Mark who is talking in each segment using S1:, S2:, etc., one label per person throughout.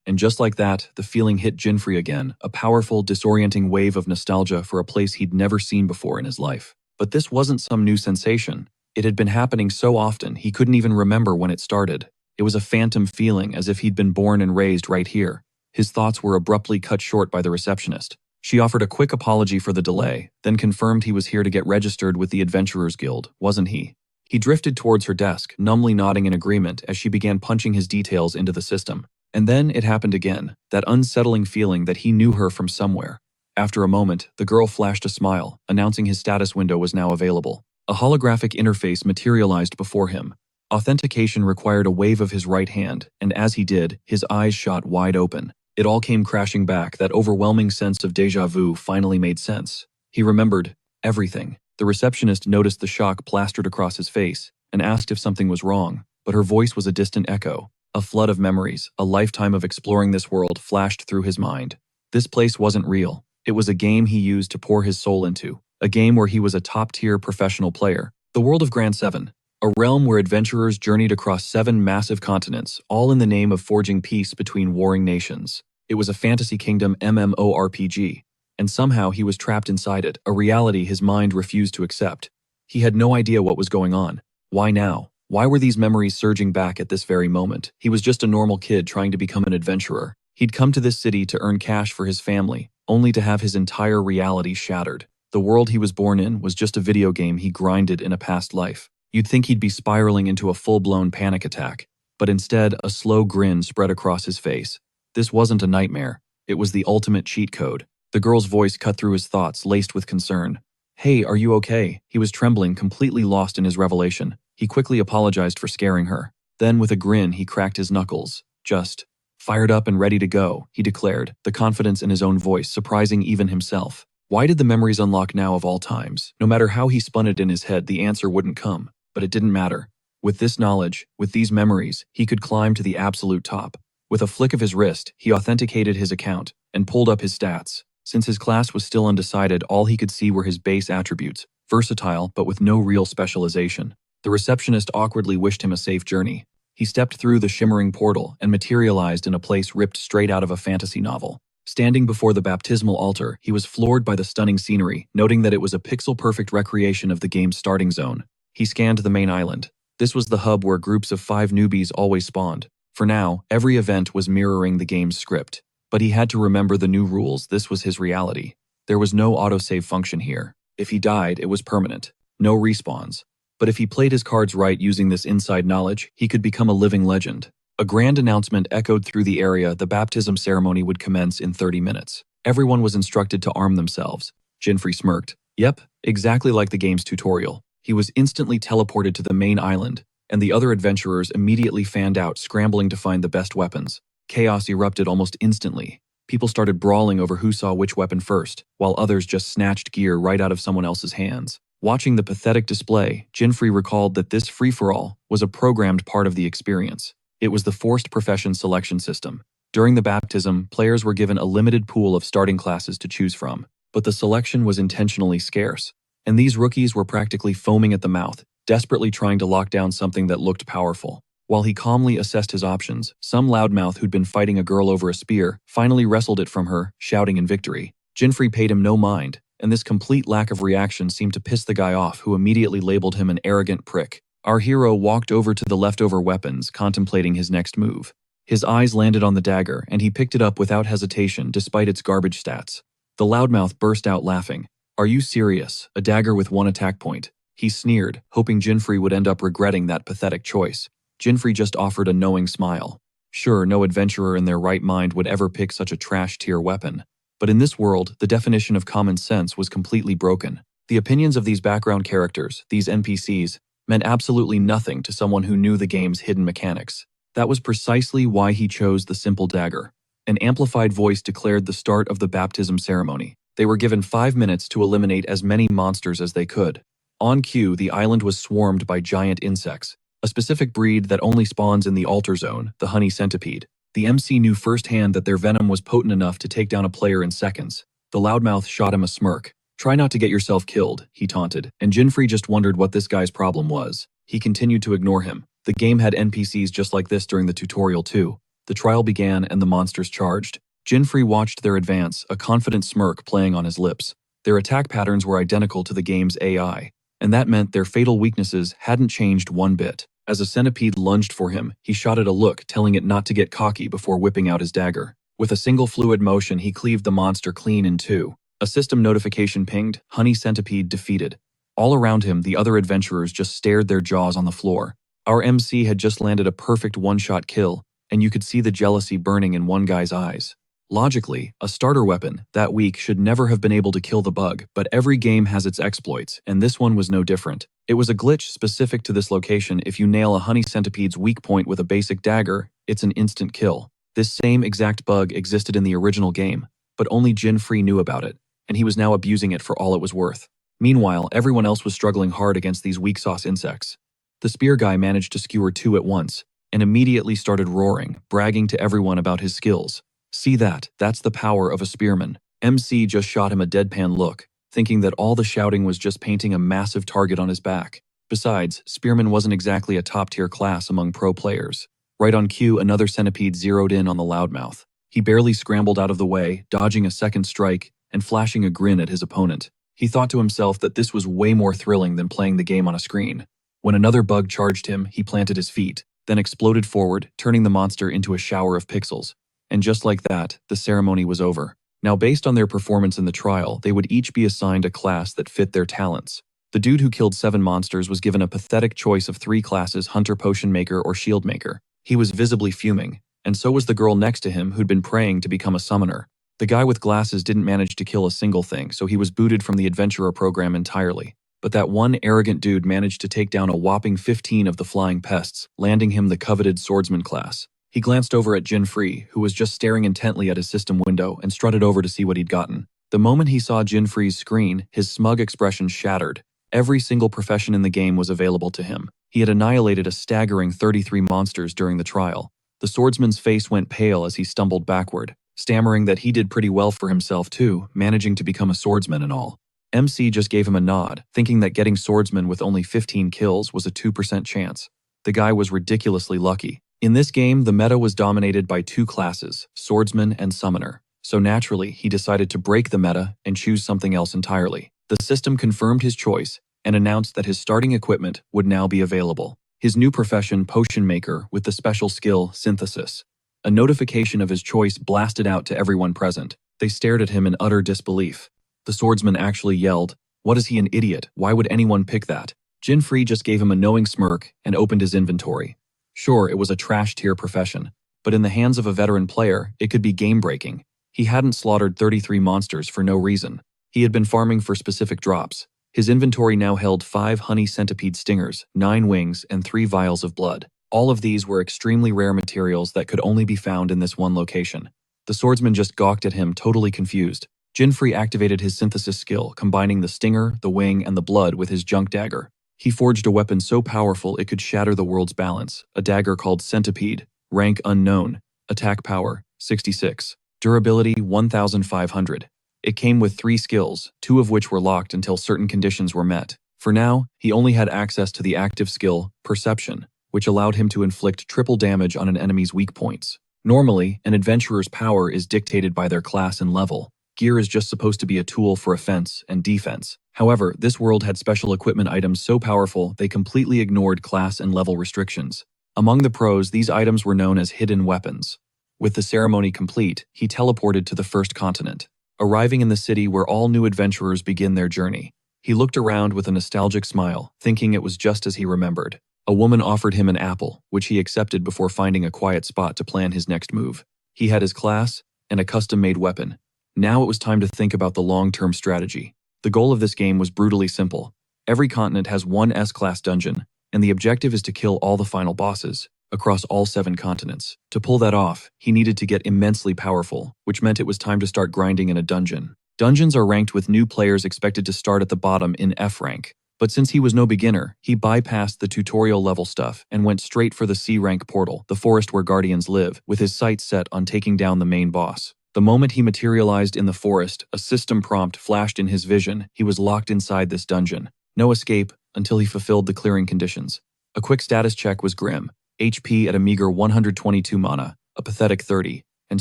S1: And just like that, the feeling hit Jinfrey again, a powerful, disorienting wave of nostalgia for a place he'd never seen before in his life. But this wasn't some new sensation. It had been happening so often he couldn't even remember when it started. It was a phantom feeling, as if he'd been born and raised right here. His thoughts were abruptly cut short by the receptionist. She offered a quick apology for the delay, then confirmed he was here to get registered with the Adventurers Guild, wasn't he? He drifted towards her desk, numbly nodding in agreement as she began punching his details into the system. And then it happened again, that unsettling feeling that he knew her from somewhere. After a moment, the girl flashed a smile, announcing his status window was now available. A holographic interface materialized before him. Authentication required a wave of his right hand, and as he did, his eyes shot wide open. It all came crashing back. That overwhelming sense of déjà vu finally made sense. He remembered everything. The receptionist noticed the shock plastered across his face and asked if something was wrong, but her voice was a distant echo. A flood of memories, a lifetime of exploring this world flashed through his mind. This place wasn't real. It was a game he used to pour his soul into, a game where he was a top-tier professional player. The world of Grand 7, a realm where adventurers journeyed across 7 massive continents, all in the name of forging peace between warring nations. It was a fantasy kingdom MMORPG, and somehow he was trapped inside it, a reality his mind refused to accept. He had no idea what was going on. Why now? Why were these memories surging back at this very moment? He was just a normal kid trying to become an adventurer. He'd come to this city to earn cash for his family, only to have his entire reality shattered. The world he was born in was just a video game he grinded in a past life. You'd think he'd be spiraling into a full-blown panic attack, but instead a slow grin spread across his face. This wasn't a nightmare. It was the ultimate cheat code. The girl's voice cut through his thoughts, laced with concern. "Hey, are you okay?" He was trembling, completely lost in his revelation. He quickly apologized for scaring her. Then, with a grin, he cracked his knuckles. "Just fired up and ready to go," he declared, the confidence in his own voice surprising even himself. Why did the memories unlock now of all times? No matter how he spun it in his head, the answer wouldn't come. But it didn't matter. With this knowledge, with these memories, he could climb to the absolute top. With a flick of his wrist, he authenticated his account and pulled up his stats. Since his class was still undecided, all he could see were his base attributes, versatile but with no real specialization. The receptionist awkwardly wished him a safe journey. He stepped through the shimmering portal and materialized in a place ripped straight out of a fantasy novel. Standing before the baptismal altar, he was floored by the stunning scenery, noting that it was a pixel-perfect recreation of the game's starting zone. He scanned the main island. This was the hub where groups of 5 newbies always spawned. For now, every event was mirroring the game's script. But he had to remember the new rules. This was his reality. There was no autosave function here. If he died, it was permanent. No respawns. But if he played his cards right using this inside knowledge, he could become a living legend. A grand announcement echoed through the area. The baptism ceremony would commence in 30 minutes. Everyone was instructed to arm themselves. Jinfrey smirked. Yep, exactly like the game's tutorial. He was instantly teleported to the main island, and the other adventurers immediately fanned out, scrambling to find the best weapons. Chaos erupted almost instantly. People started brawling over who saw which weapon first, while others just snatched gear right out of someone else's hands. Watching the pathetic display, Jinfrey recalled that this free-for-all was a programmed part of the experience. It was the forced profession selection system. During the baptism, players were given a limited pool of starting classes to choose from, but the selection was intentionally scarce. And these rookies were practically foaming at the mouth, desperately trying to lock down something that looked powerful. While he calmly assessed his options, some loudmouth who'd been fighting a girl over a spear finally wrestled it from her, shouting in victory. Jinfrey paid him no mind, and this complete lack of reaction seemed to piss the guy off, who immediately labeled him an arrogant prick. Our hero walked over to the leftover weapons, contemplating his next move. His eyes landed on the dagger, and he picked it up without hesitation despite its garbage stats. The loudmouth burst out laughing. "Are you serious? A dagger with 1 attack point?" He sneered, hoping Jinfrey would end up regretting that pathetic choice. Jinfrey just offered a knowing smile. Sure, no adventurer in their right mind would ever pick such a trash-tier weapon. But in this world, the definition of common sense was completely broken. The opinions of these background characters, these NPCs, meant absolutely nothing to someone who knew the game's hidden mechanics. That was precisely why he chose the simple dagger. An amplified voice declared the start of the baptism ceremony. They were given 5 minutes to eliminate as many monsters as they could. On cue, the island was swarmed by giant insects, a specific breed that only spawns in the altar zone, the honey centipede. The MC knew firsthand that their venom was potent enough to take down a player in seconds. The loudmouth shot him a smirk. "Try not to get yourself killed," he taunted, and Jinfrey just wondered what this guy's problem was. He continued to ignore him. The game had NPCs just like this during the tutorial too. The trial began and the monsters charged. Jinfree watched their advance, a confident smirk playing on his lips. Their attack patterns were identical to the game's AI, and that meant their fatal weaknesses hadn't changed one bit. As a centipede lunged for him, he shot it a look, telling it not to get cocky before whipping out his dagger. With a single fluid motion, he cleaved the monster clean in two. A system notification pinged, Honey Centipede defeated. All around him, the other adventurers just stared their jaws on the floor. Our MC had just landed a perfect one-shot kill, and you could see the jealousy burning in one guy's eyes. Logically, a starter weapon that weak should never have been able to kill the bug, but every game has its exploits, and this one was no different. It was a glitch specific to this location. If you nail a honey centipede's weak point with a basic dagger, it's an instant kill. This same exact bug existed in the original game, but only Jinfree knew about it, and he was now abusing it for all it was worth. Meanwhile, everyone else was struggling hard against these weak sauce insects. The spear guy managed to skewer two at once, and immediately started roaring, bragging to everyone about his skills. See that, that's the power of a spearman. MC just shot him a deadpan look, thinking that all the shouting was just painting a massive target on his back. Besides, spearman wasn't exactly a top-tier class among pro players. Right on cue, another centipede zeroed in on the loudmouth. He barely scrambled out of the way, dodging a second strike and flashing a grin at his opponent. He thought to himself that this was way more thrilling than playing the game on a screen. When another bug charged him, he planted his feet, then exploded forward, turning the monster into a shower of pixels. And just like that, the ceremony was over. Now, based on their performance in the trial, they would each be assigned a class that fit their talents. The dude who killed 7 monsters was given a pathetic choice of 3 classes: Hunter, Potion Maker, or Shield Maker. He was visibly fuming, and so was the girl next to him who'd been praying to become a summoner. The guy with glasses didn't manage to kill a single thing, so he was booted from the adventurer program entirely. But that one arrogant dude managed to take down a whopping 15 of the flying pests, landing him the coveted swordsman class. He glanced over at Jinfree, who was just staring intently at his system window, and strutted over to see what he'd gotten. The moment he saw Jinfree's screen, his smug expression shattered. Every single profession in the game was available to him. He had annihilated a staggering 33 monsters during the trial. The swordsman's face went pale as he stumbled backward, stammering that he did pretty well for himself too, managing to become a swordsman and all. MC just gave him a nod, thinking that getting swordsman with only 15 kills was a 2% chance. The guy was ridiculously lucky. In this game, the meta was dominated by 2 classes, swordsman and summoner, so naturally he decided to break the meta and choose something else entirely. The system confirmed his choice and announced that his starting equipment would now be available. His new profession, Potion Maker, with the special skill, Synthesis. A notification of his choice blasted out to everyone present. They stared at him in utter disbelief. The swordsman actually yelled, "What is he, an idiot? Why would anyone pick that?" Jinfree just gave him a knowing smirk and opened his inventory. Sure, it was a trash-tier profession, but in the hands of a veteran player, it could be game-breaking. He hadn't slaughtered 33 monsters for no reason. He had been farming for specific drops. His inventory now held 5 honey centipede stingers, 9 wings, and 3 vials of blood. All of these were extremely rare materials that could only be found in this one location. The swordsman just gawked at him, totally confused. Jinfree activated his synthesis skill, combining the stinger, the wing, and the blood with his junk dagger. He forged a weapon so powerful it could shatter the world's balance, a dagger called Centipede, rank unknown, attack power, 66, durability 1500. It came with 3 skills, 2 of which were locked until certain conditions were met. For now, he only had access to the active skill, Perception, which allowed him to inflict triple damage on an enemy's weak points. Normally, an adventurer's power is dictated by their class and level. Gear is just supposed to be a tool for offense and defense. However, this world had special equipment items so powerful they completely ignored class and level restrictions. Among the pros, these items were known as hidden weapons. With the ceremony complete, he teleported to the first continent, arriving in the city where all new adventurers begin their journey. He looked around with a nostalgic smile, thinking it was just as he remembered. A woman offered him an apple, which he accepted before finding a quiet spot to plan his next move. He had his class and a custom-made weapon. Now it was time to think about the long-term strategy. The goal of this game was brutally simple. Every continent has one S-class dungeon, and the objective is to kill all the final bosses, across all 7 continents. To pull that off, he needed to get immensely powerful, which meant it was time to start grinding in a dungeon. Dungeons are ranked with new players expected to start at the bottom in F rank, but since he was no beginner, he bypassed the tutorial level stuff and went straight for the C rank portal, the forest where guardians live, with his sights set on taking down the main boss. The moment he materialized in the forest, a system prompt flashed in his vision. He was locked inside this dungeon. No escape until he fulfilled the clearing conditions. A quick status check was grim. HP at a meager 122 mana. a pathetic 30, and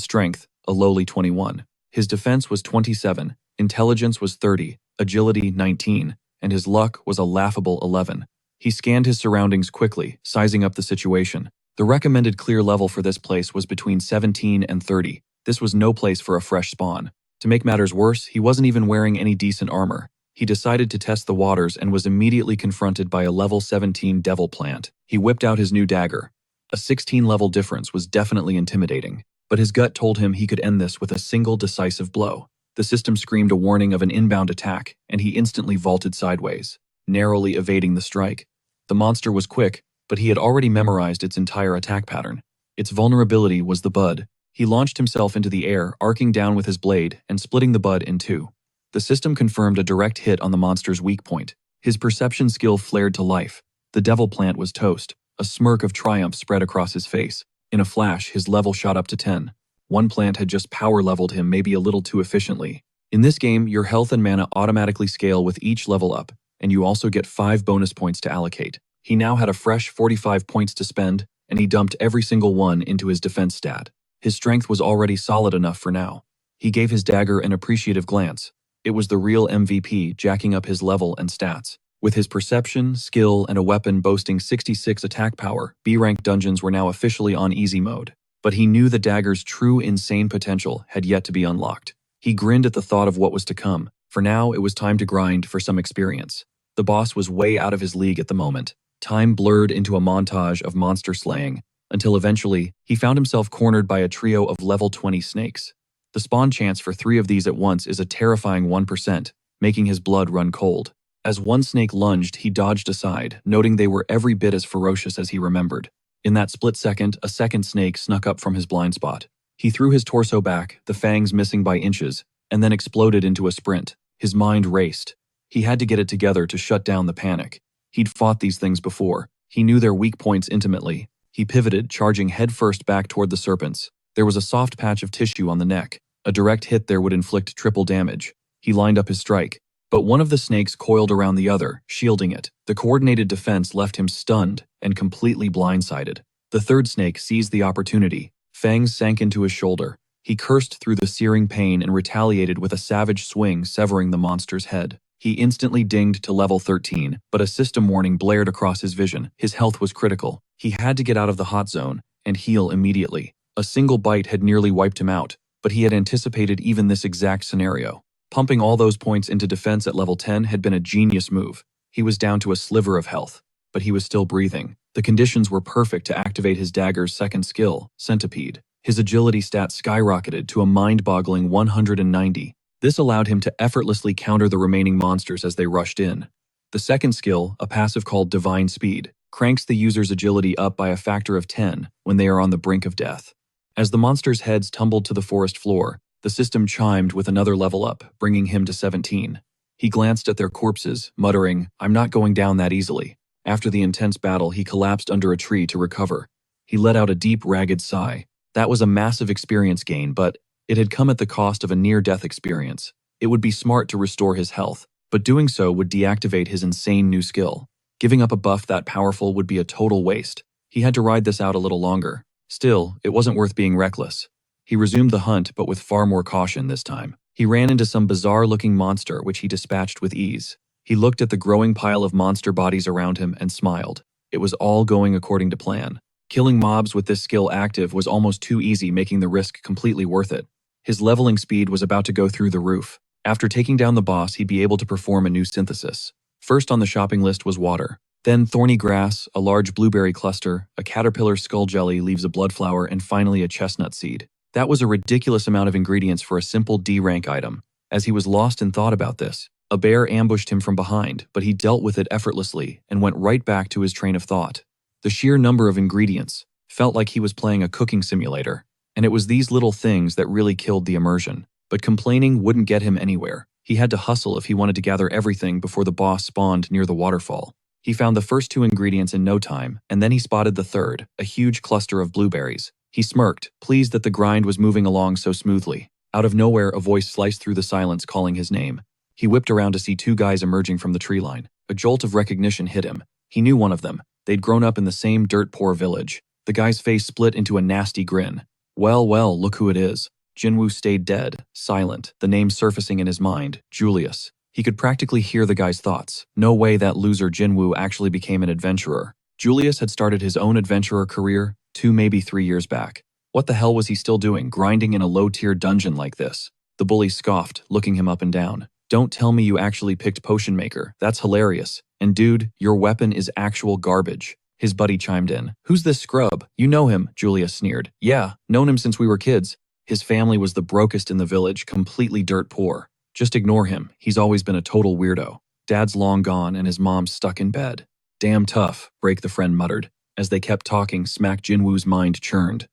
S1: strength, a lowly 21. His defense was 27, intelligence was 30, agility 19, and his luck was a laughable 11. He scanned his surroundings quickly, sizing up the situation. The recommended clear level for this place was between 17 and 30. This was no place for a fresh spawn. To make matters worse, he wasn't even wearing any decent armor. He decided to test the waters and was immediately confronted by a level 17 devil plant. He whipped out his new dagger. A 16 level difference was definitely intimidating, but his gut told him he could end this with a single decisive blow. The system screamed a warning of an inbound attack, and he instantly vaulted sideways, narrowly evading the strike. The monster was quick, but he had already memorized its entire attack pattern. Its vulnerability was the bud. He launched himself into the air, arcing down with his blade and splitting the bud in two. The system confirmed a direct hit on the monster's weak point. His perception skill flared to life. The devil plant was toast. A smirk of triumph spread across his face. In a flash, his level shot up to 10. One plant had just power leveled him maybe a little too efficiently. In this game, your health and mana automatically scale with each level up, and you also get 5 bonus points to allocate. He now had a fresh 45 points to spend, and he dumped every single one into his defense stat. His strength was already solid enough for now. He gave his dagger an appreciative glance. It was the real MVP, jacking up his level and stats. With his perception, skill, and a weapon boasting 66 attack power, B-rank dungeons were now officially on easy mode. But he knew the dagger's true insane potential had yet to be unlocked. He grinned at the thought of what was to come. For now, it was time to grind for some experience. The boss was way out of his league at the moment. Time blurred into a montage of monster slaying, until eventually, he found himself cornered by a trio of level 20 snakes. The spawn chance for 3 of these at once is a terrifying 1%, making his blood run cold. As one snake lunged, he dodged aside, noting they were every bit as ferocious as he remembered. In that split second, a second snake snuck up from his blind spot. He threw his torso back, the fangs missing by inches, and then exploded into a sprint. His mind raced. He had to get it together to shut down the panic. He'd fought these things before. He knew their weak points intimately. He pivoted, charging headfirst back toward the serpents. There was a soft patch of tissue on the neck. A direct hit there would inflict triple damage. He lined up his strike, but one of the snakes coiled around the other, shielding it. The coordinated defense left him stunned and completely blindsided. The third snake seized the opportunity. Fangs sank into his shoulder. He cursed through the searing pain and retaliated with a savage swing, severing the monster's head. He instantly dinged to level 13, but a system warning blared across his vision. His health was critical. He had to get out of the hot zone and heal immediately. A single bite had nearly wiped him out, but he had anticipated even this exact scenario. Pumping all those points into defense at level 10 had been a genius move. He was down to a sliver of health, but he was still breathing. The conditions were perfect to activate his dagger's second skill, Centipede. His agility stat skyrocketed to a mind-boggling 190. This allowed him to effortlessly counter the remaining monsters as they rushed in. The second skill, a passive called Divine Speed, cranks the user's agility up by a factor of 10 when they are on the brink of death. As the monsters' heads tumbled to the forest floor, the system chimed with another level up, bringing him to 17. He glanced at their corpses, muttering, "I'm not going down that easily." After the intense battle, he collapsed under a tree to recover. He let out a deep, ragged sigh. That was a massive experience gain, but it had come at the cost of a near-death experience. It would be smart to restore his health, but doing so would deactivate his insane new skill. Giving up a buff that powerful would be a total waste. He had to ride this out a little longer. Still, it wasn't worth being reckless. He resumed the hunt, but with far more caution this time. He ran into some bizarre-looking monster, which he dispatched with ease. He looked at the growing pile of monster bodies around him and smiled. It was all going according to plan. Killing mobs with this skill active was almost too easy, making the risk completely worth it. His leveling speed was about to go through the roof. After taking down the boss, he'd be able to perform a new synthesis. First on the shopping list was water. Then thorny grass, a large blueberry cluster, a caterpillar skull jelly leaves a blood flower, and finally a chestnut seed. That was a ridiculous amount of ingredients for a simple D-rank item. As he was lost in thought about this, a bear ambushed him from behind, but he dealt with it effortlessly and went right back to his train of thought. The sheer number of ingredients felt like he was playing a cooking simulator, and it was these little things that really killed the immersion. But complaining wouldn't get him anywhere. He had to hustle if he wanted to gather everything before the boss spawned near the waterfall. He found the first 2 ingredients in no time, and then he spotted the third, a huge cluster of blueberries. He smirked, pleased that the grind was moving along so smoothly. Out of nowhere, a voice sliced through the silence calling his name. He whipped around to see 2 guys emerging from the tree line. A jolt of recognition hit him. He knew one of them. They'd grown up in the same dirt-poor village. The guy's face split into a nasty grin. Well, well, look who it is. Jinwoo stayed dead, silent, the name surfacing in his mind, Julius. He could practically hear the guy's thoughts. No way that loser Jinwoo actually became an adventurer. Julius had started his own adventurer career 2, maybe 3 years back. What the hell was he still doing, grinding in a low-tier dungeon like this? The bully scoffed, looking him up and down. Don't tell me you actually picked Potion Maker. That's hilarious. And dude, your weapon is actual garbage. His buddy chimed in. Who's this scrub? You know him, Julius sneered. Yeah, known him since we were kids. His family was the brokest in the village, completely dirt poor. Just ignore him, he's always been a total weirdo. Dad's long gone and his mom's stuck in bed. Damn tough, Break the friend muttered. As they kept talking, Smack Jinwoo's mind churned.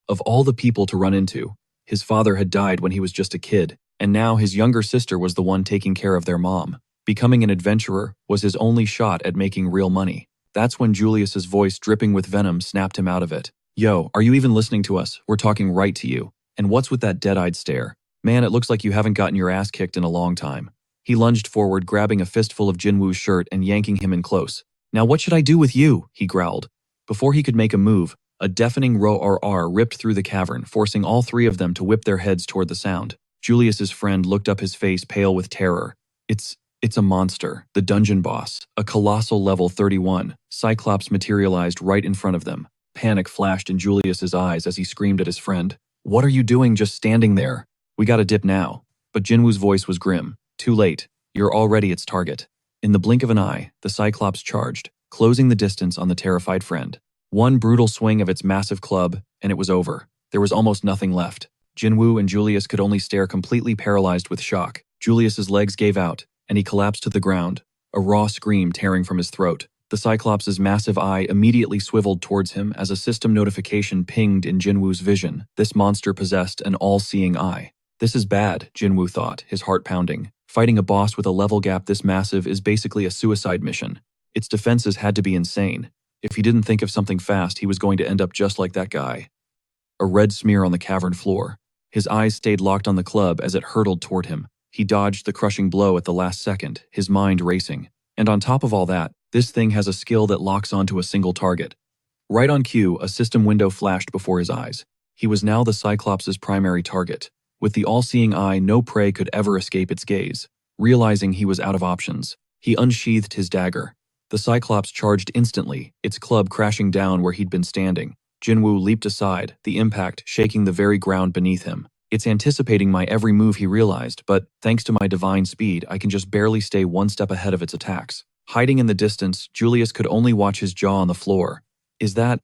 S1: Of all the people to run into, his father had died when he was just a kid, and now his younger sister was the one taking care of their mom. Becoming an adventurer was his only shot at making real money. That's when Julius's voice dripping with venom snapped him out of it. Yo, are you even listening to us? We're talking right to you. And what's with that dead-eyed stare? Man, it looks like you haven't gotten your ass kicked in a long time. He lunged forward, grabbing a fistful of Jinwoo's shirt and yanking him in close. Now what should I do with you? He growled. Before he could make a move, a deafening roar ripped through the cavern, forcing all three of them to whip their heads toward the sound. Julius's friend looked up, his face pale with terror. It's a monster, the dungeon boss, a colossal level 31. Cyclops materialized right in front of them. Panic flashed in Julius's eyes as he screamed at his friend. What are you doing just standing there? We gotta dip now. But Jinwoo's voice was grim. Too late. You're already its target. In the blink of an eye, the Cyclops charged, closing the distance on the terrified friend. One brutal swing of its massive club, and it was over. There was almost nothing left. Jinwoo and Julius could only stare, completely paralyzed with shock. Julius's legs gave out, and he collapsed to the ground, a raw scream tearing from his throat. The Cyclops' massive eye immediately swiveled towards him as a system notification pinged in Jinwoo's vision. This monster possessed an all-seeing eye. This is bad, Jinwoo thought, his heart pounding. Fighting a boss with a level gap this massive is basically a suicide mission. Its defenses had to be insane. If he didn't think of something fast, he was going to end up just like that guy. A red smear on the cavern floor. His eyes stayed locked on the club as it hurtled toward him. He dodged the crushing blow at the last second, his mind racing. And on top of all that, this thing has a skill that locks onto a single target. Right on cue, a system window flashed before his eyes. He was now the Cyclops' primary target. With the all-seeing eye, no prey could ever escape its gaze. Realizing he was out of options, he unsheathed his dagger. The Cyclops charged instantly, its club crashing down where he'd been standing. Jinwoo leaped aside, the impact shaking the very ground beneath him. It's anticipating my every move, he realized, but thanks to my divine speed, I can just barely stay one step ahead of its attacks. Hiding in the distance, Julius could only watch his jaw on the floor. Is that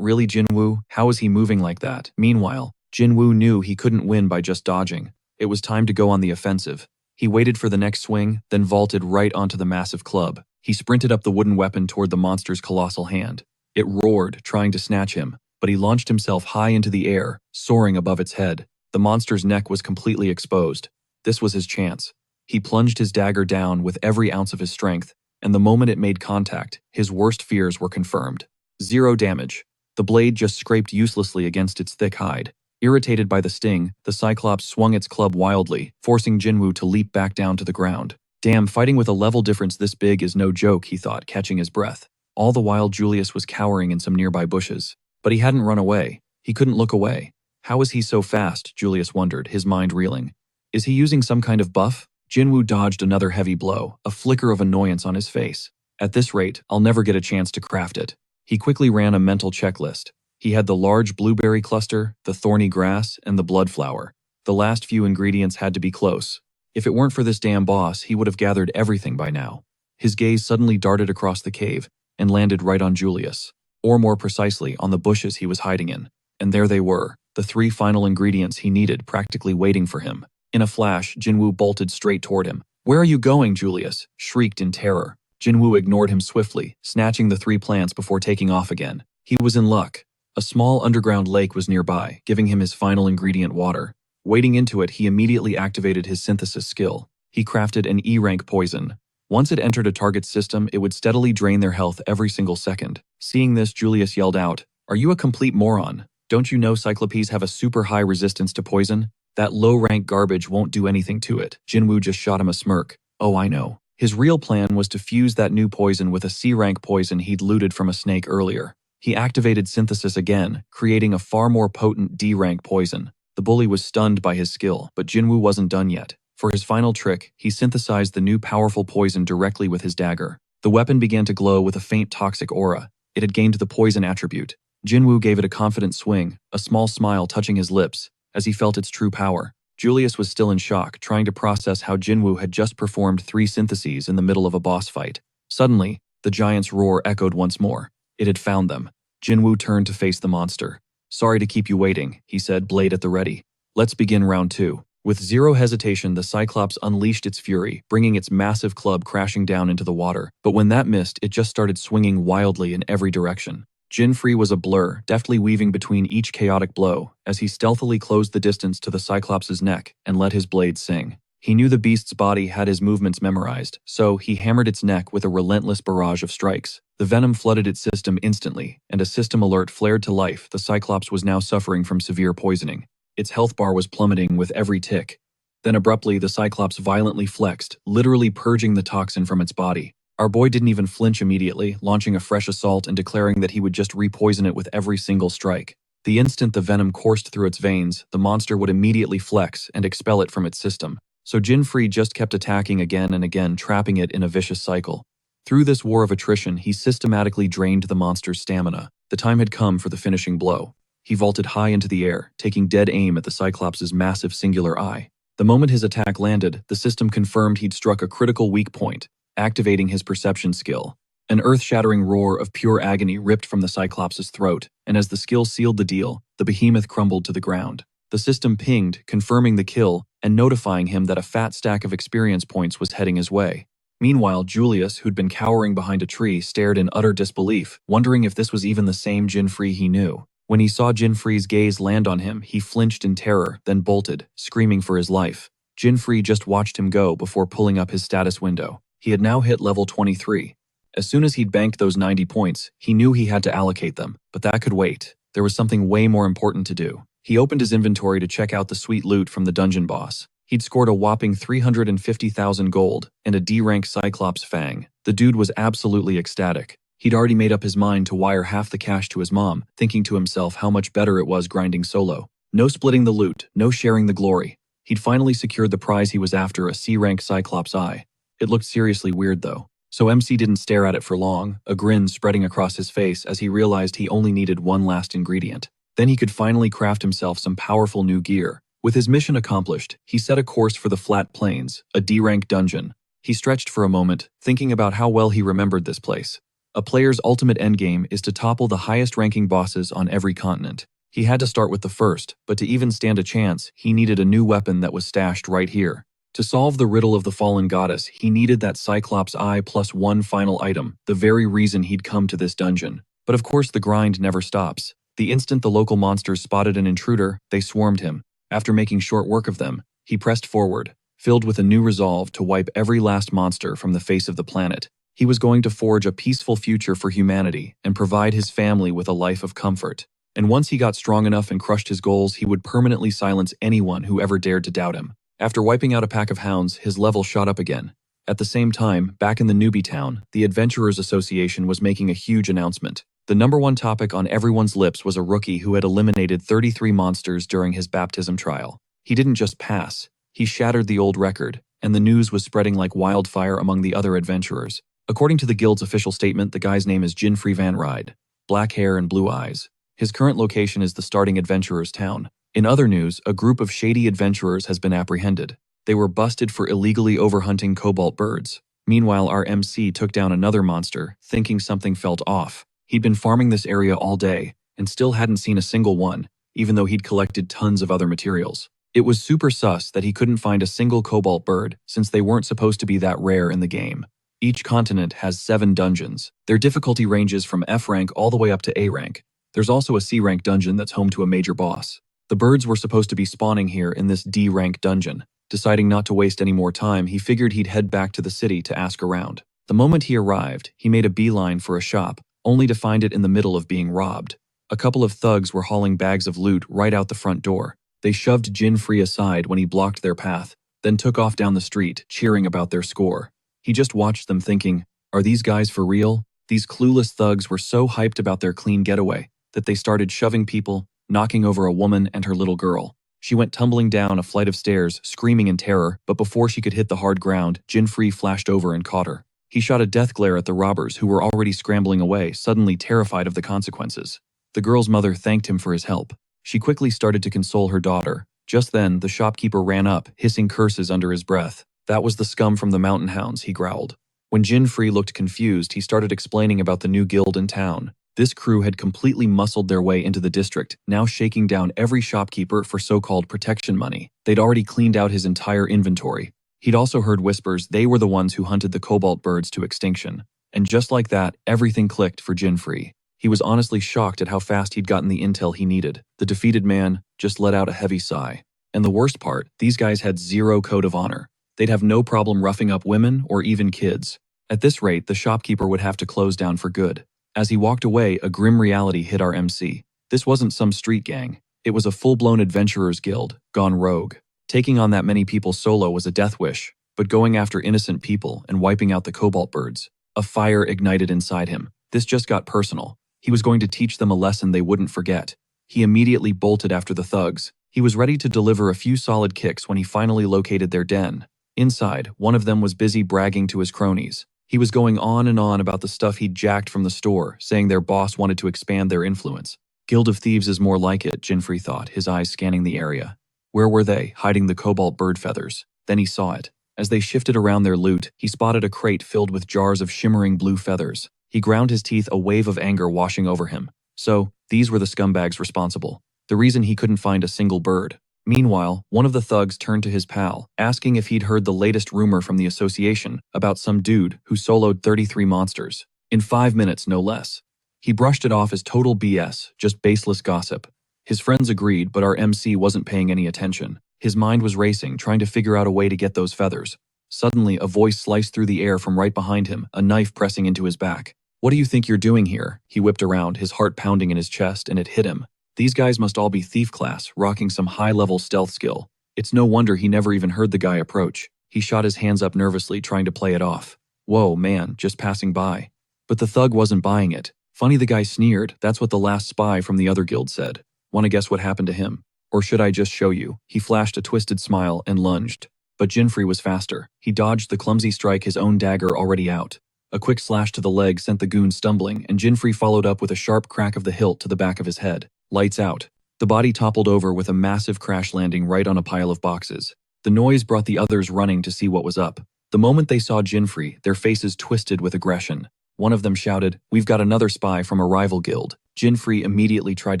S1: really Jinwoo? How is he moving like that? Meanwhile, Jinwoo knew he couldn't win by just dodging. It was time to go on the offensive. He waited for the next swing, then vaulted right onto the massive club. He sprinted up the wooden weapon toward the monster's colossal hand. It roared, trying to snatch him, but he launched himself high into the air, soaring above its head. The monster's neck was completely exposed. This was his chance. He plunged his dagger down with every ounce of his strength, and the moment it made contact, his worst fears were confirmed. 0 damage. The blade just scraped uselessly against its thick hide. Irritated by the sting, the Cyclops swung its club wildly, forcing Jinwoo to leap back down to the ground. Damn, fighting with a level difference this big is no joke, he thought, catching his breath. All the while Julius was cowering in some nearby bushes. But he hadn't run away. He couldn't look away. How is he so fast, Julius wondered, his mind reeling. Is he using some kind of buff? Jinwoo dodged another heavy blow, a flicker of annoyance on his face. At this rate, I'll never get a chance to craft it. He quickly ran a mental checklist. He had the large blueberry cluster, the thorny grass, and the blood flower. The last few ingredients had to be close. If it weren't for this damn boss, he would have gathered everything by now. His gaze suddenly darted across the cave and landed right on Julius. Or more precisely, on the bushes he was hiding in. And there they were, the 3 final ingredients he needed, practically waiting for him. In a flash, Jinwoo bolted straight toward him. "Where are you going?" Julius shrieked in terror. Jinwoo ignored him swiftly, snatching the 3 plants before taking off again. He was in luck. A small underground lake was nearby, giving him his final ingredient, water. Wading into it, he immediately activated his synthesis skill. He crafted an E-rank poison. Once it entered a target's system, it would steadily drain their health every single second. Seeing this, Julius yelled out, "Are you a complete moron? Don't you know Cyclopes have a super high resistance to poison? That low-rank garbage won't do anything to it." Jinwoo just shot him a smirk. "Oh, I know." His real plan was to fuse that new poison with a C-rank poison he'd looted from a snake earlier. He activated synthesis again, creating a far more potent D-rank poison. The bully was stunned by his skill, but Jinwoo wasn't done yet. For his final trick, he synthesized the new powerful poison directly with his dagger. The weapon began to glow with a faint toxic aura. It had gained the poison attribute. Jinwoo gave it a confident swing, a small smile touching his lips, as he felt its true power. Julius was still in shock, trying to process how Jinwoo had just performed 3 syntheses in the middle of a boss fight. Suddenly, the giant's roar echoed once more. It had found them. Jinwoo turned to face the monster. "Sorry to keep you waiting," he said, blade at the ready. "Let's begin round 2. With zero hesitation, the Cyclops unleashed its fury, bringing its massive club crashing down into the water. But when that missed, it just started swinging wildly in every direction. Jinfree was a blur, deftly weaving between each chaotic blow, as he stealthily closed the distance to the Cyclops' neck and let his blade sing. He knew the beast's body had his movements memorized, so he hammered its neck with a relentless barrage of strikes. The venom flooded its system instantly, and a system alert flared to life. The Cyclops was now suffering from severe poisoning. Its health bar was plummeting with every tick. Then abruptly, the Cyclops violently flexed, literally purging the toxin from its body. Our boy didn't even flinch immediately, launching a fresh assault and declaring that he would just repoison it with every single strike. The instant the venom coursed through its veins, the monster would immediately flex and expel it from its system. So Jinfree just kept attacking again and again, trapping it in a vicious cycle. Through this war of attrition, he systematically drained the monster's stamina. The time had come for the finishing blow. He vaulted high into the air, taking dead aim at the Cyclops' massive singular eye. The moment his attack landed, the system confirmed he'd struck a critical weak point, activating his perception skill. An earth-shattering roar of pure agony ripped from the Cyclops' throat, and as the skill sealed the deal, the behemoth crumbled to the ground. The system pinged, confirming the kill and notifying him that a fat stack of experience points was heading his way. Meanwhile, Julius, who'd been cowering behind a tree, stared in utter disbelief, wondering if this was even the same Jinfree he knew. When he saw Jinfree's gaze land on him, he flinched in terror, then bolted, screaming for his life. Jinfree just watched him go before pulling up his status window. He had now hit level 23. As soon as he'd banked those 90 points, he knew he had to allocate them, but that could wait. There was something way more important to do. He opened his inventory to check out the sweet loot from the dungeon boss. He'd scored a whopping 350,000 gold and a D-rank Cyclops Fang. The dude was absolutely ecstatic. He'd already made up his mind to wire half the cash to his mom, thinking to himself how much better it was grinding solo. No splitting the loot, no sharing the glory. He'd finally secured the prize he was after, a C-rank Cyclops eye. It looked seriously weird though. So MC didn't stare at it for long, a grin spreading across his face as he realized he only needed one last ingredient. Then he could finally craft himself some powerful new gear. With his mission accomplished, he set a course for the Flat Plains, a D-rank dungeon. He stretched for a moment, thinking about how well he remembered this place. A player's ultimate endgame is to topple the highest-ranking bosses on every continent. He had to start with the first, but to even stand a chance, he needed a new weapon that was stashed right here. To solve the riddle of the fallen goddess, he needed that Cyclops Eye plus one final item, the very reason he'd come to this dungeon. But of course the grind never stops. The instant the local monsters spotted an intruder, they swarmed him. After making short work of them, he pressed forward, filled with a new resolve to wipe every last monster from the face of the planet. He was going to forge a peaceful future for humanity and provide his family with a life of comfort. And once he got strong enough and crushed his goals, he would permanently silence anyone who ever dared to doubt him. After wiping out a pack of hounds, his level shot up again. At the same time, back in the newbie town, the Adventurers Association was making a huge announcement. The #1 topic on everyone's lips was a rookie who had eliminated 33 monsters during his baptism trial. He didn't just pass, he shattered the old record, and the news was spreading like wildfire among the other adventurers. According to the guild's official statement, the guy's name is Jinfree Van Ride. Black hair and blue eyes. His current location is the starting adventurer's town. In other news, a group of shady adventurers has been apprehended. They were busted for illegally overhunting cobalt birds. Meanwhile, our MC took down another monster, thinking something felt off. He'd been farming this area all day, and still hadn't seen a single one, even though he'd collected tons of other materials. It was super sus that he couldn't find a single cobalt bird, since they weren't supposed to be that rare in the game. Each continent has 7 dungeons. Their difficulty ranges from F rank all the way up to A rank. There's also a C rank dungeon that's home to a major boss. The birds were supposed to be spawning here in this D rank dungeon. Deciding not to waste any more time, he figured he'd head back to the city to ask around. The moment he arrived, he made a beeline for a shop, only to find it in the middle of being robbed. A couple of thugs were hauling bags of loot right out the front door. They shoved Jinfree aside when he blocked their path, then took off down the street, cheering about their score. He just watched them thinking, are these guys for real? These clueless thugs were so hyped about their clean getaway that they started shoving people, knocking over a woman and her little girl. She went tumbling down a flight of stairs, screaming in terror, but before she could hit the hard ground, Jinfree flashed over and caught her. He shot a death glare at the robbers who were already scrambling away, suddenly terrified of the consequences. The girl's mother thanked him for his help. She quickly started to console her daughter. Just then, the shopkeeper ran up, hissing curses under his breath. That was the scum from the mountain hounds, he growled. When Jinfree looked confused, he started explaining about the new guild in town. This crew had completely muscled their way into the district, now shaking down every shopkeeper for so-called protection money. They'd already cleaned out his entire inventory. He'd also heard whispers they were the ones who hunted the cobalt birds to extinction. And just like that, everything clicked for Jinfree. He was honestly shocked at how fast he'd gotten the intel he needed. The defeated man just let out a heavy sigh. And the worst part, these guys had zero code of honor. They'd have no problem roughing up women or even kids. At this rate, the shopkeeper would have to close down for good. As he walked away, a grim reality hit our MC. This wasn't some street gang. It was a full-blown adventurers guild, gone rogue. Taking on that many people solo was a death wish, but going after innocent people and wiping out the cobalt birds. A fire ignited inside him. This just got personal. He was going to teach them a lesson they wouldn't forget. He immediately bolted after the thugs. He was ready to deliver a few solid kicks when he finally located their den. Inside, one of them was busy bragging to his cronies. He was going on and on about the stuff he'd jacked from the store, saying their boss wanted to expand their influence. Guild of Thieves is more like it, Jinfree thought, his eyes scanning the area. Where were they, hiding the cobalt bird feathers? Then he saw it. As they shifted around their loot, he spotted a crate filled with jars of shimmering blue feathers. He ground his teeth, a wave of anger washing over him. So, these were the scumbags responsible. The reason he couldn't find a single bird. Meanwhile, one of the thugs turned to his pal, asking if he'd heard the latest rumor from the association about some dude who soloed 33 monsters. In 5 minutes, no less. He brushed it off as total BS, just baseless gossip. His friends agreed, but our MC wasn't paying any attention. His mind was racing, trying to figure out a way to get those feathers. Suddenly, a voice sliced through the air from right behind him, a knife pressing into his back. "What do you think you're doing here?" He whipped around, his heart pounding in his chest, and it hit him. These guys must all be thief class, rocking some high-level stealth skill. It's no wonder he never even heard the guy approach. He shot his hands up nervously, trying to play it off. Whoa, man, just passing by. But the thug wasn't buying it. Funny the guy sneered, that's what the last spy from the other guild said. Want to guess what happened to him? Or should I just show you? He flashed a twisted smile and lunged. But Jinfree was faster. He dodged the clumsy strike, his own dagger already out. A quick slash to the leg sent the goon stumbling, and Jinfree followed up with a sharp crack of the hilt to the back of his head. Lights out. The body toppled over with a massive crash landing right on a pile of boxes. The noise brought the others running to see what was up. The moment they saw Jinfree, their faces twisted with aggression. One of them shouted, "We've got another spy from a rival guild." Jinfree immediately tried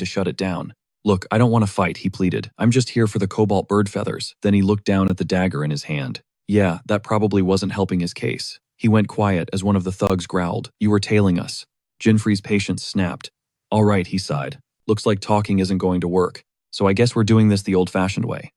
S1: to shut it down. "Look, I don't want to fight," he pleaded. "I'm just here for the cobalt bird feathers." Then he looked down at the dagger in his hand. Yeah, that probably wasn't helping his case. He went quiet as one of the thugs growled, "You were tailing us." Jinfree's patience snapped. "All right," he sighed. "Looks like talking isn't going to work, so I guess we're doing this the old-fashioned way."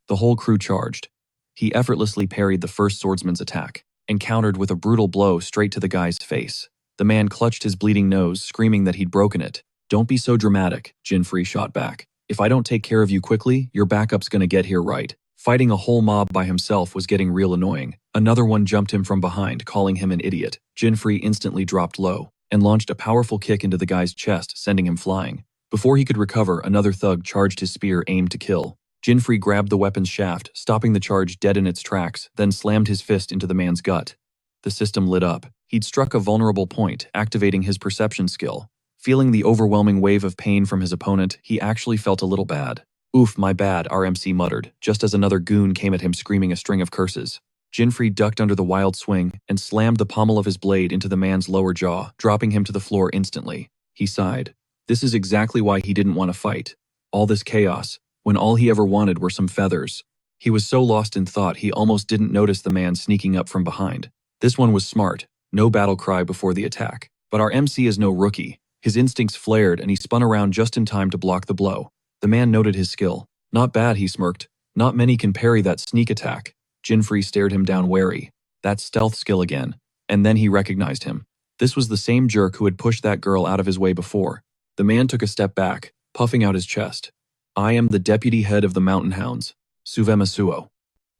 S1: The whole crew charged. He effortlessly parried the first swordsman's attack, and countered with a brutal blow straight to the guy's face. The man clutched his bleeding nose, screaming that he'd broken it. "Don't be so dramatic," Jinfree shot back. "If I don't take care of you quickly, your backup's gonna get here right." Fighting a whole mob by himself was getting real annoying. Another one jumped him from behind, calling him an idiot. Jinfree instantly dropped low, and launched a powerful kick into the guy's chest, sending him flying. Before he could recover, another thug charged his spear aimed to kill. Jinfree grabbed the weapon's shaft, stopping the charge dead in its tracks, then slammed his fist into the man's gut. The system lit up. He'd struck a vulnerable point, activating his perception skill. Feeling the overwhelming wave of pain from his opponent, he actually felt a little bad. "Oof, my bad," RMC muttered, just as another goon came at him screaming a string of curses. Jinfree ducked under the wild swing and slammed the pommel of his blade into the man's lower jaw, dropping him to the floor instantly. He sighed. This is exactly why he didn't want to fight. All this chaos, when all he ever wanted were some feathers. He was so lost in thought he almost didn't notice the man sneaking up from behind. This one was smart, no battle cry before the attack. But our MC is no rookie. His instincts flared and he spun around just in time to block the blow. The man noted his skill. "Not bad," he smirked. "Not many can parry that sneak attack." Jinfree stared him down wary. That stealth skill again. And then he recognized him. This was the same jerk who had pushed that girl out of his way before. The man took a step back, puffing out his chest. "I am the deputy head of the mountain hounds, Soubi Musou."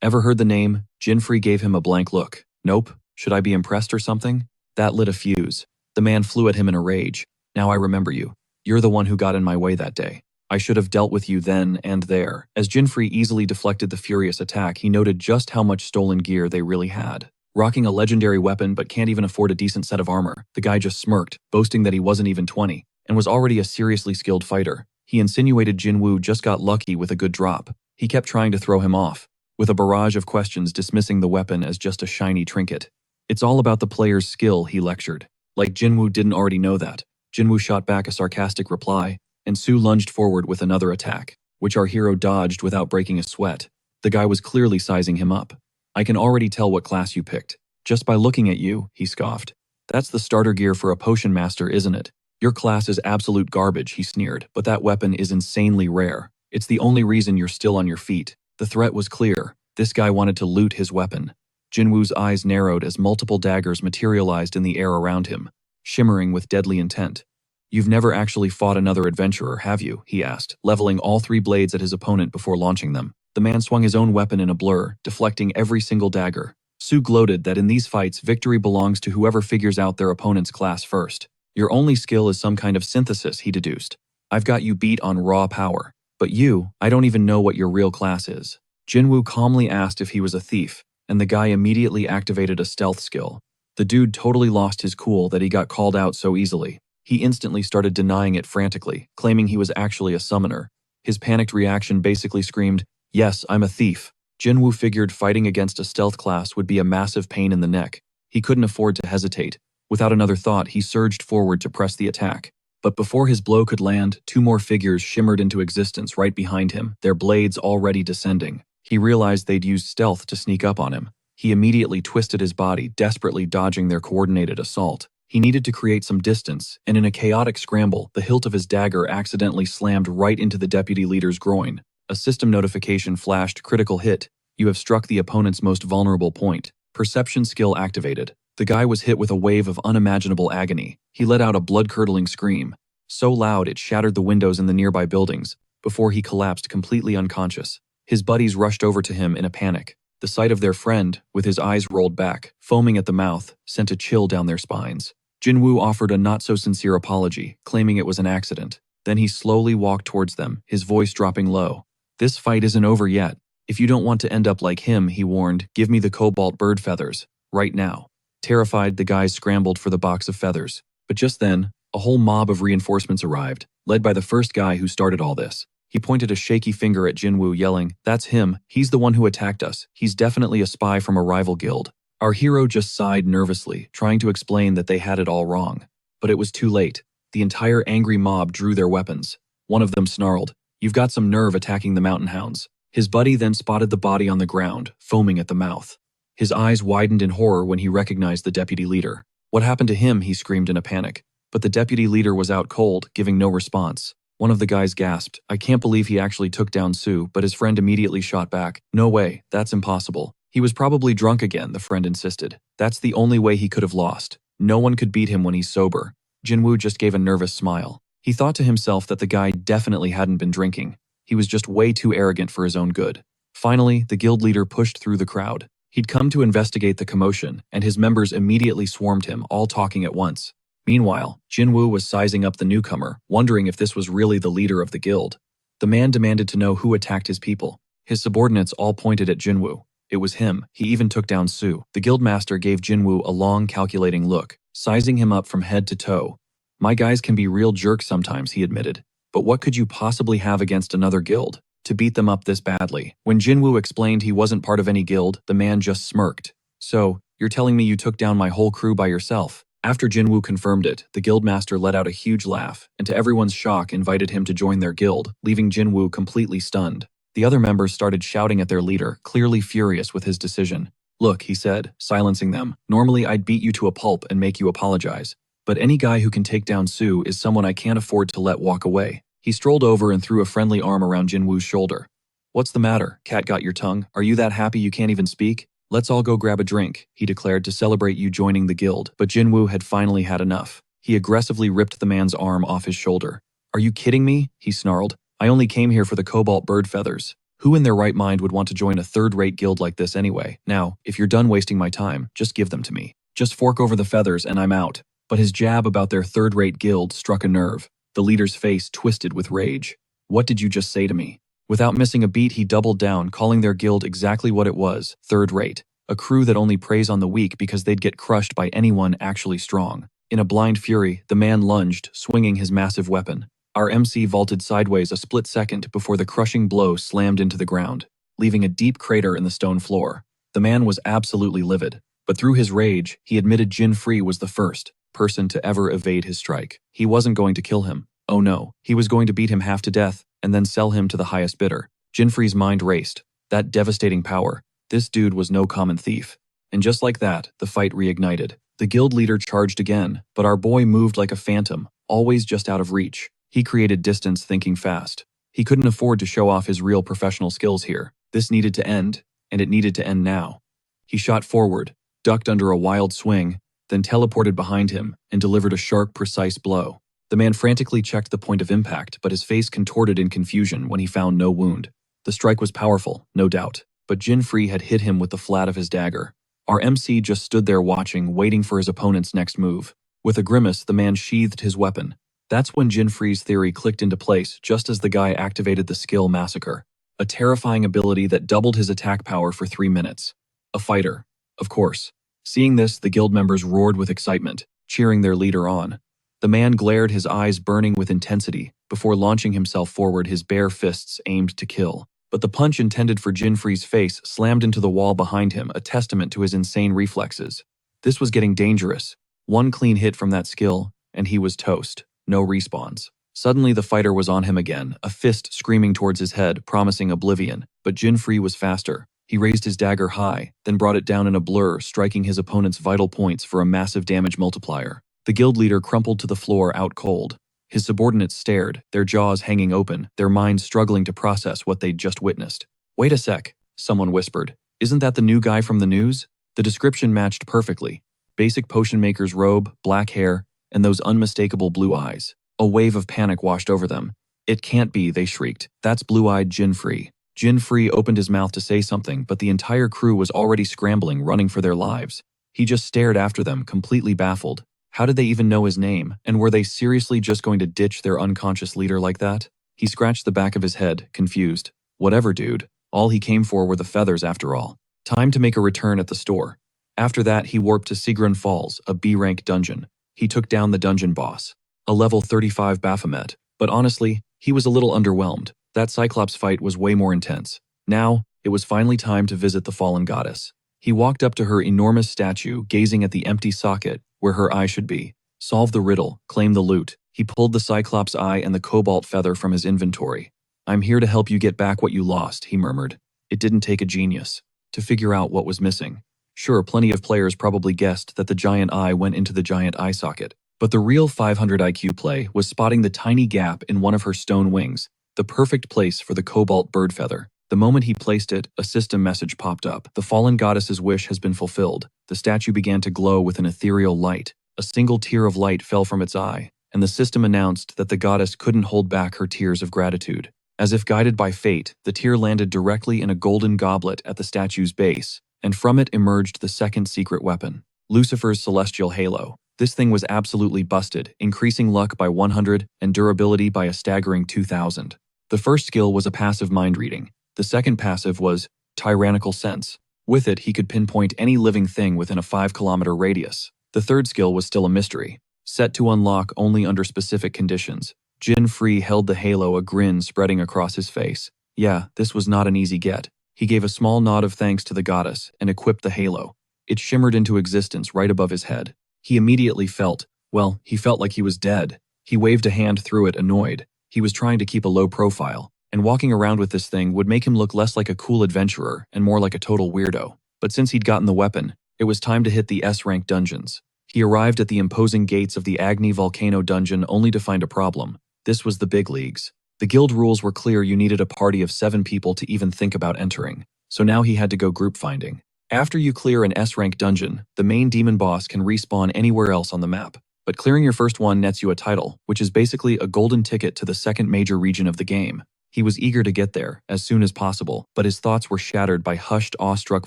S1: Ever heard the name? Jinfree gave him a blank look. Nope. Should I be impressed or something? That lit a fuse. The man flew at him in a rage. Now I remember you. You're the one who got in my way that day. I should have dealt with you then and there. As Jinfree easily deflected the furious attack, he noted just how much stolen gear they really had. Rocking a legendary weapon but can't even afford a decent set of armor, the guy just smirked, boasting that he wasn't even 20, and was already a seriously skilled fighter. He insinuated Jinwoo just got lucky with a good drop. He kept trying to throw him off, with a barrage of questions dismissing the weapon as just a shiny trinket. It's all about the player's skill, he lectured. Like Jinwoo didn't already know that. Jinwoo shot back a sarcastic reply, and Su lunged forward with another attack, which our hero dodged without breaking a sweat. The guy was clearly sizing him up. I can already tell what class you picked. Just by looking at you, he scoffed. That's the starter gear for a potion master, isn't it? Your class is absolute garbage, he sneered, but that weapon is insanely rare. It's the only reason you're still on your feet. The threat was clear. This guy wanted to loot his weapon. Jinwoo's eyes narrowed as multiple daggers materialized in the air around him, shimmering with deadly intent. You've never actually fought another adventurer, have you? He asked, leveling all 3 blades at his opponent before launching them. The man swung his own weapon in a blur, deflecting every single dagger. Su gloated that in these fights, victory belongs to whoever figures out their opponent's class first. Your only skill is some kind of synthesis, he deduced. I've got you beat on raw power. But you, I don't even know what your real class is. Jinwoo calmly asked if he was a thief, and the guy immediately activated a stealth skill. The dude totally lost his cool that he got called out so easily. He instantly started denying it frantically, claiming he was actually a summoner. His panicked reaction basically screamed, "Yes, I'm a thief." Jinwoo figured fighting against a stealth class would be a massive pain in the neck. He couldn't afford to hesitate. Without another thought, he surged forward to press the attack. But before his blow could land, 2 more figures shimmered into existence right behind him, their blades already descending. He realized they'd used stealth to sneak up on him. He immediately twisted his body, desperately dodging their coordinated assault. He needed to create some distance, and in a chaotic scramble, the hilt of his dagger accidentally slammed right into the deputy leader's groin. A system notification flashed, "Critical hit. You have struck the opponent's most vulnerable point." Perception skill activated. The guy was hit with a wave of unimaginable agony. He let out a blood-curdling scream, so loud it shattered the windows in the nearby buildings, before he collapsed completely unconscious. His buddies rushed over to him in a panic. The sight of their friend, with his eyes rolled back, foaming at the mouth, sent a chill down their spines. Jinwoo offered a not-so-sincere apology, claiming it was an accident. Then he slowly walked towards them, his voice dropping low. "This fight isn't over yet. If you don't want to end up like him," he warned, "give me the cobalt bird feathers. Right now." Terrified, the guys scrambled for the box of feathers. But just then, a whole mob of reinforcements arrived, led by the first guy who started all this. He pointed a shaky finger at Jinwoo, yelling, "That's him. He's the one who attacked us. He's definitely a spy from a rival guild." Our hero just sighed nervously, trying to explain that they had it all wrong. But it was too late. The entire angry mob drew their weapons. One of them snarled, "You've got some nerve attacking the mountain hounds." His buddy then spotted the body on the ground, foaming at the mouth. His eyes widened in horror when he recognized the deputy leader. "What happened to him?" he screamed in a panic. But the deputy leader was out cold, giving no response. One of the guys gasped, "I can't believe he actually took down Su," but his friend immediately shot back. "No way, that's impossible. He was probably drunk again," the friend insisted. "That's the only way he could have lost. No one could beat him when he's sober." Jinwoo just gave a nervous smile. He thought to himself that the guy definitely hadn't been drinking. He was just way too arrogant for his own good. Finally, the guild leader pushed through the crowd. He'd come to investigate the commotion, and his members immediately swarmed him, all talking at once. Meanwhile, Jinwoo was sizing up the newcomer, wondering if this was really the leader of the guild. The man demanded to know who attacked his people. His subordinates all pointed at Jinwoo. It was him. He even took down Su. The guildmaster gave Jinwoo a long, calculating look, sizing him up from head to toe. "My guys can be real jerks sometimes," he admitted. "But what could you possibly have against another guild to beat them up this badly?" When Jinwoo explained he wasn't part of any guild, the man just smirked. "So, you're telling me you took down my whole crew by yourself?" After Jinwoo confirmed it, the guildmaster let out a huge laugh, and to everyone's shock invited him to join their guild, leaving Jinwoo completely stunned. The other members started shouting at their leader, clearly furious with his decision. "Look," he said, silencing them, "normally I'd beat you to a pulp and make you apologize. But any guy who can take down Su is someone I can't afford to let walk away." He strolled over and threw a friendly arm around Jinwoo's shoulder. "What's the matter? Cat got your tongue? Are you that happy you can't even speak? Let's all go grab a drink," he declared, to celebrate you joining the guild. But Jinwoo had finally had enough. He aggressively ripped the man's arm off his shoulder. "Are you kidding me?" he snarled. "I only came here for the cobalt bird feathers. Who in their right mind would want to join a third-rate guild like this anyway? Now, if you're done wasting my time, just give them to me. Just fork over the feathers and I'm out." But his jab about their third-rate guild struck a nerve. The leader's face twisted with rage. "What did you just say to me?" Without missing a beat, he doubled down, calling their guild exactly what it was: third-rate. A crew that only preys on the weak because they'd get crushed by anyone actually strong. In a blind fury, the man lunged, swinging his massive weapon. Our MC vaulted sideways a split second before the crushing blow slammed into the ground, leaving a deep crater in the stone floor. The man was absolutely livid, but through his rage, he admitted Jin Free was the first person to ever evade his strike. He wasn't going to kill him. Oh no, he was going to beat him half to death and then sell him to the highest bidder. Jin Free's mind raced. That devastating power. This dude was no common thief. And just like that, the fight reignited. The guild leader charged again, but our boy moved like a phantom, always just out of reach. He created distance thinking fast. He couldn't afford to show off his real professional skills here. This needed to end, and it needed to end now. He shot forward, ducked under a wild swing, then teleported behind him and delivered a sharp, precise blow. The man frantically checked the point of impact, but his face contorted in confusion when he found no wound. The strike was powerful, no doubt, but Jin Free had hit him with the flat of his dagger. Our MC just stood there watching, waiting for his opponent's next move. With a grimace, the man sheathed his weapon. That's when Jin Free's theory clicked into place just as the guy activated the skill Massacre, a terrifying ability that doubled his attack power for 3 minutes. A fighter, of course. Seeing this, the guild members roared with excitement, cheering their leader on. The man glared, his eyes burning with intensity, before launching himself forward, his bare fists aimed to kill. But the punch intended for Jin Free's face slammed into the wall behind him, a testament to his insane reflexes. This was getting dangerous. One clean hit from that skill, and he was toast. No respawns. Suddenly the fighter was on him again, a fist screaming towards his head, promising oblivion. But Jin Free was faster. He raised his dagger high, then brought it down in a blur, striking his opponent's vital points for a massive damage multiplier. The guild leader crumpled to the floor out cold. His subordinates stared, their jaws hanging open, their minds struggling to process what they'd just witnessed. "Wait a sec," someone whispered. "Isn't that the new guy from the news?" The description matched perfectly. Basic potion maker's robe, black hair, and those unmistakable blue eyes. A wave of panic washed over them. "It can't be," they shrieked. "That's blue-eyed Jin Free." Jin Free opened his mouth to say something, but the entire crew was already scrambling, running for their lives. He just stared after them, completely baffled. How did they even know his name, and were they seriously just going to ditch their unconscious leader like that? He scratched the back of his head, confused. Whatever, dude. All he came for were the feathers after all. Time to make a return at the store. After that, he warped to Sigrin Falls, a B-rank dungeon. He took down the dungeon boss, a level 35 Baphomet. But honestly, he was a little underwhelmed. That Cyclops fight was way more intense. Now, it was finally time to visit the fallen goddess. He walked up to her enormous statue, gazing at the empty socket where her eye should be. Solve the riddle, claim the loot. He pulled the Cyclops eye and the cobalt feather from his inventory. "I'm here to help you get back what you lost," he murmured. It didn't take a genius to figure out what was missing. Sure, plenty of players probably guessed that the giant eye went into the giant eye socket, but the real 500 IQ play was spotting the tiny gap in one of her stone wings, the perfect place for the cobalt bird feather. The moment he placed it, a system message popped up. The fallen goddess's wish has been fulfilled. The statue began to glow with an ethereal light. A single tear of light fell from its eye, and the system announced that the goddess couldn't hold back her tears of gratitude. As if guided by fate, the tear landed directly in a golden goblet at the statue's base, and from it emerged the second secret weapon, Lucifer's celestial halo. This thing was absolutely busted, increasing luck by 100 and durability by a staggering 2,000. The first skill was a passive mind reading. The second passive was tyrannical sense. With it, he could pinpoint any living thing within a 5-kilometer radius. The third skill was still a mystery, set to unlock only under specific conditions. Jin Free held the halo, a grin spreading across his face. Yeah, this was not an easy get. He gave a small nod of thanks to the goddess and equipped the halo. It shimmered into existence right above his head. He immediately felt like he was dead. He waved a hand through it, annoyed. He was trying to keep a low profile, and walking around with this thing would make him look less like a cool adventurer and more like a total weirdo. But since he'd gotten the weapon, it was time to hit the S-rank dungeons. He arrived at the imposing gates of the Agni Volcano dungeon only to find a problem. This was the big leagues. The guild rules were clear: you needed a party of 7 people to even think about entering. So now he had to go group finding. After you clear an S-rank dungeon, the main demon boss can respawn anywhere else on the map. But clearing your first one nets you a title, which is basically a golden ticket to the second major region of the game. He was eager to get there as soon as possible, but his thoughts were shattered by hushed, awestruck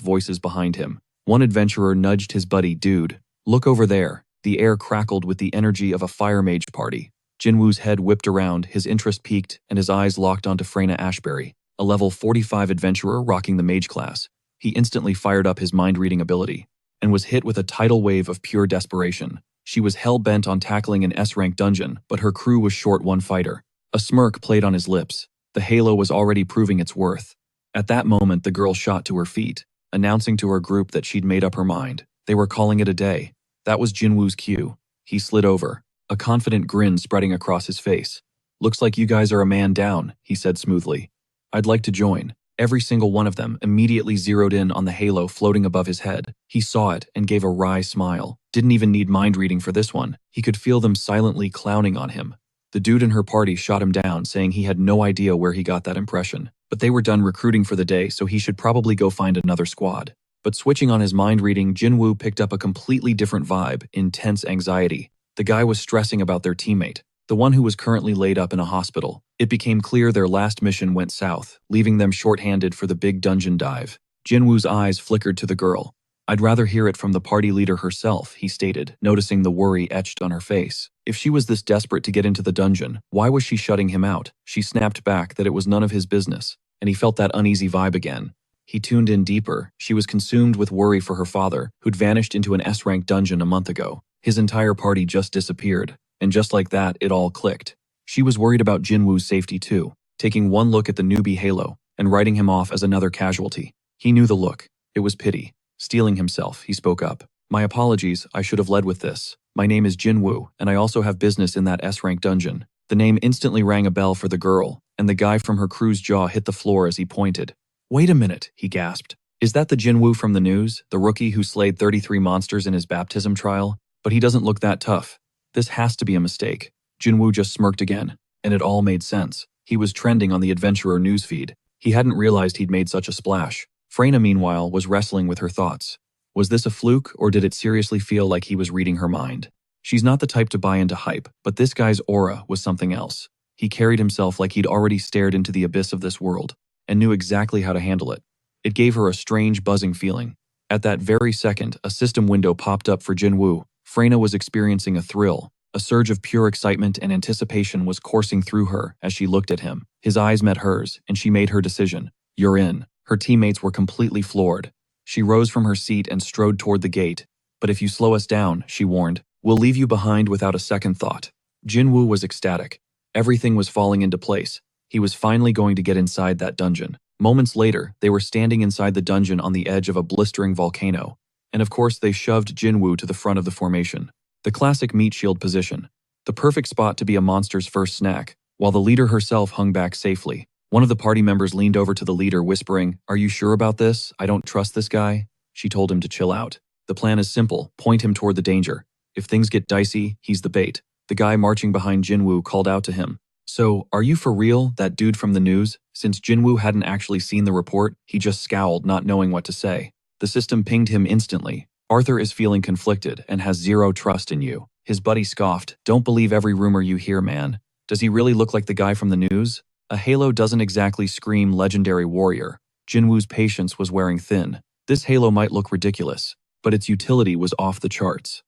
S1: voices behind him. One adventurer nudged his buddy. "Dude, look over there." The air crackled with the energy of a fire mage party. Jinwoo's head whipped around, his interest peaked, and his eyes locked onto Freyna Ashbury, a level 45 adventurer rocking the mage class. He instantly fired up his mind-reading ability, and was hit with a tidal wave of pure desperation. She was hell-bent on tackling an S-rank dungeon, but her crew was short one fighter. A smirk played on his lips. The halo was already proving its worth. At that moment, the girl shot to her feet, announcing to her group that she'd made up her mind. They were calling it a day. That was Jinwoo's cue. He slid over, a confident grin spreading across his face. "Looks like you guys are a man down," he said smoothly. "I'd like to join." Every single one of them immediately zeroed in on the halo floating above his head. He saw it and gave a wry smile. Didn't even need mind reading for this one. He could feel them silently clowning on him. The dude in her party shot him down, saying he had no idea where he got that impression. But they were done recruiting for the day, so he should probably go find another squad. But switching on his mind reading, Jinwoo picked up a completely different vibe: intense anxiety. The guy was stressing about their teammate, the one who was currently laid up in a hospital. It became clear their last mission went south, leaving them short-handed for the big dungeon dive. Jinwoo's eyes flickered to the girl. "I'd rather hear it from the party leader herself," he stated, noticing the worry etched on her face. If she was this desperate to get into the dungeon, why was she shutting him out? She snapped back that it was none of his business, and he felt that uneasy vibe again. He tuned in deeper. She was consumed with worry for her father, who'd vanished into an S-rank dungeon a month ago. His entire party just disappeared, and just like that, it all clicked. She was worried about Jinwoo's safety too, taking one look at the newbie halo and writing him off as another casualty. He knew the look. It was pity. Steeling himself, he spoke up. "My apologies, I should have led with this. My name is Jinwoo, and I also have business in that S-rank dungeon." The name instantly rang a bell for the girl, and the guy from her crew's jaw hit the floor as he pointed. "Wait a minute," he gasped. "Is that the Jinwoo from the news, the rookie who slayed 33 monsters in his baptism trial? But he doesn't look that tough. This has to be a mistake." Jinwoo just smirked again, and it all made sense. He was trending on the adventurer newsfeed. He hadn't realized he'd made such a splash. Freyna, meanwhile, was wrestling with her thoughts. Was this a fluke, or did it seriously feel like he was reading her mind? She's not the type to buy into hype, but this guy's aura was something else. He carried himself like he'd already stared into the abyss of this world, and knew exactly how to handle it. It gave her a strange buzzing feeling. At that very second, a system window popped up for Jinwoo. Freyna was experiencing a thrill. A surge of pure excitement and anticipation was coursing through her as she looked at him. His eyes met hers, and she made her decision. "You're in." Her teammates were completely floored. She rose from her seat and strode toward the gate. "But if you slow us down," she warned, "we'll leave you behind without a second thought." Jinwoo was ecstatic. Everything was falling into place. He was finally going to get inside that dungeon. Moments later, they were standing inside the dungeon on the edge of a blistering volcano. And of course, they shoved Jinwoo to the front of the formation. The classic meat shield position. The perfect spot to be a monster's first snack, while the leader herself hung back safely. One of the party members leaned over to the leader, whispering, "Are you sure about this? I don't trust this guy." She told him to chill out. "The plan is simple. Point him toward the danger. If things get dicey, he's the bait." The guy marching behind Jinwoo called out to him. "So, are you for real, that dude from the news?" Since Jinwoo hadn't actually seen the report, he just scowled, not knowing what to say. The system pinged him instantly. "Arthur is feeling conflicted and has zero trust in you." His buddy scoffed. "Don't believe every rumor you hear, man. Does he really look like the guy from the news?" A halo doesn't exactly scream legendary warrior. Jinwoo's patience was wearing thin. This halo might look ridiculous, but its utility was off the charts.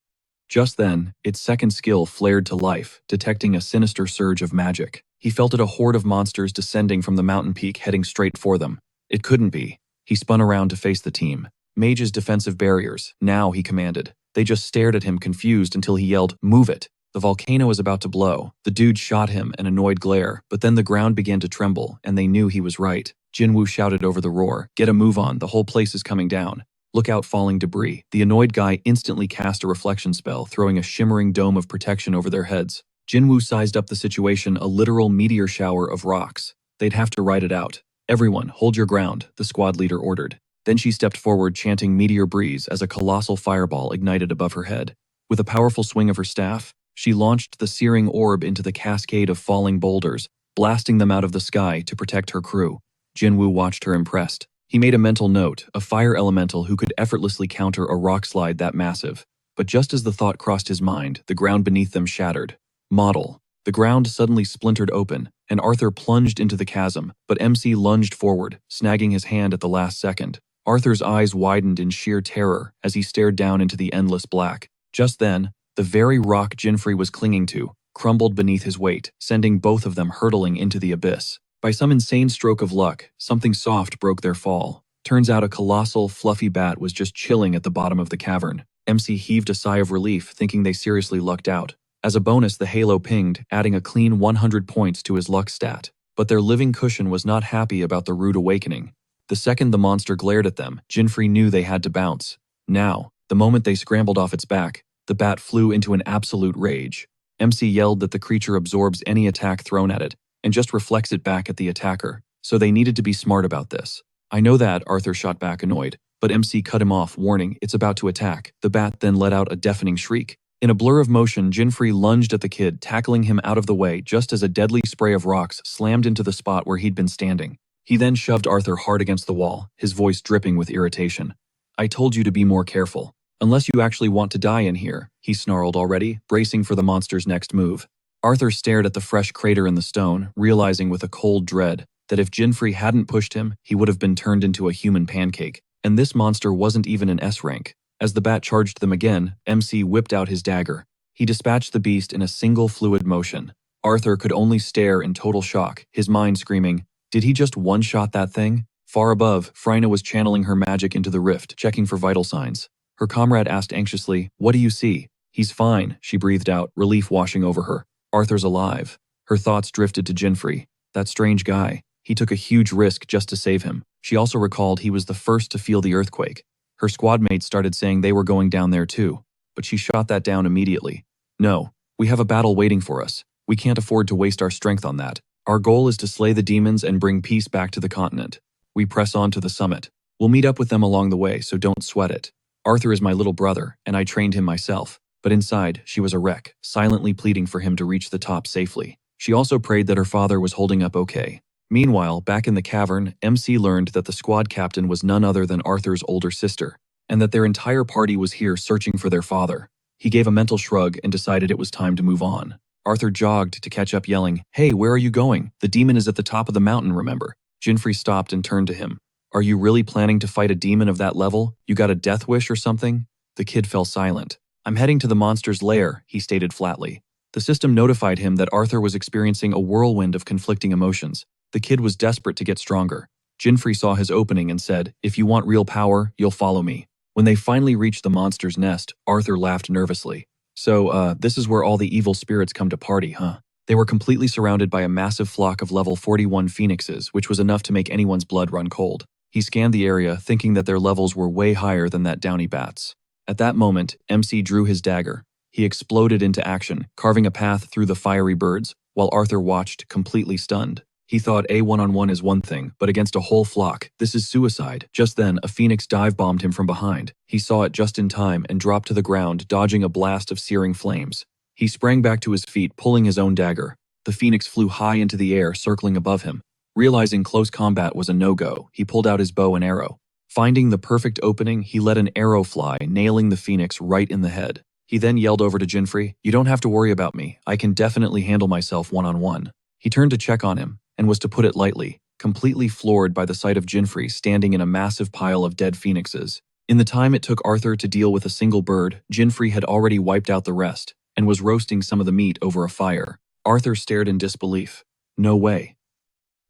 S1: Just then, its second skill flared to life, detecting a sinister surge of magic. He felt it, a horde of monsters descending from the mountain peak heading straight for them. It couldn't be. He spun around to face the team. Mage's defensive barriers. Now, he commanded. They just stared at him confused until he yelled, "Move it!" The volcano was about to blow. The dude shot him an annoyed glare, but then the ground began to tremble, and they knew he was right. Jinwoo shouted over the roar, "Get a move on, the whole place is coming down. Look out, falling debris." The annoyed guy instantly cast a reflection spell, throwing a shimmering dome of protection over their heads. Jinwoo sized up the situation, a literal meteor shower of rocks. They'd have to ride it out. "Everyone, hold your ground," the squad leader ordered. Then she stepped forward, chanting "Meteor Breeze" as a colossal fireball ignited above her head. With a powerful swing of her staff, she launched the searing orb into the cascade of falling boulders, blasting them out of the sky to protect her crew. Jinwoo watched her impressed. He made a mental note, a fire elemental who could effortlessly counter a rock slide that massive. But just as the thought crossed his mind, the ground beneath them shattered. Model. The ground suddenly splintered open, and Arthur plunged into the chasm, but MC lunged forward, snagging his hand at the last second. Arthur's eyes widened in sheer terror as he stared down into the endless black. Just then, The very rock Jinfrey was clinging to crumbled beneath his weight, sending both of them hurtling into the abyss. By some insane stroke of luck, something soft broke their fall. Turns out a colossal, fluffy bat was just chilling at the bottom of the cavern. MC heaved a sigh of relief, thinking they seriously lucked out. As a bonus, the halo pinged, adding a clean 100 points to his luck stat. But their living cushion was not happy about the rude awakening. The second the monster glared at them, Jinfrey knew they had to bounce. Now, the moment they scrambled off its back, the bat flew into an absolute rage. MC yelled that the creature absorbs any attack thrown at it, and just reflects it back at the attacker, so they needed to be smart about this. I know that, Arthur shot back annoyed, but MC cut him off, warning, it's about to attack. The bat then let out a deafening shriek. In a blur of motion, Jinfrey lunged at the kid, tackling him out of the way just as a deadly spray of rocks slammed into the spot where he'd been standing. He then shoved Arthur hard against the wall, his voice dripping with irritation. I told you to be more careful. Unless you actually want to die in here, he snarled already, bracing for the monster's next move. Arthur stared at the fresh crater in the stone, realizing with a cold dread that if Jinfrey hadn't pushed him, he would have been turned into a human pancake. And this monster wasn't even an S rank. As the bat charged them again, MC whipped out his dagger. He dispatched the beast in a single fluid motion. Arthur could only stare in total shock, his mind screaming, did he just one-shot that thing? Far above, Freyna was channeling her magic into the rift, checking for vital signs. Her comrade asked anxiously, what do you see? He's fine, she breathed out, relief washing over her. Arthur's alive. Her thoughts drifted to Jinfrey. That strange guy. He took a huge risk just to save him. She also recalled he was the first to feel the earthquake. Her squad mates started saying they were going down there too, but she shot that down immediately. No, we have a battle waiting for us. We can't afford to waste our strength on that. Our goal is to slay the demons and bring peace back to the continent. We press on to the summit. We'll meet up with them along the way, so don't sweat it. Arthur is my little brother, and I trained him myself. But inside, she was a wreck, silently pleading for him to reach the top safely. She also prayed that her father was holding up okay. Meanwhile, back in the cavern, MC learned that the squad captain was none other than Arthur's older sister, and that their entire party was here searching for their father. He gave a mental shrug and decided it was time to move on. Arthur jogged to catch up, yelling, hey, where are you going? The demon is at the top of the mountain, remember? Jinfrey stopped and turned to him. Are you really planning to fight a demon of that level? You got a death wish or something? The kid fell silent. I'm heading to the monster's lair, he stated flatly. The system notified him that Arthur was experiencing a whirlwind of conflicting emotions. The kid was desperate to get stronger. Jinfrey saw his opening and said, if you want real power, you'll follow me. When they finally reached the monster's nest, Arthur laughed nervously. So, this is where all the evil spirits come to party, huh? They were completely surrounded by a massive flock of level 41 phoenixes, which was enough to make anyone's blood run cold. He scanned the area, thinking that their levels were way higher than that downy bat's. At that moment, MC drew his dagger. He exploded into action, carving a path through the fiery birds, while Arthur watched, completely stunned. He thought a one-on-one is one thing, but against a whole flock, this is suicide. Just then, a phoenix dive-bombed him from behind. He saw it just in time and dropped to the ground, dodging a blast of searing flames. He sprang back to his feet, pulling his own dagger. The phoenix flew high into the air, circling above him. Realizing close combat was a no-go, he pulled out his bow and arrow. Finding the perfect opening, he let an arrow fly, nailing the phoenix right in the head. He then yelled over to Jinfrey, you don't have to worry about me. I can definitely handle myself one-on-one. He turned to check on him, and was to put it lightly, completely floored by the sight of Jinfrey standing in a massive pile of dead phoenixes. In the time it took Arthur to deal with a single bird, Jinfrey had already wiped out the rest, and was roasting some of the meat over a fire. Arthur stared in disbelief. No way.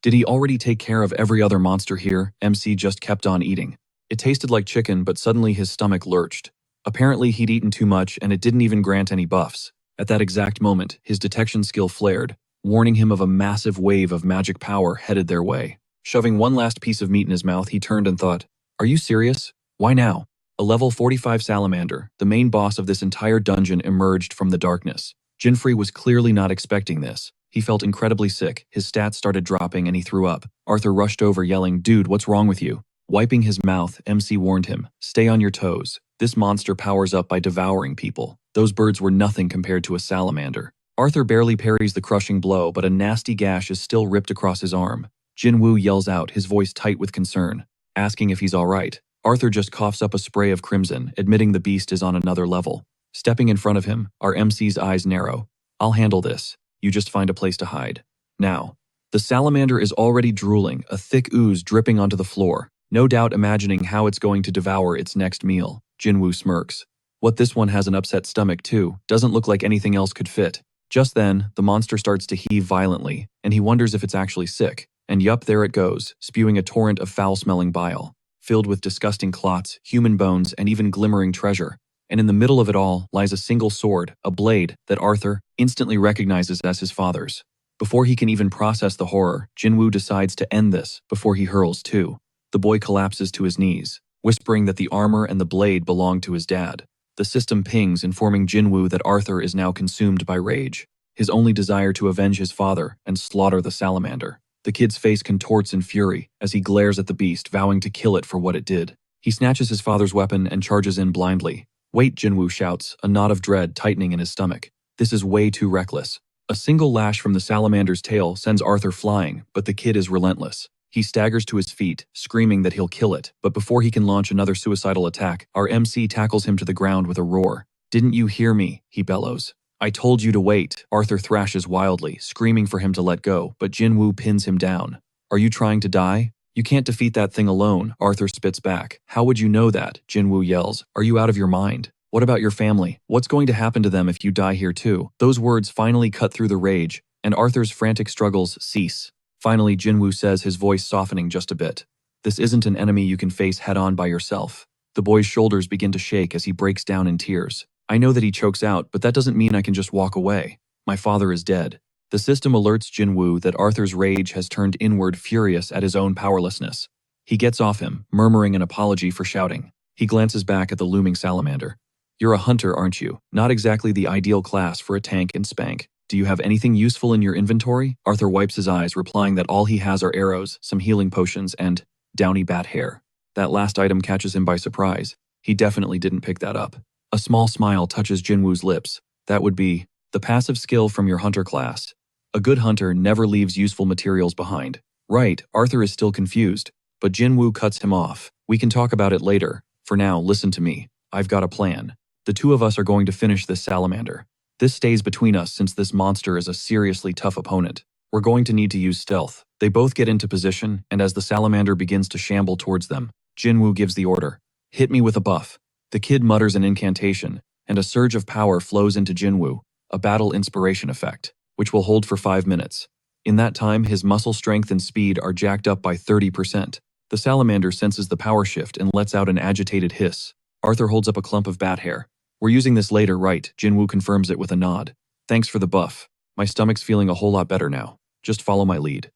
S1: Did he already take care of every other monster here? MC just kept on eating. It tasted like chicken, but suddenly his stomach lurched. Apparently he'd eaten too much, and it didn't even grant any buffs. At that exact moment, his detection skill flared, warning him of a massive wave of magic power headed their way. Shoving one last piece of meat in his mouth, he turned and thought, are you serious? Why now? A level 45 salamander, the main boss of this entire dungeon, emerged from the darkness. Jinfrey was clearly not expecting this. He felt incredibly sick, his stats started dropping, and he threw up. Arthur rushed over, yelling, dude, what's wrong with you? Wiping his mouth, MC warned him, stay on your toes. This monster powers up by devouring people. Those birds were nothing compared to a salamander. Arthur barely parries the crushing blow, but a nasty gash is still ripped across his arm. Jinwoo yells out, his voice tight with concern, asking if he's all right. Arthur just coughs up a spray of crimson, admitting the beast is on another level. Stepping in front of him, our MC's eyes narrow. I'll handle this. You just find a place to hide. Now. The salamander is already drooling, a thick ooze dripping onto the floor, no doubt imagining how it's going to devour its next meal. Jinwoo smirks. What, this one has an upset stomach too, doesn't look like anything else could fit. Just then, the monster starts to heave violently, and he wonders if it's actually sick. And yup, there it goes, spewing a torrent of foul-smelling bile, filled with disgusting clots, human bones, and even glimmering treasure. And in the middle of it all lies a single sword, a blade, that Arthur instantly recognizes as his father's. Before he can even process the horror, Jinwoo decides to end this before he hurls too. The boy collapses to his knees, whispering that the armor and the blade belong to his dad. The system pings, informing Jinwoo that Arthur is now consumed by rage, his only desire to avenge his father and slaughter the salamander. The kid's face contorts in fury as he glares at the beast, vowing to kill it for what it did. He snatches his father's weapon and charges in blindly. "Wait," Jinwoo shouts, a knot of dread tightening in his stomach. This is way too reckless. A single lash from the salamander's tail sends Arthur flying, but the kid is relentless. He staggers to his feet, screaming that he'll kill it, but before he can launch another suicidal attack, our MC tackles him to the ground with a roar. "Didn't you hear me?" he bellows. "I told you to wait." Arthur thrashes wildly, screaming for him to let go, but Jinwoo pins him down. "Are you trying to die? You can't defeat that thing alone," Arthur spits back. "How would you know that?" Jinwoo yells. "Are you out of your mind? What about your family? What's going to happen to them if you die here too?" Those words finally cut through the rage, and Arthur's frantic struggles cease. Finally, Jinwoo says, his voice softening just a bit. "This isn't an enemy you can face head-on by yourself." The boy's shoulders begin to shake as he breaks down in tears. "I know that," he chokes out, "but that doesn't mean I can just walk away. My father is dead." The system alerts Jinwoo that Arthur's rage has turned inward, furious at his own powerlessness. He gets off him, murmuring an apology for shouting. He glances back at the looming salamander. "You're a hunter, aren't you? Not exactly the ideal class for a tank and spank. Do you have anything useful in your inventory?" Arthur wipes his eyes, replying that all he has are arrows, some healing potions, and downy bat hair. That last item catches him by surprise. He definitely didn't pick that up. A small smile touches Jinwoo's lips. "That would be the passive skill from your hunter class. A good hunter never leaves useful materials behind." "Right," Arthur is still confused, but Jinwoo cuts him off. "We can talk about it later. For now, listen to me. I've got a plan. The two of us are going to finish this salamander. This stays between us since this monster is a seriously tough opponent. We're going to need to use stealth." They both get into position, and as the salamander begins to shamble towards them, Jinwoo gives the order. "Hit me with a buff." The kid mutters an incantation, and a surge of power flows into Jinwoo, a battle inspiration effect, which will hold for 5 minutes. In that time, his muscle strength and speed are jacked up by 30%. The salamander senses the power shift and lets out an agitated hiss. Arthur holds up a clump of bat hair. "We're using this later, right?" Jinwoo confirms it with a nod. "Thanks for the buff. My stomach's feeling a whole lot better now. Just follow my lead."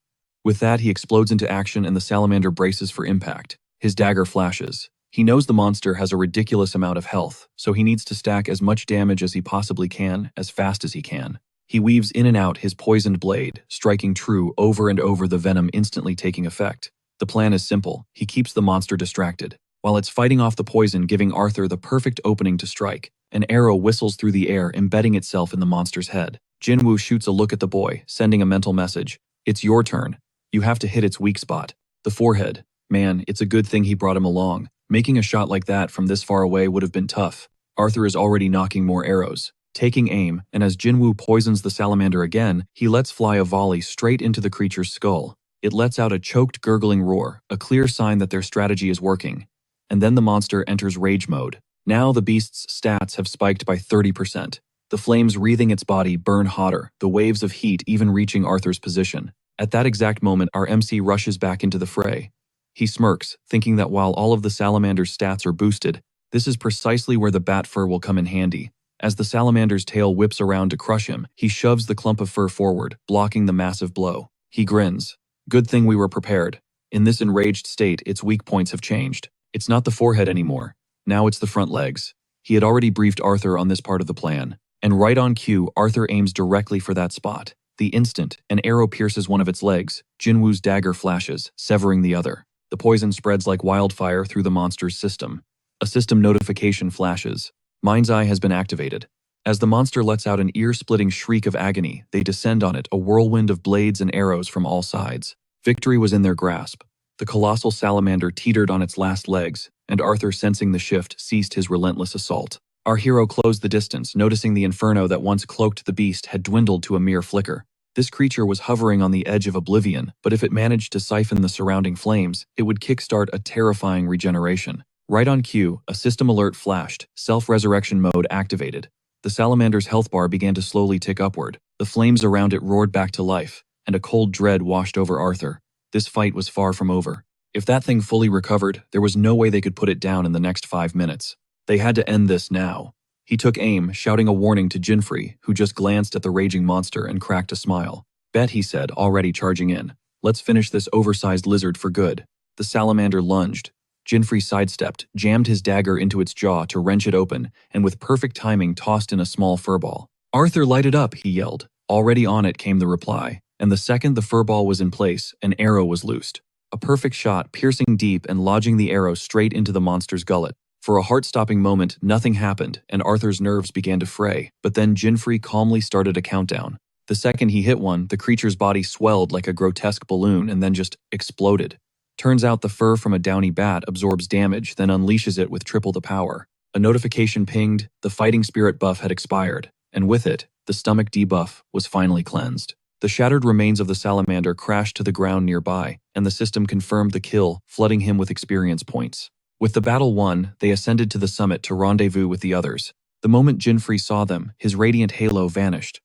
S1: With that, he explodes into action and the salamander braces for impact. His dagger flashes. He knows the monster has a ridiculous amount of health, so he needs to stack as much damage as he possibly can, as fast as he can. He weaves in and out his poisoned blade, striking true over and over, the venom instantly taking effect. The plan is simple. He keeps the monster distracted, while it's fighting off the poison, giving Arthur the perfect opening to strike. An arrow whistles through the air, embedding itself in the monster's head. Jinwoo shoots a look at the boy, sending a mental message. "It's your turn. You have to hit its weak spot, the forehead." Man, it's a good thing he brought him along. Making a shot like that from this far away would have been tough. Arthur is already knocking more arrows, taking aim, and as Jinwoo poisons the salamander again, he lets fly a volley straight into the creature's skull. It lets out a choked, gurgling roar, a clear sign that their strategy is working. And then the monster enters rage mode. Now the beast's stats have spiked by 30%. The flames wreathing its body burn hotter, the waves of heat even reaching Arthur's position. At that exact moment, our MC rushes back into the fray. He smirks, thinking that while all of the salamander's stats are boosted, this is precisely where the bat fur will come in handy. As the salamander's tail whips around to crush him, he shoves the clump of fur forward, blocking the massive blow. He grins. "Good thing we were prepared." In this enraged state, its weak points have changed. It's not the forehead anymore. Now it's the front legs. He had already briefed Arthur on this part of the plan. And right on cue, Arthur aims directly for that spot. The instant an arrow pierces one of its legs, Jinwoo's dagger flashes, severing the other. The poison spreads like wildfire through the monster's system. A system notification flashes. Mind's Eye has been activated. As the monster lets out an ear-splitting shriek of agony, they descend on it, a whirlwind of blades and arrows from all sides. Victory was in their grasp. The colossal salamander teetered on its last legs, and Arthur, sensing the shift, ceased his relentless assault. Our hero closed the distance, noticing the inferno that once cloaked the beast had dwindled to a mere flicker. This creature was hovering on the edge of oblivion, but if it managed to siphon the surrounding flames, it would kickstart a terrifying regeneration. Right on cue, a system alert flashed, self-resurrection mode activated. The salamander's health bar began to slowly tick upward. The flames around it roared back to life, and a cold dread washed over Arthur. This fight was far from over. If that thing fully recovered, there was no way they could put it down in the next 5 minutes. They had to end this now. He took aim, shouting a warning to Jinfrey, who just glanced at the raging monster and cracked a smile. Bet, he said, already charging in. Let's finish this oversized lizard for good. The salamander lunged. Jinfrey sidestepped, jammed his dagger into its jaw to wrench it open, and with perfect timing tossed in a small furball. Arthur, light it up, he yelled. Already on it came the reply, and the second the furball was in place, an arrow was loosed. A perfect shot, piercing deep and lodging the arrow straight into the monster's gullet. For a heart-stopping moment, nothing happened, and Arthur's nerves began to fray, but then Jinfrey calmly started a countdown. The second he hit one, the creature's body swelled like a grotesque balloon and then just exploded. Turns out the fur from a downy bat absorbs damage, then unleashes it with triple the power. A notification pinged, the fighting spirit buff had expired, and with it, the stomach debuff was finally cleansed. The shattered remains of the salamander crashed to the ground nearby, and the system confirmed the kill, flooding him with experience points. With the battle won, they ascended to the summit to rendezvous with the others. The moment Jinfrey saw them, his radiant halo vanished.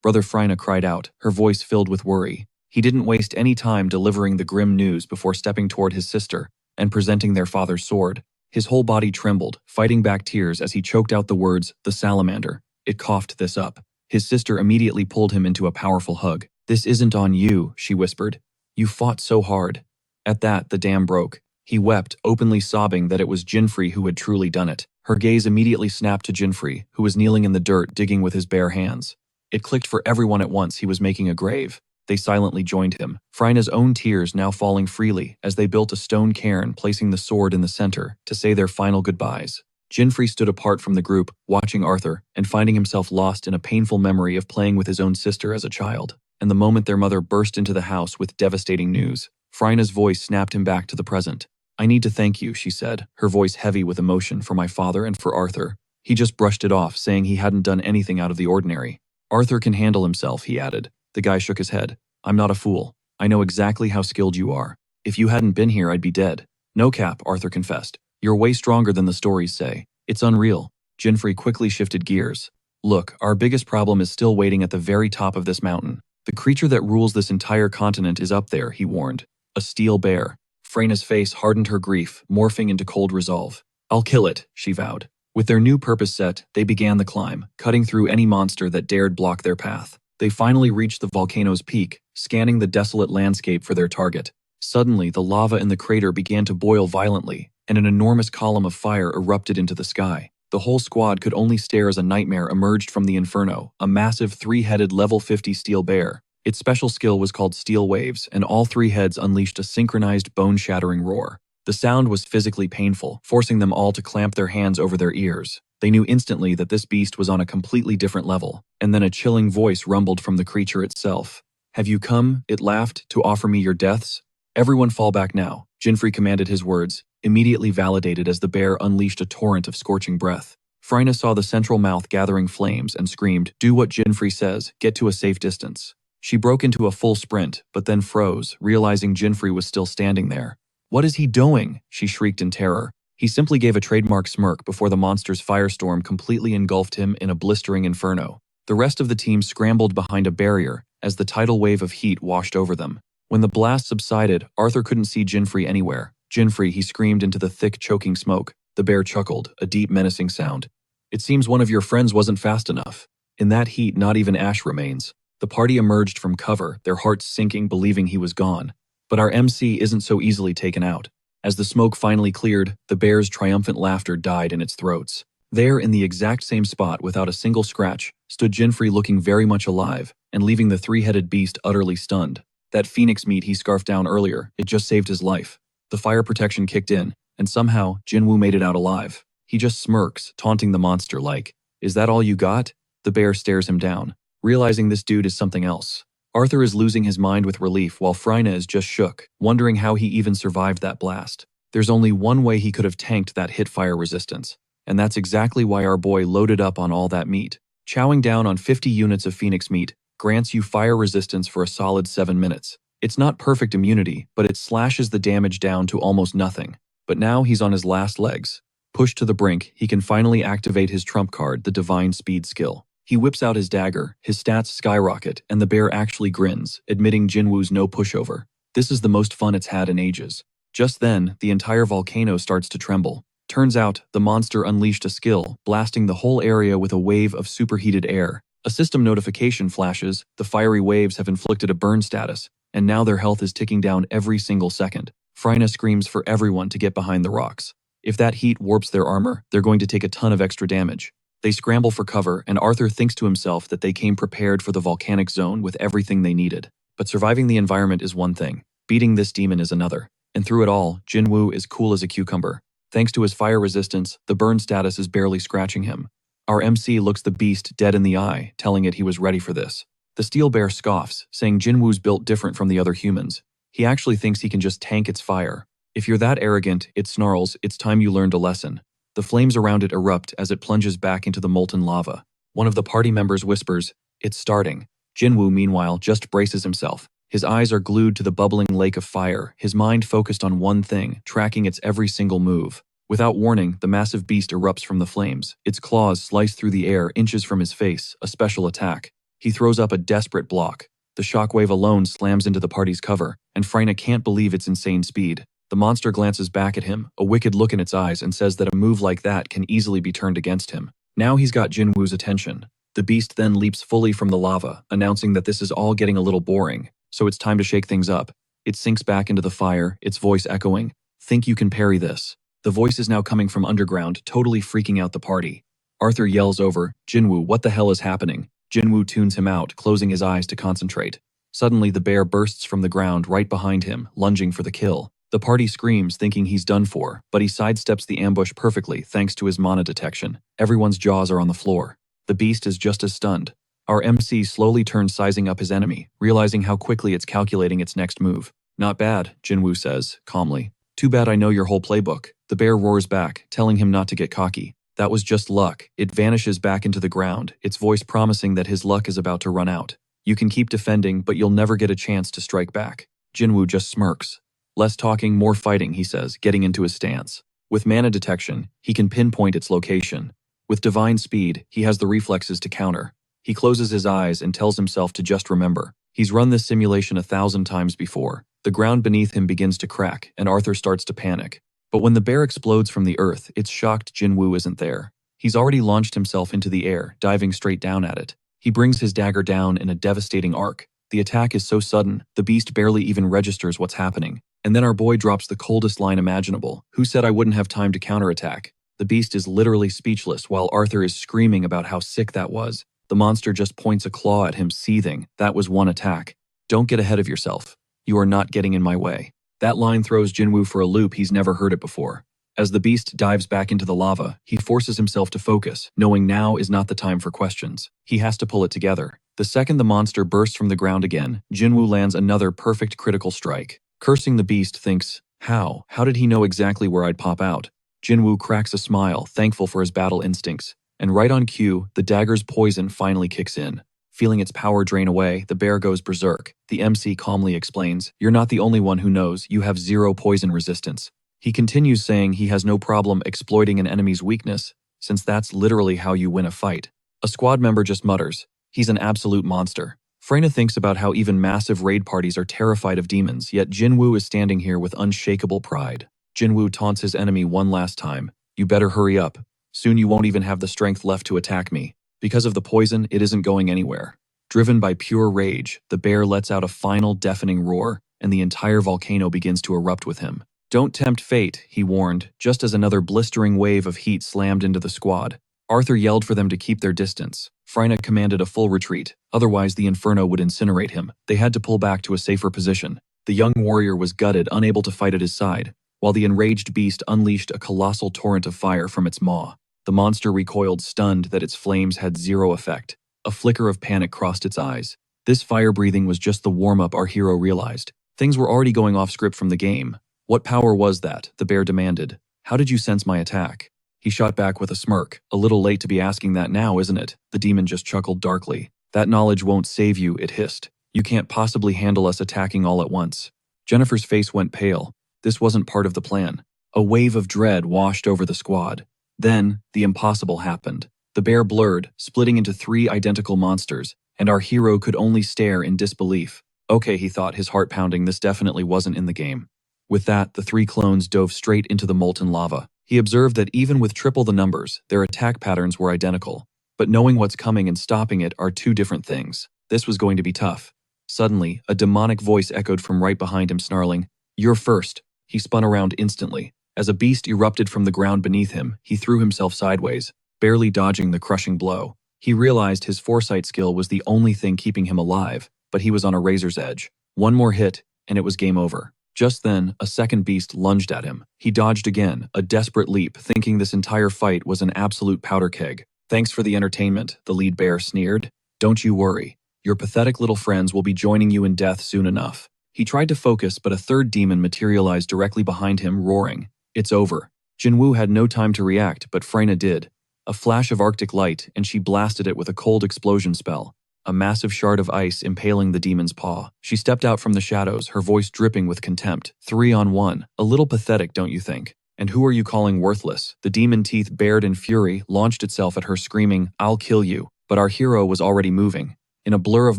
S1: Brother Phryna cried out, her voice filled with worry. He didn't waste any time delivering the grim news before stepping toward his sister and presenting their father's sword. His whole body trembled, fighting back tears as he choked out the words, "the salamander." It coughed this up. His sister immediately pulled him into a powerful hug. "This isn't on you," she whispered. "You fought so hard." At that, the dam broke. He wept, openly sobbing that it was Jinfrey who had truly done it. Her gaze immediately snapped to Jinfrey, who was kneeling in the dirt digging with his bare hands. It clicked for everyone at once he was making a grave. They silently joined him, Phryna's own tears now falling freely as they built a stone cairn, placing the sword in the center to say their final goodbyes. Jinfrey stood apart from the group, watching Arthur, and finding himself lost in a painful memory of playing with his own sister as a child. And the moment their mother burst into the house with devastating news, Phryna's voice snapped him back to the present. "I need to thank you," she said, her voice heavy with emotion, "for my father and for Arthur." He just brushed it off, saying he hadn't done anything out of the ordinary. "Arthur can handle himself," he added. The guy shook his head. "I'm not a fool. I know exactly how skilled you are. If you hadn't been here, I'd be dead." "No cap," Arthur confessed. "You're way stronger than the stories say. It's unreal." Jinfrey quickly shifted gears. "Look, our biggest problem is still waiting at the very top of this mountain. The creature that rules this entire continent is up there," he warned. "A steel bear." Phryna's face hardened her grief, morphing into cold resolve. "I'll kill it," she vowed. With their new purpose set, they began the climb, cutting through any monster that dared block their path. They finally reached the volcano's peak, scanning the desolate landscape for their target. Suddenly, the lava in the crater began to boil violently, and an enormous column of fire erupted into the sky. The whole squad could only stare as a nightmare emerged from the inferno, a massive 3-headed level 50 steel bear. Its special skill was called Steel Waves, and all 3 heads unleashed a synchronized bone-shattering roar. The sound was physically painful, forcing them all to clamp their hands over their ears. They knew instantly that this beast was on a completely different level, and then a chilling voice rumbled from the creature itself. "Have you come," it laughed, "to offer me your deaths? Everyone fall back now," Jinfrey commanded, his words, immediately validated as the bear unleashed a torrent of scorching breath. Phryna saw the central mouth gathering flames and screamed, "Do what Jinfrey says, get to a safe distance." She broke into a full sprint, but then froze, realizing Jinfrey was still standing there. "What is he doing?" she shrieked in terror. He simply gave a trademark smirk before the monster's firestorm completely engulfed him in a blistering inferno. The rest of the team scrambled behind a barrier as the tidal wave of heat washed over them. When the blast subsided, Arthur couldn't see Jinfrey anywhere. "Jinfrey," he screamed into the thick, choking smoke. The bear chuckled, a deep, menacing sound. "It seems one of your friends wasn't fast enough." In that heat, not even ash remains. The party emerged from cover, their hearts sinking, believing he was gone. But our MC isn't so easily taken out. As the smoke finally cleared, the bear's triumphant laughter died in its throats. There, in the exact same spot without a single scratch, stood Jinfrey, looking very much alive, and leaving the 3-headed beast utterly stunned. That phoenix meat he scarfed down earlier, it just saved his life. The fire protection kicked in, and somehow, Jinwoo made it out alive. He just smirks, taunting the monster like, "Is that all you got?" The bear stares him down, realizing this dude is something else. Arthur is losing his mind with relief while Phryna is just shook, wondering how he even survived that blast. There's only one way he could have tanked that hit fire resistance, and that's exactly why our boy loaded up on all that meat. Chowing down on 50 units of phoenix meat grants you fire resistance for a solid 7 minutes. It's not perfect immunity, but it slashes the damage down to almost nothing. but now he's on his last legs. Pushed to the brink, he can finally activate his trump card, the Divine Speed skill. He whips out his dagger, his stats skyrocket, and the bear actually grins, admitting Jinwoo's no pushover. This is the most fun it's had in ages. Just then, the entire volcano starts to tremble. Turns out, the monster unleashed a skill, blasting the whole area with a wave of superheated air. A system notification flashes, the fiery waves have inflicted a burn status, and now their health is ticking down every single second. Freyna screams for everyone to get behind the rocks. If that heat warps their armor, they're going to take a ton of extra damage. They scramble for cover, and Arthur thinks to himself that they came prepared for the volcanic zone with everything they needed. But surviving the environment is one thing, beating this demon is another. And through it all, Jinwoo is cool as a cucumber. Thanks to his fire resistance, the burn status is barely scratching him. Our MC looks the beast dead in the eye, telling it he was ready for this. The steel bear scoffs, saying Jinwoo's built different from the other humans. He actually thinks he can just tank its fire. If you're that arrogant, it snarls, it's time you learned a lesson. The flames around it erupt as it plunges back into the molten lava. One of the party members whispers, "It's starting." Jinwoo, meanwhile, just braces himself. His eyes are glued to the bubbling lake of fire, his mind focused on one thing, tracking its every single move. Without warning, the massive beast erupts from the flames. Its claws slice through the air inches from his face, a special attack. He throws up a desperate block. The shockwave alone slams into the party's cover, and Freyna can't believe its insane speed. The monster glances back at him, a wicked look in its eyes, and says that a move like that can easily be turned against him. Now he's got Jinwoo's attention. The beast then leaps fully from the lava, announcing that this is all getting a little boring, so it's time to shake things up. It sinks back into the fire, its voice echoing, "Think you can parry this?" The voice is now coming from underground, totally freaking out the party. Arthur yells over, "Jinwoo, what the hell is happening?" Jinwoo tunes him out, closing his eyes to concentrate. Suddenly, the bear bursts from the ground right behind him, lunging for the kill. The party screams, thinking he's done for, but he sidesteps the ambush perfectly thanks to his mana detection. Everyone's jaws are on the floor. The beast is just as stunned. Our MC slowly turns, sizing up his enemy, realizing how quickly it's calculating its next move. "Not bad," Jinwoo says, calmly. "Too bad I know your whole playbook." The bear roars back, telling him not to get cocky. That was just luck. It vanishes back into the ground, its voice promising that his luck is about to run out. "You can keep defending, but you'll never get a chance to strike back." Jinwoo just smirks. "Less talking, more fighting," he says, getting into his stance. With mana detection, he can pinpoint its location. With divine speed, he has the reflexes to counter. He closes his eyes and tells himself to just remember. He's run this simulation 1,000 times before. The ground beneath him begins to crack, and Arthur starts to panic. But when the bear explodes from the earth, it's shocked Jinwoo isn't there. He's already launched himself into the air, diving straight down at it. He brings his dagger down in a devastating arc. The attack is so sudden, the beast barely even registers what's happening. And then our boy drops the coldest line imaginable. "Who said I wouldn't have time to counterattack?" The beast is literally speechless while Arthur is screaming about how sick that was. The monster just points a claw at him, seething. That was one attack. "Don't get ahead of yourself. You are not getting in my way." That line throws Jinwoo for a loop. He's never heard it before. As the beast dives back into the lava, he forces himself to focus, knowing now is not the time for questions. He has to pull it together. The second the monster bursts from the ground again, Jinwoo lands another perfect critical strike. Cursing, the beast thinks, How did he know exactly where I'd pop out?" Jinwoo cracks a smile, thankful for his battle instincts. And right on cue, the dagger's poison finally kicks in. Feeling its power drain away, the bear goes berserk. The MC calmly explains, "You're not the only one who knows, you have 0 poison resistance." He continues, saying he has no problem exploiting an enemy's weakness, since that's literally how you win a fight. A squad member just mutters, "He's an absolute monster." Freyna thinks about how even massive raid parties are terrified of demons, yet Jinwoo is standing here with unshakable pride. Jinwoo taunts his enemy one last time, "You better hurry up. Soon you won't even have the strength left to attack me." Because of the poison, it isn't going anywhere. Driven by pure rage, the bear lets out a final deafening roar, and the entire volcano begins to erupt with him. "Don't tempt fate," he warned, just as another blistering wave of heat slammed into the squad. Arthur yelled for them to keep their distance. Freyna commanded a full retreat, otherwise the inferno would incinerate him. They had to pull back to a safer position. The young warrior was gutted, unable to fight at his side, while the enraged beast unleashed a colossal torrent of fire from its maw. The monster recoiled, stunned that its flames had 0 effect. A flicker of panic crossed its eyes. This fire-breathing was just the warm-up, our hero realized. Things were already going off script from the game. "What power was that?" the bear demanded. "How did you sense my attack?" He shot back with a smirk. "A little late to be asking that now, isn't it?" The demon just chuckled darkly. "That knowledge won't save you," it hissed. "You can't possibly handle us attacking all at once." Jennifer's face went pale. This wasn't part of the plan. A wave of dread washed over the squad. Then, the impossible happened. The bear blurred, splitting into 3 identical monsters, and our hero could only stare in disbelief. Okay, he thought, his heart pounding, this definitely wasn't in the game. With that, the 3 clones dove straight into the molten lava. He observed that even with triple the numbers, their attack patterns were identical. But knowing what's coming and stopping it are 2 different things. This was going to be tough. Suddenly, a demonic voice echoed from right behind him, snarling, "You're first." He spun around instantly. As a beast erupted from the ground beneath him, he threw himself sideways, barely dodging the crushing blow. He realized his foresight skill was the only thing keeping him alive, but he was on a razor's edge. One more hit, and it was game over. Just then, a second beast lunged at him. He dodged again, a desperate leap, thinking this entire fight was an absolute powder keg. "Thanks for the entertainment," the lead bear sneered. "Don't you worry. Your pathetic little friends will be joining you in death soon enough." He tried to focus, but a third demon materialized directly behind him, roaring, "It's over." Jinwoo had no time to react, but Freina did. A flash of arctic light, and she blasted it with a cold explosion spell. A massive shard of ice impaling the demon's paw. She stepped out from the shadows, her voice dripping with contempt. 3 on 1. A little pathetic, don't you think? And who are you calling worthless? The demon, teeth bared in fury, launched itself at her, screaming, "I'll kill you." But our hero was already moving. In a blur of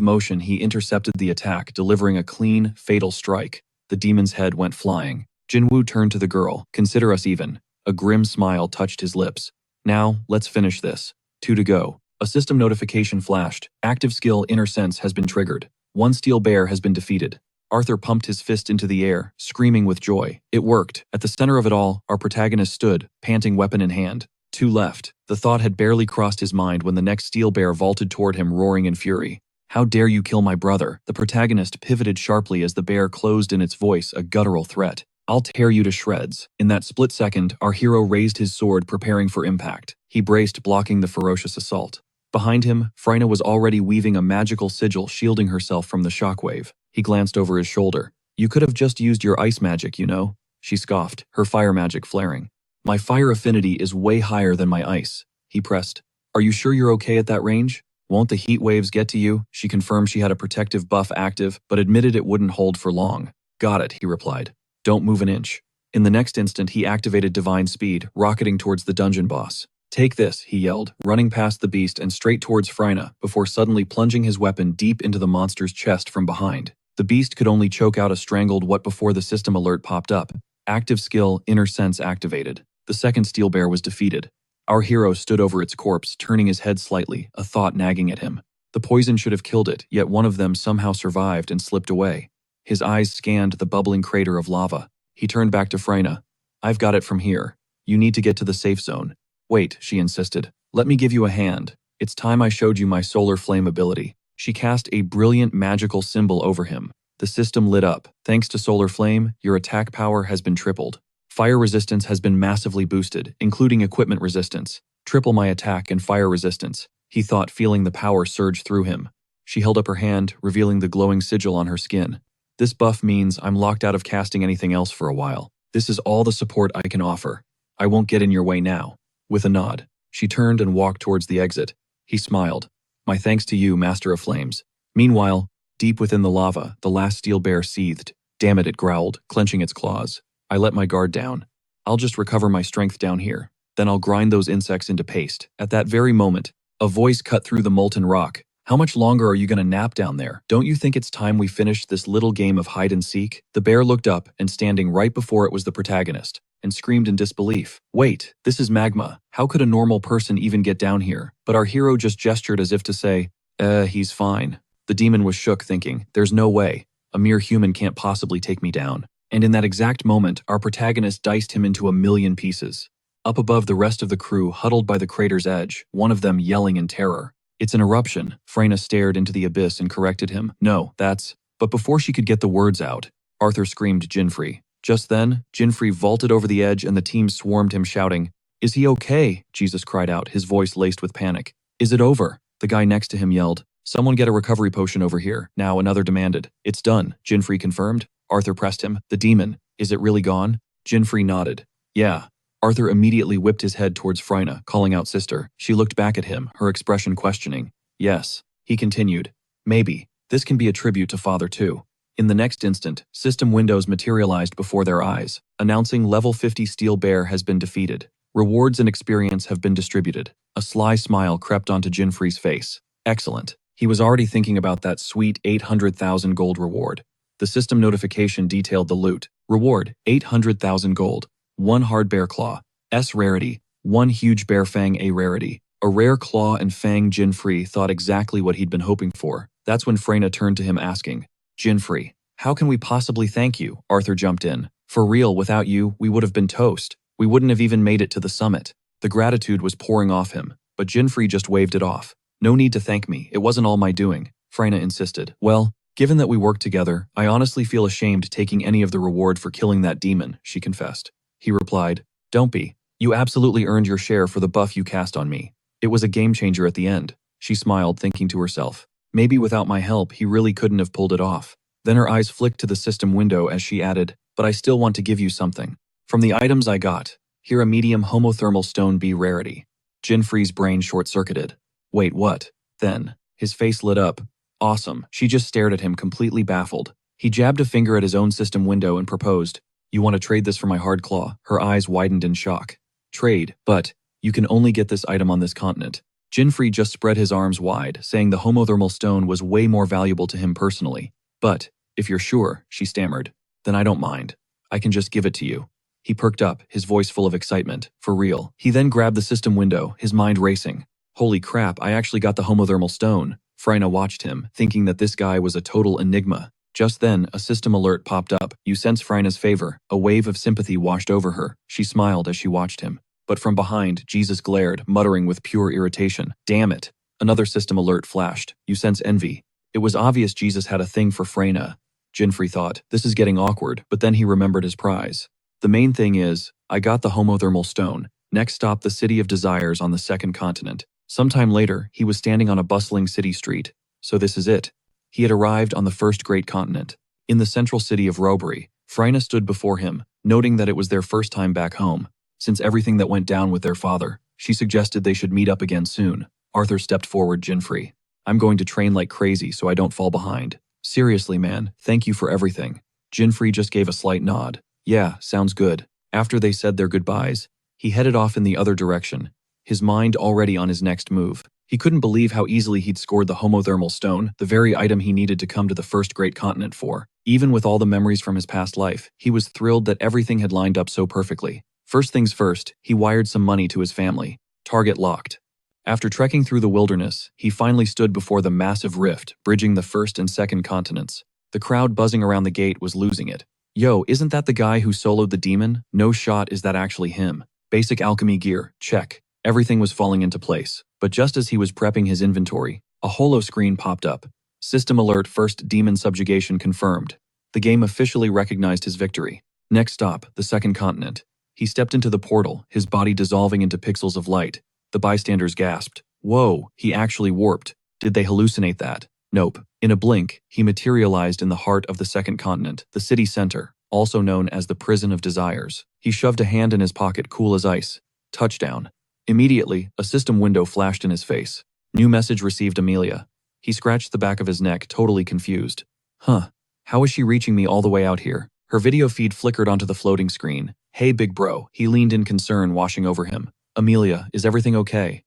S1: motion, he intercepted the attack, delivering a clean, fatal strike. The demon's head went flying. Jinwoo turned to the girl. "Consider us even." A grim smile touched his lips. "Now, let's finish this. 2 to go." A system notification flashed. Active skill Inner Sense has been triggered. 1 steel bear has been defeated. Arthur pumped his fist into the air, screaming with joy. It worked. At the center of it all, our protagonist stood, panting, weapon in hand. 2 left. The thought had barely crossed his mind when the next steel bear vaulted toward him, roaring in fury. "How dare you kill my brother?" The protagonist pivoted sharply as the bear closed in its voice, a guttural threat. "I'll tear you to shreds." In that split second, our hero raised his sword, preparing for impact. He braced, blocking the ferocious assault. Behind him, Freina was already weaving a magical sigil, shielding herself from the shockwave. He glanced over his shoulder. "You could have just used your ice magic, you know," she scoffed, her fire magic flaring. "My fire affinity is way higher than my ice," he pressed. "Are you sure you're okay at that range? Won't the heat waves get to you?" She confirmed she had a protective buff active, but admitted it wouldn't hold for long. "Got it," he replied. "Don't move an inch." In the next instant, he activated divine speed, rocketing towards the dungeon boss. "Take this," he yelled, running past the beast and straight towards Freina, before suddenly plunging his weapon deep into the monster's chest from behind. The beast could only choke out a strangled what before the system alert popped up. Active skill Inner Sense activated. The second steel bear was defeated. Our hero stood over its corpse, turning his head slightly, a thought nagging at him. The poison should have killed it, yet one of them somehow survived and slipped away. His eyes scanned the bubbling crater of lava. He turned back to Freina. "I've got it from here. You need to get to the safe zone." "Wait," she insisted. "Let me give you a hand. It's time I showed you my solar flame ability." She cast a brilliant magical symbol over him. The system lit up. "Thanks to solar flame, your attack power has been tripled. Fire resistance has been massively boosted, including equipment resistance. Triple my attack and fire resistance," he thought, feeling the power surge through him. She held up her hand, revealing the glowing sigil on her skin. "This buff means I'm locked out of casting anything else for a while. This is all the support I can offer. I won't get in your way now." With a nod, she turned and walked towards the exit. He smiled. "My thanks to you, Master of Flames." Meanwhile, deep within the lava, the last steel bear seethed. "Damn it," it growled, clenching its claws. "I let my guard down. I'll just recover my strength down here. Then I'll grind those insects into paste." At that very moment, a voice cut through the molten rock. "How much longer are you gonna nap down there? Don't you think it's time we finished this little game of hide and seek?" The bear looked up, and standing right before it was the protagonist, and screamed in disbelief. "Wait, this is magma. How could a normal person even get down here?" But our hero just gestured as if to say, he's fine." The demon was shook, thinking, "There's no way. A mere human can't possibly take me down." And in that exact moment, our protagonist diced him into a million pieces. Up above, the rest of the crew huddled by the crater's edge, one of them yelling in terror. "It's an eruption." Freina stared into the abyss and corrected him. "No, that's..." But before she could get the words out, Arthur screamed Jinfrey. Just then, Jinfrey vaulted over the edge and the team swarmed him, shouting, "Is he okay?" Jesus cried out, his voice laced with panic. "Is it over?" The guy next to him yelled. "Someone get a recovery potion over here." Now another demanded. "It's done," Jinfrey confirmed. Arthur pressed him. "The demon, is it really gone?" Jinfrey nodded. "Yeah." Arthur immediately whipped his head towards Freina, calling out sister. She looked back at him, her expression questioning. "Yes." He continued. "Maybe. This can be a tribute to Father too." In the next instant, system windows materialized before their eyes, announcing level 50 Steel Bear has been defeated. Rewards and experience have been distributed. A sly smile crept onto Jinfree's face. Excellent. He was already thinking about that sweet 800,000 gold reward. The system notification detailed the loot. Reward, 800,000 gold. 1 hard bear claw. S rarity. 1 huge bear fang A rarity. A rare claw and fang. Jinfree thought exactly what he'd been hoping for. That's when Freyna turned to him asking, Jinfree, how can we possibly thank you? Arthur jumped in. For real, without you, we would have been toast. We wouldn't have even made it to the summit. The gratitude was pouring off him, but Jinfree just waved it off. No need to thank me, it wasn't all my doing, Freyna insisted. Well, given that we worked together, I honestly feel ashamed taking any of the reward for killing that demon, she confessed. He replied, Don't be. You absolutely earned your share for the buff you cast on me. It was a game changer at the end. She smiled, thinking to herself, maybe without my help, he really couldn't have pulled it off. Then her eyes flicked to the system window as she added, but I still want to give you something. From the items I got, here a medium homothermal stone B rarity. Jinfree's brain short-circuited. Wait, what? Then, his face lit up. Awesome. She just stared at him, completely baffled. He jabbed a finger at his own system window and proposed, You want to trade this for my hard claw? Her eyes widened in shock. Trade, but you can only get this item on this continent. Jinfree just spread his arms wide, saying the homothermal stone was way more valuable to him personally. But, if you're sure, she stammered, then I don't mind. I can just give it to you. He perked up, his voice full of excitement. For real. He then grabbed the system window, his mind racing. Holy crap, I actually got the homothermal stone. Freyna watched him, thinking that this guy was a total enigma. Just then, a system alert popped up. You sense Freyna's favor. A wave of sympathy washed over her. She smiled as she watched him. But from behind, Jesus glared, muttering with pure irritation. Damn it. Another system alert flashed. You sense envy. It was obvious Jesus had a thing for Freyna. Jinfree thought, this is getting awkward, but then he remembered his prize. The main thing is, I got the homothermal stone. Next stop, the City of Desires on the second continent. Sometime later, he was standing on a bustling city street. So this is it. He had arrived on the first great continent. In the central city of Robbery, Freyna stood before him, noting that it was their first time back home. Since everything that went down with their father, she suggested they should meet up again soon. Arthur stepped forward. Jinfree, I'm going to train like crazy so I don't fall behind. Seriously, man, thank you for everything. Jinfree just gave a slight nod. Yeah, sounds good. After they said their goodbyes, he headed off in the other direction, his mind already on his next move. He couldn't believe how easily he'd scored the homothermal stone, the very item he needed to come to the first great continent for. Even with all the memories from his past life, he was thrilled that everything had lined up so perfectly. First things first, he wired some money to his family. Target locked. After trekking through the wilderness, he finally stood before the massive rift, bridging the first and second continents. The crowd buzzing around the gate was losing it. Yo, isn't that the guy who soloed the demon? No shot is that actually him. Basic alchemy gear, check. Everything was falling into place. But just as he was prepping his inventory, a holo screen popped up. System alert, first demon subjugation confirmed. The game officially recognized his victory. Next stop, the second continent. He stepped into the portal, his body dissolving into pixels of light. The bystanders gasped. Whoa, he actually warped. Did they hallucinate that? Nope. In a blink, he materialized in the heart of the second continent, the city center, also known as the Prison of Desires. He shoved a hand in his pocket, cool as ice. Touchdown. Immediately, a system window flashed in his face. New message received, Amelia. He scratched the back of his neck, totally confused. Huh. How is she reaching me all the way out here? Her video feed flickered onto the floating screen. Hey, big bro. He leaned in concern, washing over him. Amelia, is everything okay?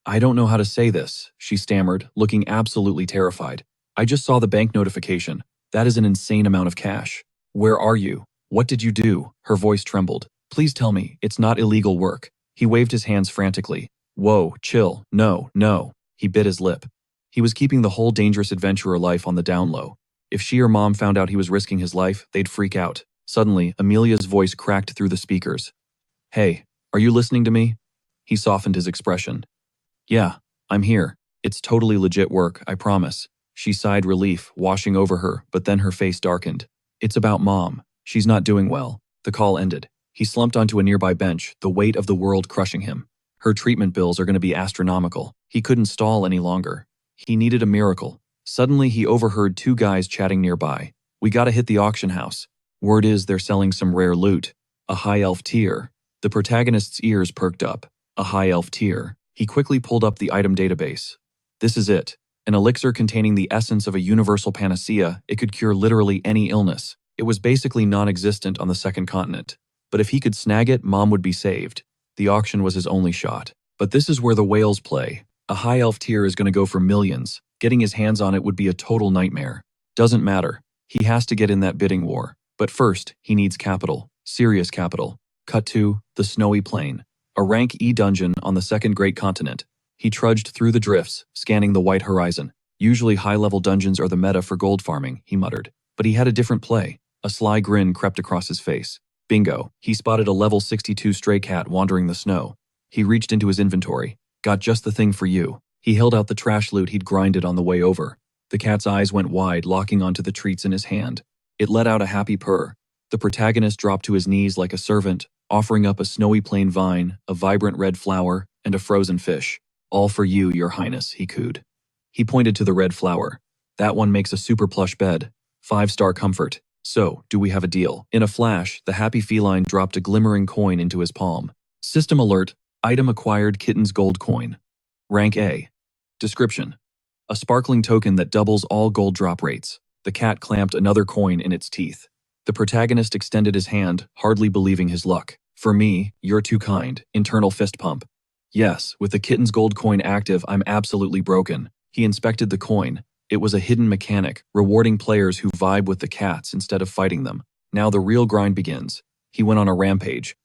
S1: I don't know how to say this, she stammered, looking absolutely terrified. I just saw the bank notification. That is an insane amount of cash. Where are you? What did you do? Her voice trembled. Please tell me, it's not illegal work. He waved his hands frantically. Whoa, chill. No. He bit his lip. He was keeping the whole dangerous adventurer life on the down low. If she or mom found out he was risking his life, they'd freak out. Suddenly, Amelia's voice cracked through the speakers. Hey, are you listening to me? He softened his expression. Yeah, I'm here. It's totally legit work, I promise. She sighed relief, washing over her, but then her face darkened. It's about mom. She's not doing well. The call ended. He slumped onto a nearby bench, the weight of the world crushing him. Her treatment bills are going to be astronomical. He couldn't stall any longer. He needed a miracle. Suddenly, he overheard two guys chatting nearby. We gotta hit the auction house. Word is they're selling some rare loot. A high elf tier. The protagonist's ears perked up. A high elf tier. He quickly pulled up the item database. This is it. An elixir containing the essence of a universal panacea, it could cure literally any illness. It was basically non-existent on the second continent. But if he could snag it, Mom would be saved. The auction was his only shot. But this is where the whales play. A high elf tier is going to go for millions. Getting his hands on it would be a total nightmare. Doesn't matter. He has to get in that bidding war. But first, he needs capital. Serious capital. Cut to the snowy plain. A rank E dungeon on the second great continent. He trudged through the drifts, scanning the white horizon. Usually high-level dungeons are the meta for gold farming, he muttered. But he had a different play. A sly grin crept across his face. Bingo, he spotted a level 62 stray cat wandering the snow. He reached into his inventory. Got just the thing for you. He held out the trash loot he'd grinded on the way over. The cat's eyes went wide, locking onto the treats in his hand. It let out a happy purr. The protagonist dropped to his knees like a servant, offering up a snowy plain vine, a vibrant red flower, and a frozen fish. All for you, your highness, he cooed. He pointed to the red flower. That one makes a super plush bed. 5-star comfort. So, do we have a deal? In a flash, the happy feline dropped a glimmering coin into his palm. System alert. Item acquired kitten's gold coin. Rank A. Description. A sparkling token that doubles all gold drop rates. The cat clamped another coin in its teeth. The protagonist extended his hand, hardly believing his luck. For me, you're too kind. Internal fist pump. Yes, with the kitten's gold coin active, I'm absolutely broken. He inspected the coin. It was a hidden mechanic, rewarding players who vibe with the cats instead of fighting them. Now the real grind begins. He went on a rampage.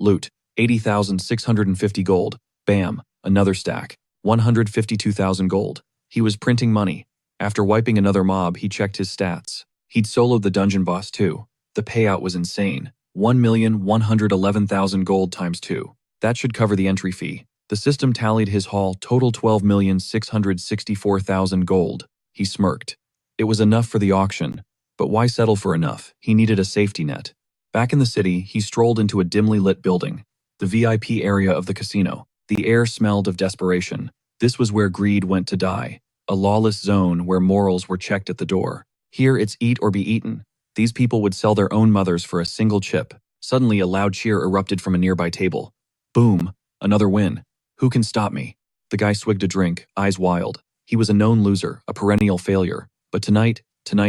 S1: Loot. 80,650 gold. Bam. Another stack. 152,000 gold. He was printing money. After wiping another mob, he checked his stats. He'd soloed the dungeon boss too. The payout was insane. 1,111,000 gold times 2. That should cover the entry fee. The system tallied his haul, total 12,664,000 gold. He smirked. It was enough for the auction. But why settle for enough? He needed a safety net. Back in the city, he strolled into a dimly lit building. The VIP area of the casino. The air smelled of desperation. This was where greed went to die. A lawless zone where morals were checked at the door. Here it's eat or be eaten. These people would sell their own mothers for a single chip. Suddenly a loud cheer erupted from a nearby table. Boom. Another win. Who can stop me? The guy swigged a drink, eyes wild. He was a known loser, a perennial failure. But tonight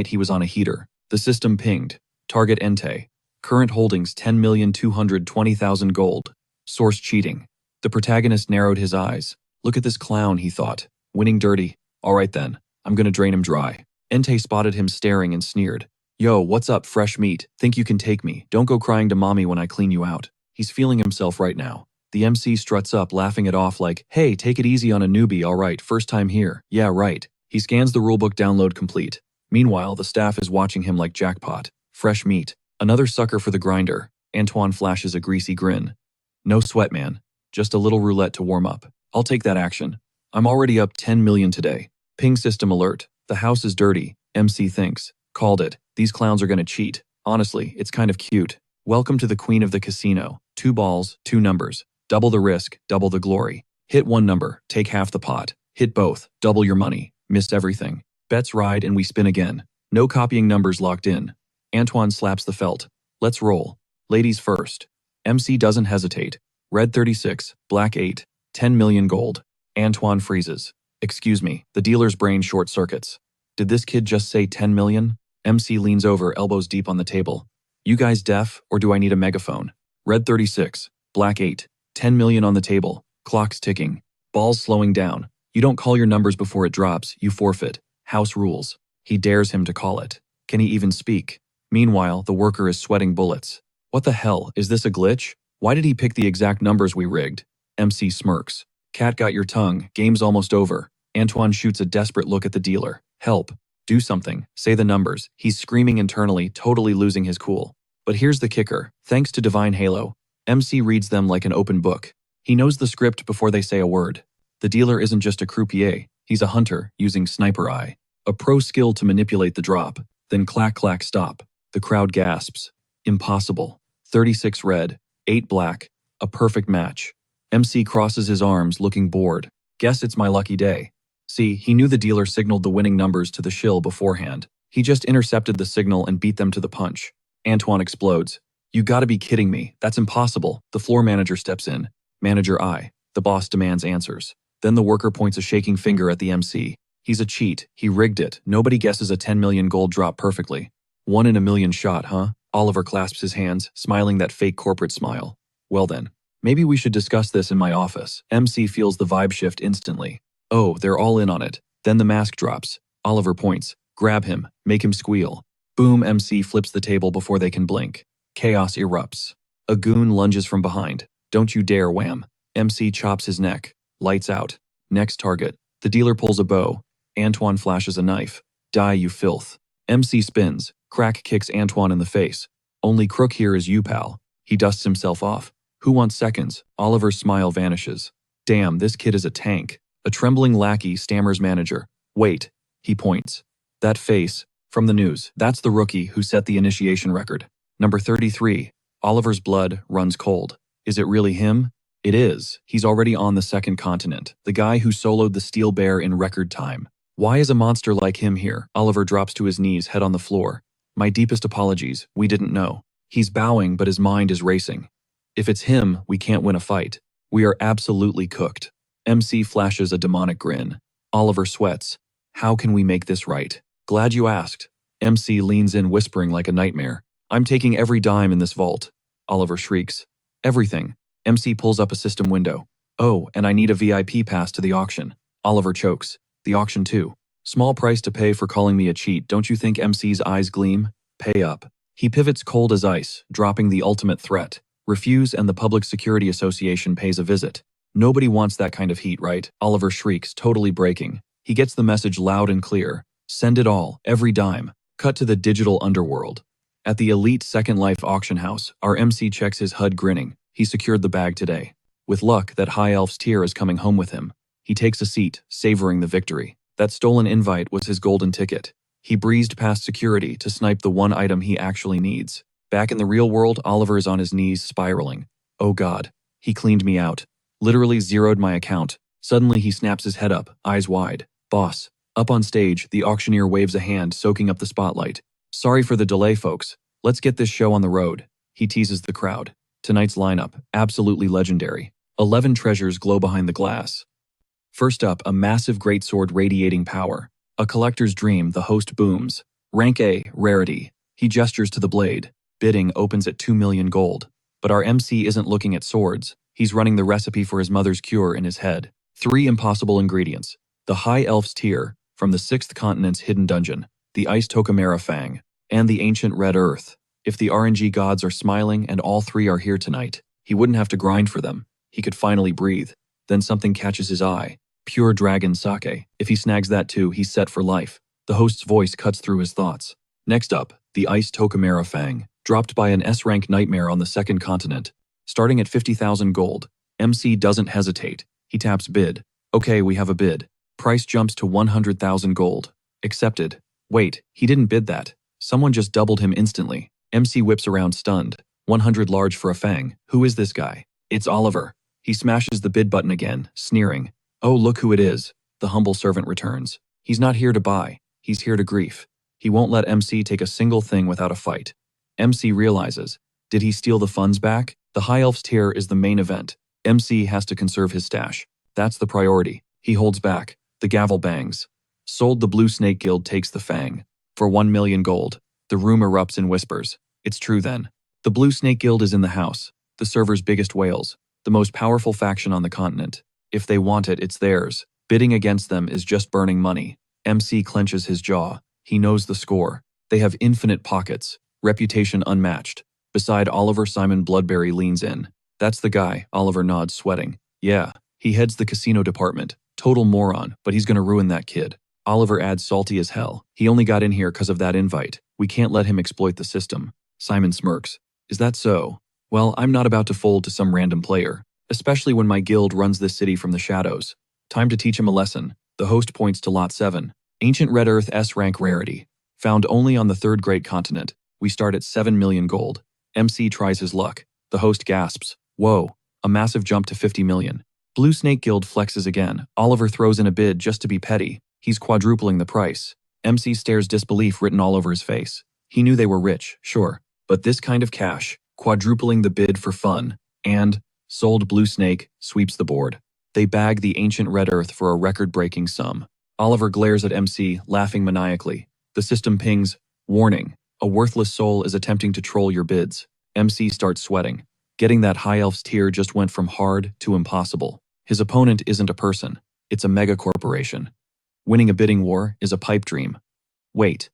S1: he was on a heater. The system pinged. Target Entei. Current holdings 10,220,000 gold. Source cheating. The protagonist narrowed his eyes. Look at this clown, he thought. Winning dirty. All right then. I'm gonna drain him dry. Entei spotted him staring and sneered. Yo, what's up, fresh meat? Think you can take me? Don't go crying to mommy when I clean you out. He's feeling himself right now. The MC struts up, laughing it off like, hey, take it easy on a newbie, alright, first time here. Yeah, right. He scans the rulebook, download complete. Meanwhile, the staff is watching him like jackpot. Fresh meat. Another sucker for the grinder. Antoine flashes a greasy grin. No sweat, man. Just a little roulette to warm up. I'll take that action. I'm already up 10 million today. Ping system alert. The house is dirty. MC thinks. Called it. These clowns are gonna cheat. Honestly, it's kind of cute. Welcome to the queen of the casino. 2 balls, 2 numbers. Double the risk, double the glory. Hit one number, take half the pot. Hit both, double your money. Missed everything. Bets ride and we spin again. No copying numbers locked in. Antoine slaps the felt. Let's roll. Ladies first. MC doesn't hesitate. Red 36, black 8, 10 million gold. Antoine freezes. Excuse me, the dealer's brain short circuits. Did this kid just say 10 million? MC leans over, elbows deep on the table. You guys deaf, or do I need a megaphone? Red 36, black 8. 10 million on the table, clock's ticking, balls slowing down. You don't call your numbers before it drops, you forfeit. House rules. He dares him to call it. Can he even speak? Meanwhile, the worker is sweating bullets. What the hell, is this a glitch? Why did he pick the exact numbers we rigged? MC smirks. Cat got your tongue, game's almost over. Antoine shoots a desperate look at the dealer. Help. Do something. Say the numbers. He's screaming internally, totally losing his cool. But here's the kicker. Thanks to Divine Halo, MC reads them like an open book. He knows the script before they say a word. The dealer isn't just a croupier, he's a hunter using sniper eye. A pro skill to manipulate the drop. Then clack clack stop. The crowd gasps. Impossible. 36 red, 8 black. A perfect match. MC crosses his arms, looking bored. Guess it's my lucky day. See, he knew the dealer signaled the winning numbers to the shill beforehand. He just intercepted the signal and beat them to the punch. Antoine explodes. You gotta be kidding me. That's impossible. The floor manager steps in. Manager I. The boss demands answers. Then the worker points a shaking finger at the MC. He's a cheat. He rigged it. Nobody guesses a 10 million gold drop perfectly. 1 in a million shot, huh? Oliver clasps his hands, smiling that fake corporate smile. Well then, maybe we should discuss this in my office. MC feels the vibe shift instantly. Oh, they're all in on it. Then the mask drops. Oliver points. Grab him. Make him squeal. Boom, MC flips the table before they can blink. Chaos erupts. A goon lunges from behind. Don't you dare, wham. MC chops his neck. Lights out. Next target. The dealer pulls a bow. Antoine flashes a knife. Die, you filth. MC spins. Crack kicks Antoine in the face. Only crook here is you, pal. He dusts himself off. Who wants seconds? Oliver's smile vanishes. Damn, this kid is a tank. A trembling lackey stammers manager. Wait. He points. That face. From the news. That's the rookie who set the initiation record. Number 33. Oliver's blood runs cold. Is it really him? It is. He's already on the second continent. The guy who soloed the steel bear in record time. Why is a monster like him here? Oliver drops to his knees, head on the floor. My deepest apologies. We didn't know. He's bowing, but his mind is racing. If it's him, we can't win a fight. We are absolutely cooked. MC flashes a demonic grin. Oliver sweats. How can we make this right? Glad you asked. MC leans in, whispering like a nightmare. I'm taking every dime in this vault. Oliver shrieks. Everything. MC pulls up a system window. Oh, and I need a VIP pass to the auction. Oliver chokes. The auction too. Small price to pay for calling me a cheat, don't you think? MC's eyes gleam? Pay up. He pivots cold as ice, dropping the ultimate threat. Refuse and the Public Security Association pays a visit. Nobody wants that kind of heat, right? Oliver shrieks, totally breaking. He gets the message loud and clear. Send it all, every dime. Cut to the digital underworld. At the elite Second Life auction house, our MC checks his HUD grinning. He secured the bag today. With luck, that high elf's tear is coming home with him. He takes a seat, savoring the victory. That stolen invite was his golden ticket. He breezed past security to snipe the one item he actually needs. Back in the real world, Oliver is on his knees, spiraling. Oh God, he cleaned me out. Literally zeroed my account. Suddenly he snaps his head up, eyes wide. Boss. Up on stage, the auctioneer waves a hand, soaking up the spotlight. Sorry for the delay, folks. Let's get this show on the road. He teases the crowd. Tonight's lineup, absolutely legendary. 11 treasures glow behind the glass. First up, a massive greatsword radiating power. A collector's dream, the host booms. Rank A, rarity. He gestures to the blade. Bidding opens at 2 million gold. But our MC isn't looking at swords. He's running the recipe for his mother's cure in his head. 3 impossible ingredients. The High Elf's Tear, from the 6th Continent's hidden dungeon. The Ice Tokamera Fang. And the Ancient Red Earth. If the RNG gods are smiling and all 3 are here tonight, he wouldn't have to grind for them. He could finally breathe. Then something catches his eye. Pure dragon sake. If he snags that too, he's set for life. The host's voice cuts through his thoughts. Next up, the Ice Tokamera Fang, dropped by an S-rank nightmare on the second continent. Starting at 50,000 gold, MC doesn't hesitate. He taps bid. Okay, we have a bid. Price jumps to 100,000 gold. Accepted. Wait, he didn't bid that. Someone just doubled him instantly. MC whips around stunned. 100 large for a fang. Who is this guy? It's Oliver. He smashes the bid button again, sneering. Oh, look who it is. The humble servant returns. He's not here to buy. He's here to grief. He won't let MC take a single thing without a fight. MC realizes. Did he steal the funds back? The High Elf's Tear is the main event. MC has to conserve his stash. That's the priority. He holds back. The gavel bangs. Sold. The Blue Snake Guild takes the fang. For 1 million gold. The room erupts in whispers. It's true then. The Blue Snake Guild is in the house. The server's biggest whales. The most powerful faction on the continent. If they want it, it's theirs. Bidding against them is just burning money. MC clenches his jaw. He knows the score. They have infinite pockets. Reputation unmatched. Beside Oliver, Simon Bloodberry leans in. That's the guy. Oliver nods, sweating. Yeah, he heads the casino department. Total moron, but he's gonna ruin that kid. Oliver adds, salty as hell. He only got in here 'cause of that invite. We can't let him exploit the system. Simon smirks. Is that so? Well, I'm not about to fold to some random player. Especially when my guild runs this city from the shadows. Time to teach him a lesson. The host points to Lot 7. Ancient Red Earth S-rank rarity. Found only on the 3rd great continent. We start at 7 million gold. MC tries his luck. The host gasps. Whoa, a massive jump to 50 million. Blue Snake Guild flexes again. Oliver throws in a bid just to be petty. He's quadrupling the price. MC stares, disbelief written all over his face. He knew they were rich, sure. But this kind of cash, quadrupling the bid for fun, and sold. Blue Snake sweeps the board. They bag the Ancient Red Earth for a record-breaking sum. Oliver glares at MC, laughing maniacally. The system pings, "Warning, a worthless soul is attempting to troll your bids." MC starts sweating. Getting that high elf's tier just went from hard to impossible. His opponent isn't a person, it's a mega corporation. Winning a bidding war is a pipe dream. Wait.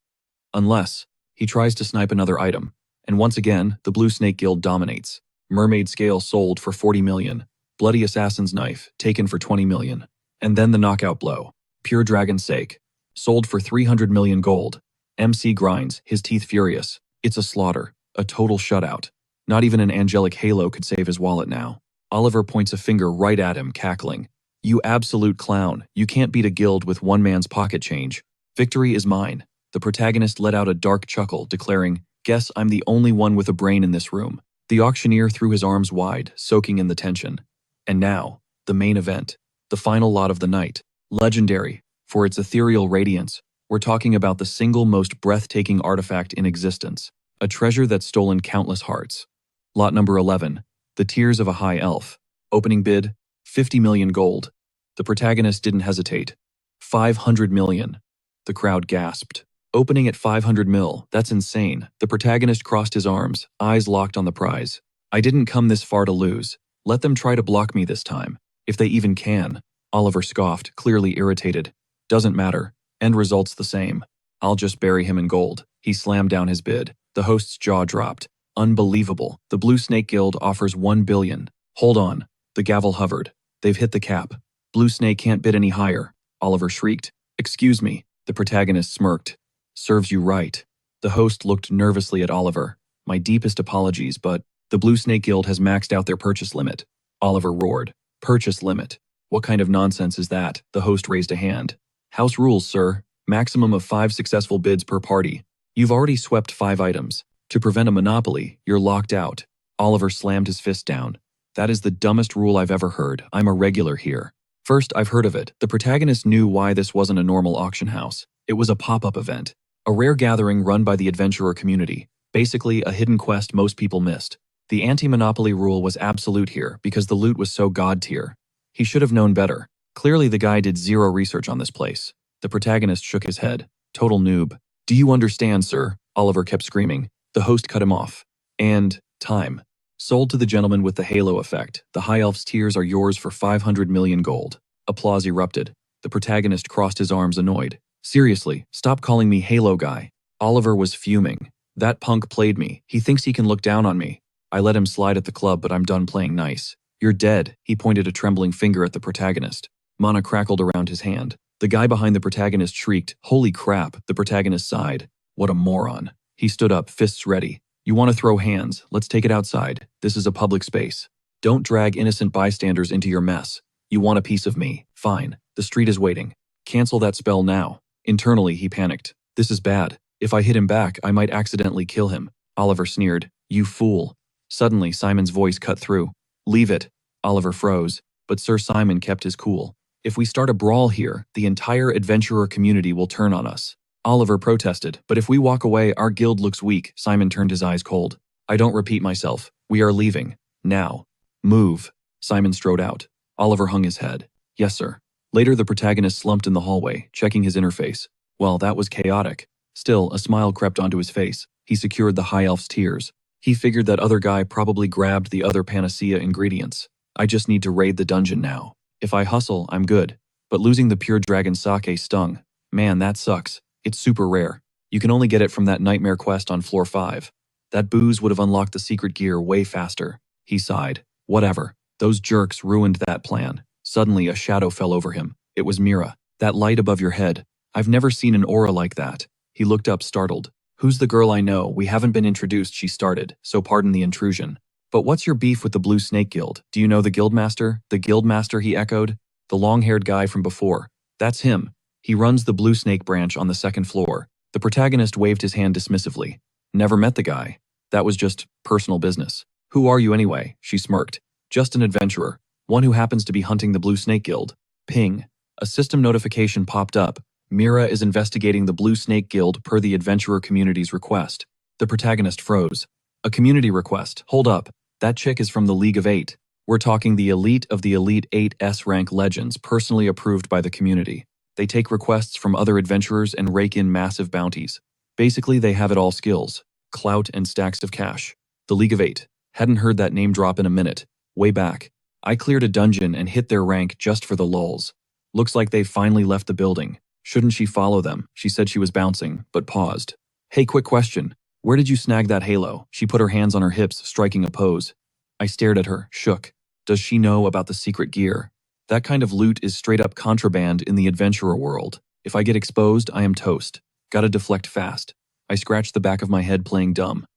S1: Unless he tries to snipe another item. And once again, the Blue Snake Guild dominates. Mermaid Scale sold for 40 million. Bloody Assassin's Knife taken for 20 million. And then the knockout blow. Pure Dragon's Sake. Sold for 300 million gold. MC grinds, his teeth furious. It's a slaughter. A total shutout. Not even an angelic halo could save his wallet now. Oliver points a finger right at him, cackling. "You absolute clown. You can't beat a guild with one man's pocket change. Victory is mine." The protagonist let out a dark chuckle, declaring, "Guess I'm the only one with a brain in this room." The auctioneer threw his arms wide, soaking in the tension. And now, the main event. The final lot of the night. Legendary, for its ethereal radiance. We're talking about the single most breathtaking artifact in existence. A treasure that's stolen countless hearts. Lot number 11. The Tears of a High Elf. Opening bid, 50 million gold. The protagonist didn't hesitate. 500 million. The crowd gasped. Opening at 500 mil, that's insane. The protagonist crossed his arms, eyes locked on the prize. "I didn't come this far to lose. Let them try to block me this time. If they even can." Oliver scoffed, clearly irritated. "Doesn't matter. End result's the same. I'll just bury him in gold." He slammed down his bid. The host's jaw dropped. "Unbelievable. The Blue Snake Guild offers 1 billion. Hold on." The gavel hovered. "They've hit the cap. Blue Snake can't bid any higher." Oliver shrieked. "Excuse me." The protagonist smirked. "Serves you right." The host looked nervously at Oliver. "My deepest apologies, but the Blue Snake Guild has maxed out their purchase limit." Oliver roared. "Purchase limit? What kind of nonsense is that?" The host raised a hand. "House rules, sir. Maximum of 5 successful bids per party. You've already swept 5 items. To prevent a monopoly, you're locked out." Oliver slammed his fist down. "That is the dumbest rule I've ever heard. I'm a regular here." First, I've heard of it. The protagonist knew why this wasn't a normal auction house. It was a pop-up event. A rare gathering run by the adventurer community. Basically, a hidden quest most people missed. The anti-monopoly rule was absolute here because the loot was so god-tier. He should have known better. Clearly the guy did zero research on this place. The protagonist shook his head. Total noob. "Do you understand, sir?" Oliver kept screaming. The host cut him off. "And time. Sold to the gentleman with the halo effect. The high elf's tears are yours for 500 million gold." Applause erupted. The protagonist crossed his arms, annoyed. "Seriously, stop calling me Halo Guy." Oliver was fuming. "That punk played me. He thinks he can look down on me. I let him slide at the club, but I'm done playing nice." "You're dead." He pointed a trembling finger at the protagonist. Mana crackled around his hand. The guy behind the protagonist shrieked, "Holy crap." The protagonist sighed. "What a moron." He stood up, fists ready. "You want to throw hands? Let's take it outside. This is a public space. Don't drag innocent bystanders into your mess. You want a piece of me? Fine. The street is waiting. Cancel that spell now." Internally, he panicked. "This is bad. If I hit him back, I might accidentally kill him." Oliver sneered. "You fool." Suddenly, Simon's voice cut through. "Leave it." Oliver froze, but Sir Simon kept his cool. "If we start a brawl here, the entire adventurer community will turn on us." Oliver protested, "But if we walk away, our guild looks weak." Simon turned his eyes cold. "I don't repeat myself. We are leaving. Now. Move." Simon strode out. Oliver hung his head. "Yes, sir." Later, the protagonist slumped in the hallway, checking his interface. Well, that was chaotic. Still, a smile crept onto his face. He secured the high elf's tears. He figured that other guy probably grabbed the other panacea ingredients. "I just need to raid the dungeon now. If I hustle, I'm good." But losing the pure dragon sake stung. "Man, that sucks. It's super rare. You can only get it from that nightmare quest on floor 5. That booze would have unlocked the secret gear way faster." He sighed. "Whatever. Those jerks ruined that plan." Suddenly, a shadow fell over him. It was Mira. "That light above your head. I've never seen an aura like that." He looked up, startled. "Who's the girl I know? We haven't been introduced," she started, "so pardon the intrusion." "But what's your beef with the Blue Snake Guild? Do you know the Guildmaster?" "The Guildmaster," he echoed. "The long-haired guy from before. That's him. He runs the Blue Snake branch on the 2nd floor." The protagonist waved his hand dismissively. "Never met the guy. That was just personal business." "Who are you anyway?" She smirked. "Just an adventurer. One who happens to be hunting the Blue Snake Guild." Ping. A system notification popped up. "Mira is investigating the Blue Snake Guild per the adventurer community's request." The protagonist froze. "A community request? Hold up. That chick is from the League of 8. We're talking the elite of the Elite 8 S-rank legends personally approved by the community." They take requests from other adventurers and rake in massive bounties. Basically, they have it all: skills, clout, and stacks of cash. The League of Eight. Hadn't heard that name drop in a minute. Way back. I cleared a dungeon and hit their rank just for the lulz. Looks like they've finally left the building. Shouldn't she follow them? She said she was bouncing, but paused. Hey, quick question. Where did you snag that halo? She put her hands on her hips, striking a pose. I stared at her, shook. Does she know about the secret gear? That kind of loot is straight up contraband in the adventurer world. If I get exposed, I am toast. Gotta deflect fast. I scratched the back of my head, playing dumb.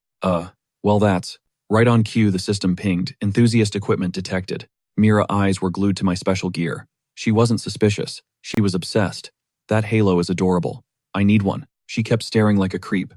S1: Well, that's. Right on cue, the system pinged. Enthusiast equipment detected. Mira's eyes were glued to my special gear. She wasn't suspicious. She was obsessed. That halo is adorable. I need one. She kept staring like a creep.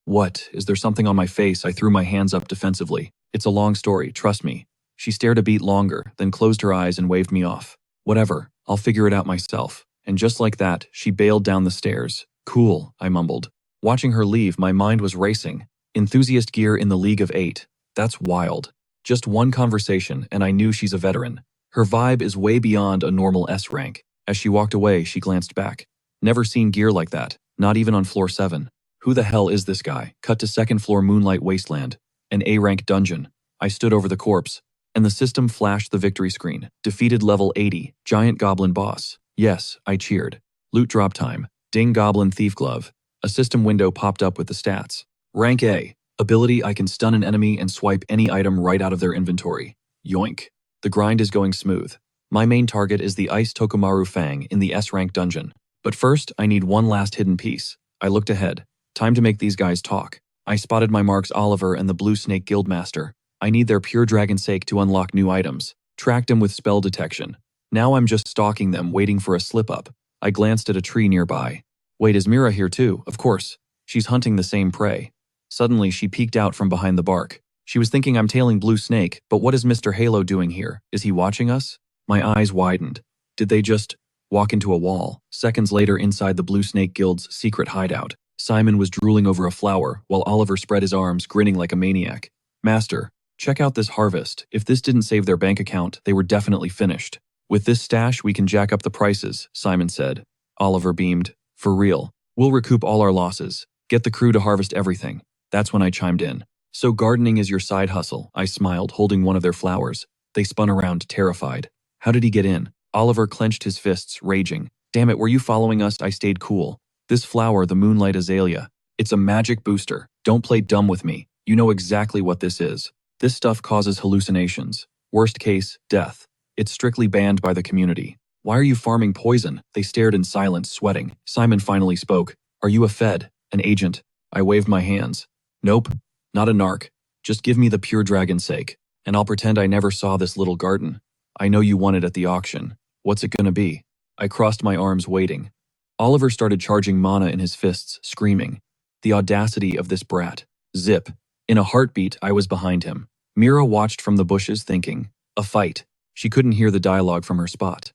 S1: What? Is there something on my face? I threw my hands up defensively. It's a long story, trust me. She stared a beat longer, then closed her eyes and waved me off. Whatever, I'll figure it out myself. And just like that, she bailed down the stairs. Cool, I mumbled. Watching her leave, my mind was racing. Enthusiast gear in the League of Eight. That's wild. Just one conversation, and I knew she's a veteran. Her vibe is way beyond a normal S rank. As she walked away, she glanced back. Never seen gear like that, not even on floor 7. Who the hell is this guy? Cut to second floor Moonlight Wasteland. An A-rank dungeon. I stood over the corpse, and the system flashed the victory screen. Defeated level 80, giant goblin boss. Yes, I cheered. Loot drop time. Ding goblin thief glove. A system window popped up with the stats. Rank A. Ability: I can stun an enemy and swipe any item right out of their inventory. Yoink. The grind is going smooth. My main target is the Ice Tokumaru Fang in the S-rank dungeon. But first, I need one last hidden piece. I looked ahead. Time to make these guys talk. I spotted my marks: Oliver and the Blue Snake Guildmaster. I need their pure dragon sake to unlock new items. Tracked them with spell detection. Now I'm just stalking them, waiting for a slip-up. I glanced at a tree nearby. Wait, is Mira here too? Of course. She's hunting the same prey. Suddenly, she peeked out from behind the bark. She was thinking I'm tailing Blue Snake, but what is Mr. Halo doing here? Is he watching us? My eyes widened. Did they just walk into a wall? Seconds later, inside the Blue Snake Guild's secret hideout, Simon was drooling over a flower, while Oliver spread his arms, grinning like a maniac. Master, check out this harvest. If this didn't save their bank account, they were definitely finished. With this stash, we can jack up the prices, Simon said. Oliver beamed. For real. We'll recoup all our losses. Get the crew to harvest everything. That's when I chimed in. So gardening is your side hustle, I smiled, holding one of their flowers. They spun around, terrified. How did he get in? Oliver clenched his fists, raging. Damn it, were you following us? I stayed cool. This flower, the Moonlight Azalea. It's a magic booster. Don't play dumb with me. You know exactly what this is. This stuff causes hallucinations. Worst case, death. It's strictly banned by the community. Why are you farming poison? They stared in silence, sweating. Simon finally spoke. Are you a Fed? An agent? I waved my hands. Nope. Not a narc. Just give me the pure dragon sake, and I'll pretend I never saw this little garden. I know you won it at the auction. What's it gonna be? I crossed my arms, waiting. Oliver started charging mana in his fists, screaming. The audacity of this brat. Zip. In a heartbeat, I was behind him. Mira watched from the bushes, thinking. A fight. She couldn't hear the dialogue from her spot.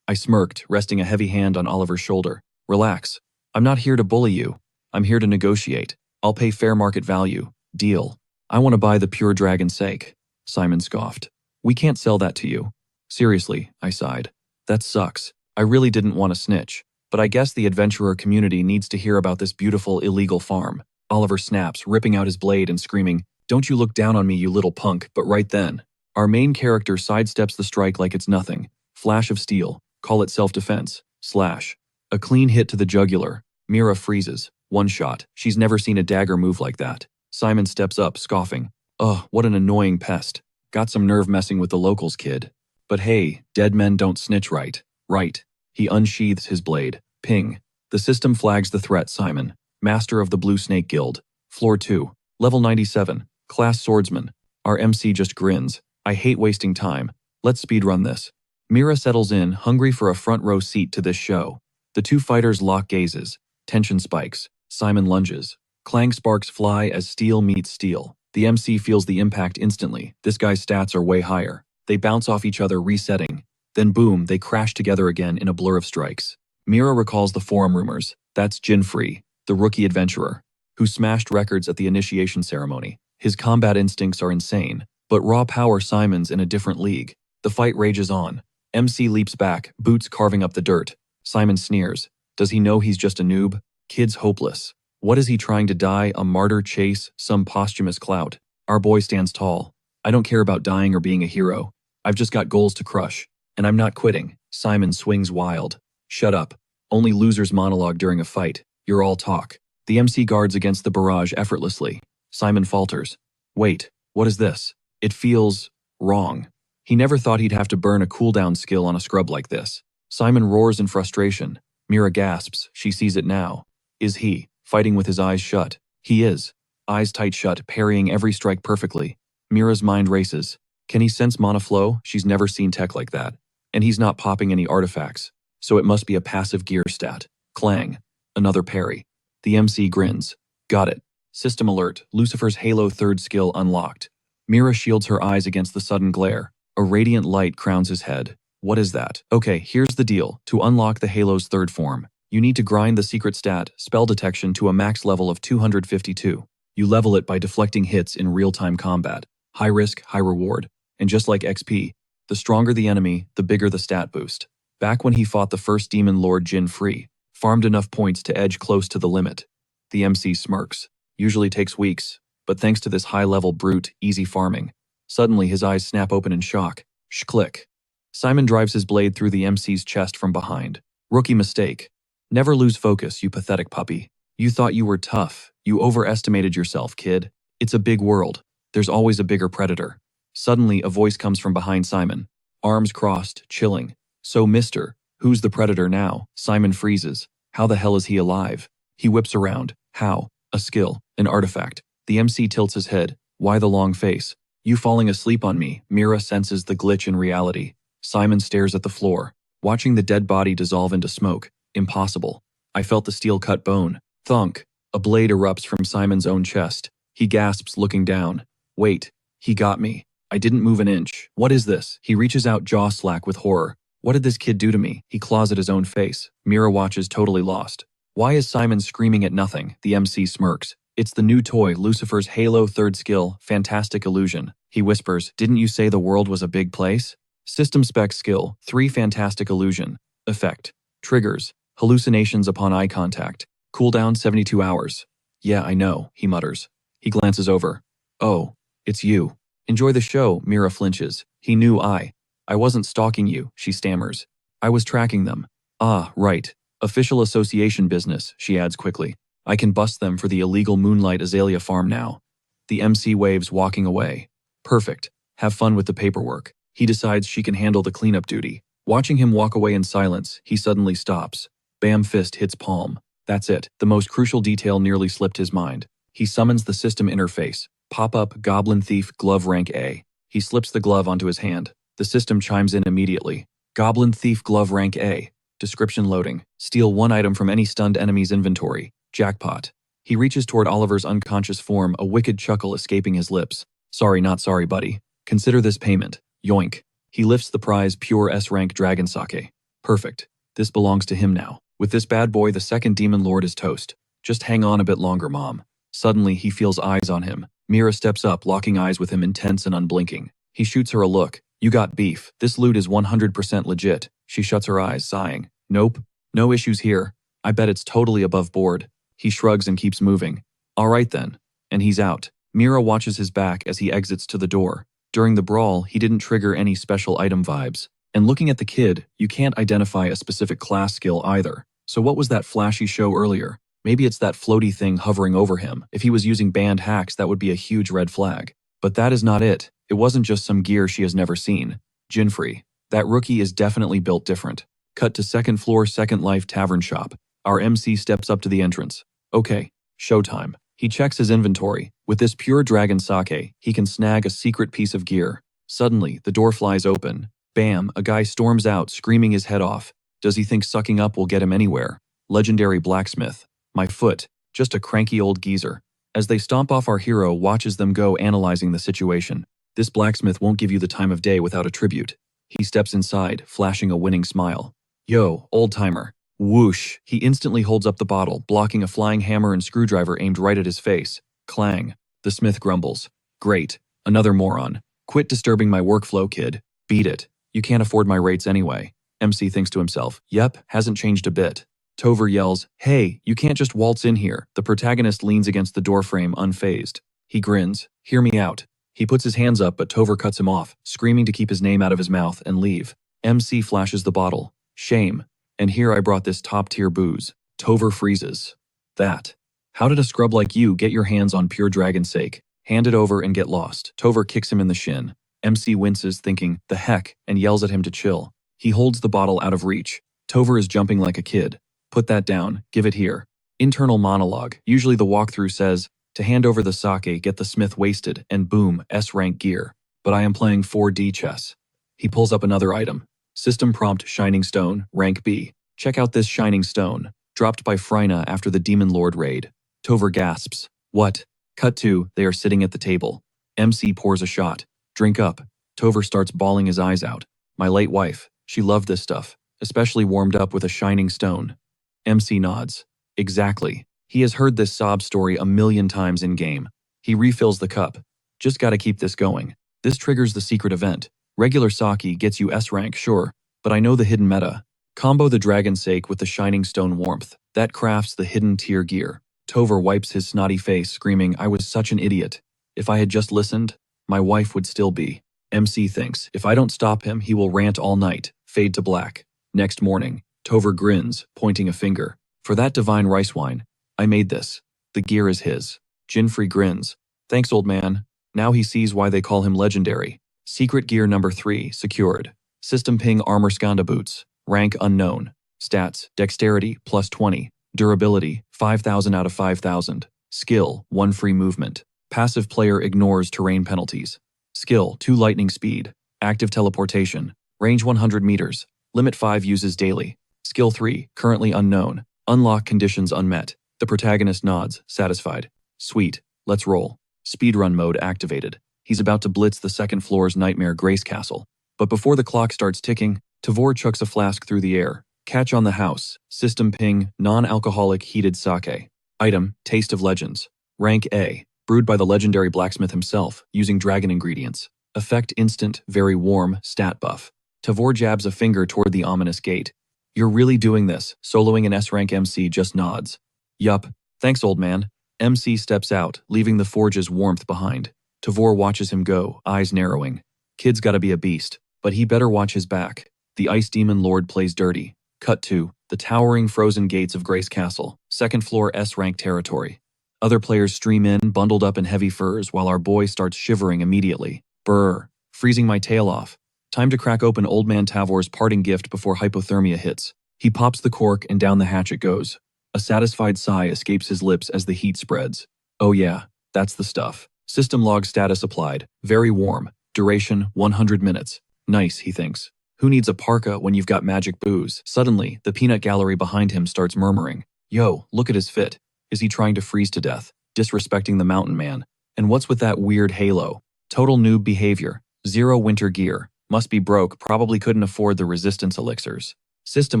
S1: I smirked, resting a heavy hand on Oliver's shoulder. Relax. I'm not here to bully you. I'm here to negotiate. I'll pay fair market value. Deal. I want to buy the pure dragon's sake. Simon scoffed. We can't sell that to you. Seriously, I sighed. That sucks. I really didn't want to snitch. But I guess the adventurer community needs to hear about this beautiful illegal farm. Oliver snaps, ripping out his blade and screaming, Don't you look down on me, you little punk. But right then, our main character sidesteps the strike like it's nothing. Flash of steel. Call it self-defense. Slash. A clean hit to the jugular. Mira freezes. One shot. She's never seen a dagger move like that. Simon steps up, scoffing. Ugh, what an annoying pest. Got some nerve messing with the locals, kid. But hey, dead men don't snitch, right? Right. He unsheathes his blade. Ping. The system flags the threat, Simon. Master of the Blue Snake Guild. Floor 2. Level 97. Class Swordsman. Our MC just grins. I hate wasting time. Let's speedrun this. Mira settles in, hungry for a front row seat to this show. The two fighters lock gazes. Tension spikes. Simon lunges. Clang sparks fly as steel meets steel. The MC feels the impact instantly. This guy's stats are way higher. They bounce off each other, resetting. Then boom, they crash together again in a blur of strikes. Mira recalls the forum rumors. That's Jinfree, the rookie adventurer, who smashed records at the initiation ceremony. His combat instincts are insane, but raw power Simon's in a different league. The fight rages on. MC leaps back, boots carving up the dirt. Simon sneers. Does he know he's just a noob? Kid's hopeless. What is he trying to die? A martyr chase? Some posthumous clout? Our boy stands tall. I don't care about dying or being a hero. I've just got goals to crush. And I'm not quitting. Simon swings wild. Shut up. Only losers monologue during a fight. You're all talk. The MC guards against the barrage effortlessly. Simon falters. Wait, what is this? It feels wrong. He never thought he'd have to burn a cooldown skill on a scrub like this. Simon roars in frustration. Mira gasps. She sees it now. Is he fighting with his eyes shut? He is. Eyes tight shut, parrying every strike perfectly. Mira's mind races. Can he sense mana flow? She's never seen tech like that. And he's not popping any artifacts. So it must be a passive gear stat. Clang. Another parry. The MC grins. Got it. System alert. Lucifer's Halo 3rd skill unlocked. Mira shields her eyes against the sudden glare. A radiant light crowns his head. What is that? Okay, here's the deal. To unlock the Halo's 3rd form, you need to grind the secret stat, spell detection, to a max level of 252. You level it by deflecting hits in real-time combat. High risk, high reward. And just like XP, the stronger the enemy, the bigger the stat boost. Back when he fought the first Demon Lord Jin free, farmed enough points to edge close to the limit. The MC smirks. Usually takes weeks, but thanks to this high-level brute, easy farming. Suddenly his eyes snap open in shock. Shklick. Simon drives his blade through the MC's chest from behind. Rookie mistake. Never lose focus, you pathetic puppy. You thought you were tough. You overestimated yourself, kid. It's a big world. There's always a bigger predator. Suddenly, a voice comes from behind Simon. Arms crossed, chilling. So, mister, who's the predator now? Simon freezes. How the hell is he alive? He whips around. How? A skill. An artifact. The MC tilts his head. Why the long face? You falling asleep on me. Mira senses the glitch in reality. Simon stares at the floor, watching the dead body dissolve into smoke. Impossible. I felt the steel-cut bone. Thunk. A blade erupts from Simon's own chest. He gasps, looking down. Wait. He got me. I didn't move an inch. What is this? He reaches out, jaw slack with horror. What did this kid do to me? He claws at his own face. Mira watches, totally lost. Why is Simon screaming at nothing? The MC smirks. It's the new toy, Lucifer's Halo 3rd skill, Fantastic Illusion. He whispers, didn't you say the world was a big place? System spec skill, 3 Fantastic Illusion. Effect. Triggers. Hallucinations upon eye contact. Cooldown 72 hours. Yeah, I know, he mutters. He glances over. Oh, it's you. Enjoy the show, Mira flinches. He knew I wasn't stalking you, she stammers. I was tracking them. Ah, right. Official association business, she adds quickly. I can bust them for the illegal Moonlight Azalea farm now. The MC waves, walking away. Perfect. Have fun with the paperwork. He decides she can handle the cleanup duty. Watching him walk away in silence, he suddenly stops. Bam, fist hits palm. That's it. The most crucial detail nearly slipped his mind. He summons the system interface. Pop-up Goblin Thief Glove Rank A. He slips the glove onto his hand. The system chimes in immediately. Goblin Thief Glove Rank A. Description loading. Steal 1 item from any stunned enemy's inventory. Jackpot. He reaches toward Oliver's unconscious form, a wicked chuckle escaping his lips. Sorry, not sorry, buddy. Consider this payment. Yoink. He lifts the prize, pure S-rank dragon sake. Perfect. This belongs to him now. With this bad boy, the second Demon Lord is toast. Just hang on a bit longer, Mom. Suddenly, he feels eyes on him. Mira steps up, locking eyes with him, intense and unblinking. He shoots her a look. You got beef. This loot is 100% legit. She shuts her eyes, sighing. Nope. No issues here. I bet it's totally above board. He shrugs and keeps moving. All right then. And he's out. Mira watches his back as he exits to the door. During the brawl, he didn't trigger any special item vibes. And looking at the kid, you can't identify a specific class skill either. So what was that flashy show earlier? Maybe it's that floaty thing hovering over him. If he was using banned hacks, that would be a huge red flag. But that is not it. It wasn't just some gear she has never seen. Jinfree. That rookie is definitely built different. Cut to second floor, Second Life Tavern Shop. Our MC steps up to the entrance. Okay, showtime. He checks his inventory. With this pure dragon sake, he can snag a secret piece of gear. Suddenly, the door flies open. Bam, a guy storms out, screaming his head off. Does he think sucking up will get him anywhere? Legendary blacksmith. My foot. Just a cranky old geezer. As they stomp off, our hero watches them go, analyzing the situation. This blacksmith won't give you the time of day without a tribute. He steps inside, flashing a winning smile. Yo, old-timer. Whoosh. He instantly holds up the bottle, blocking a flying hammer and screwdriver aimed right at his face. Clang. The smith grumbles. Great. Another moron. Quit disturbing my workflow, kid. Beat it. You can't afford my rates anyway. MC thinks to himself, yep, hasn't changed a bit. Tover yells, hey, you can't just waltz in here. The protagonist leans against the doorframe unfazed. He grins, hear me out. He puts his hands up but Tover cuts him off, screaming to keep his name out of his mouth and leave. MC flashes the bottle. Shame. And here I brought this top-tier booze. Tover freezes. That. How did a scrub like you get your hands on pure dragon's sake? Hand it over and get lost. Tover kicks him in the shin. MC winces, thinking, the heck, and yells at him to chill. He holds the bottle out of reach. Tover is jumping like a kid. Put that down, give it here. Internal monologue. Usually the walkthrough says, to hand over the sake, get the smith wasted, and boom, S-rank gear. But I am playing 4D chess. He pulls up another item. System prompt Shining Stone, rank B. Check out this Shining Stone. Dropped by Phryna after the Demon Lord raid. Tover gasps. What? Cut to, they are sitting at the table. MC pours a shot. Drink up. Tover starts bawling his eyes out. My late wife. She loved this stuff, especially warmed up with a shining stone. MC nods. Exactly. He has heard this sob story a million times in-game. He refills the cup. Just gotta keep this going. This triggers the secret event. Regular sake gets you S-rank, sure, but I know the hidden meta. Combo the dragon's sake with the shining stone warmth. That crafts the hidden tier gear. Tover wipes his snotty face, screaming, I was such an idiot. If I had just listened, my wife would still be. MC thinks, if I don't stop him, he will rant all night. Fade to black. Next morning, Tover grins, pointing a finger. For that divine rice wine, I made this. The gear is his. Jinfrey grins. Thanks, old man. Now he sees why they call him legendary. Secret gear number 3, secured. System ping armor skanda boots. Rank unknown. Stats, dexterity, +20. Durability, 5,000 out of 5,000. Skill, 1 free movement. Passive player ignores terrain penalties. Skill, 2 lightning speed. Active teleportation. Range 100 meters. Limit 5 uses daily. Skill 3, currently unknown. Unlock conditions unmet. The protagonist nods, satisfied. Sweet, let's roll. Speedrun mode activated. He's about to blitz the second floor's Nightmare Grace Castle. But before the clock starts ticking, Tavor chucks a flask through the air. Catch on the house. System ping, non-alcoholic heated sake. Item, Taste of Legends. Rank A. Brewed by the legendary blacksmith himself, using dragon ingredients. Effect instant, very warm, stat buff. Tavor jabs a finger toward the ominous gate. You're really doing this, soloing an S-rank MC just nods. Yup, thanks old man. MC steps out, leaving the forge's warmth behind. Tavor watches him go, eyes narrowing. Kid's gotta be a beast, but he better watch his back. The Ice Demon Lord plays dirty. Cut to, the towering frozen gates of Grace Castle, second floor S-rank territory. Other players stream in, bundled up in heavy furs, while our boy starts shivering immediately. Brr, freezing my tail off. Time to crack open Old Man Tavor's parting gift before hypothermia hits. He pops the cork and down the hatch it goes. A satisfied sigh escapes his lips as the heat spreads. Oh yeah, that's the stuff. System log status applied. Very warm. Duration, 100 minutes. Nice, he thinks. Who needs a parka when you've got magic booze? Suddenly, the peanut gallery behind him starts murmuring. Yo, look at his fit. Is he trying to freeze to death? Disrespecting the mountain man. And what's with that weird halo? Total noob behavior. 0 winter gear. Must be broke, probably couldn't afford the resistance elixirs. System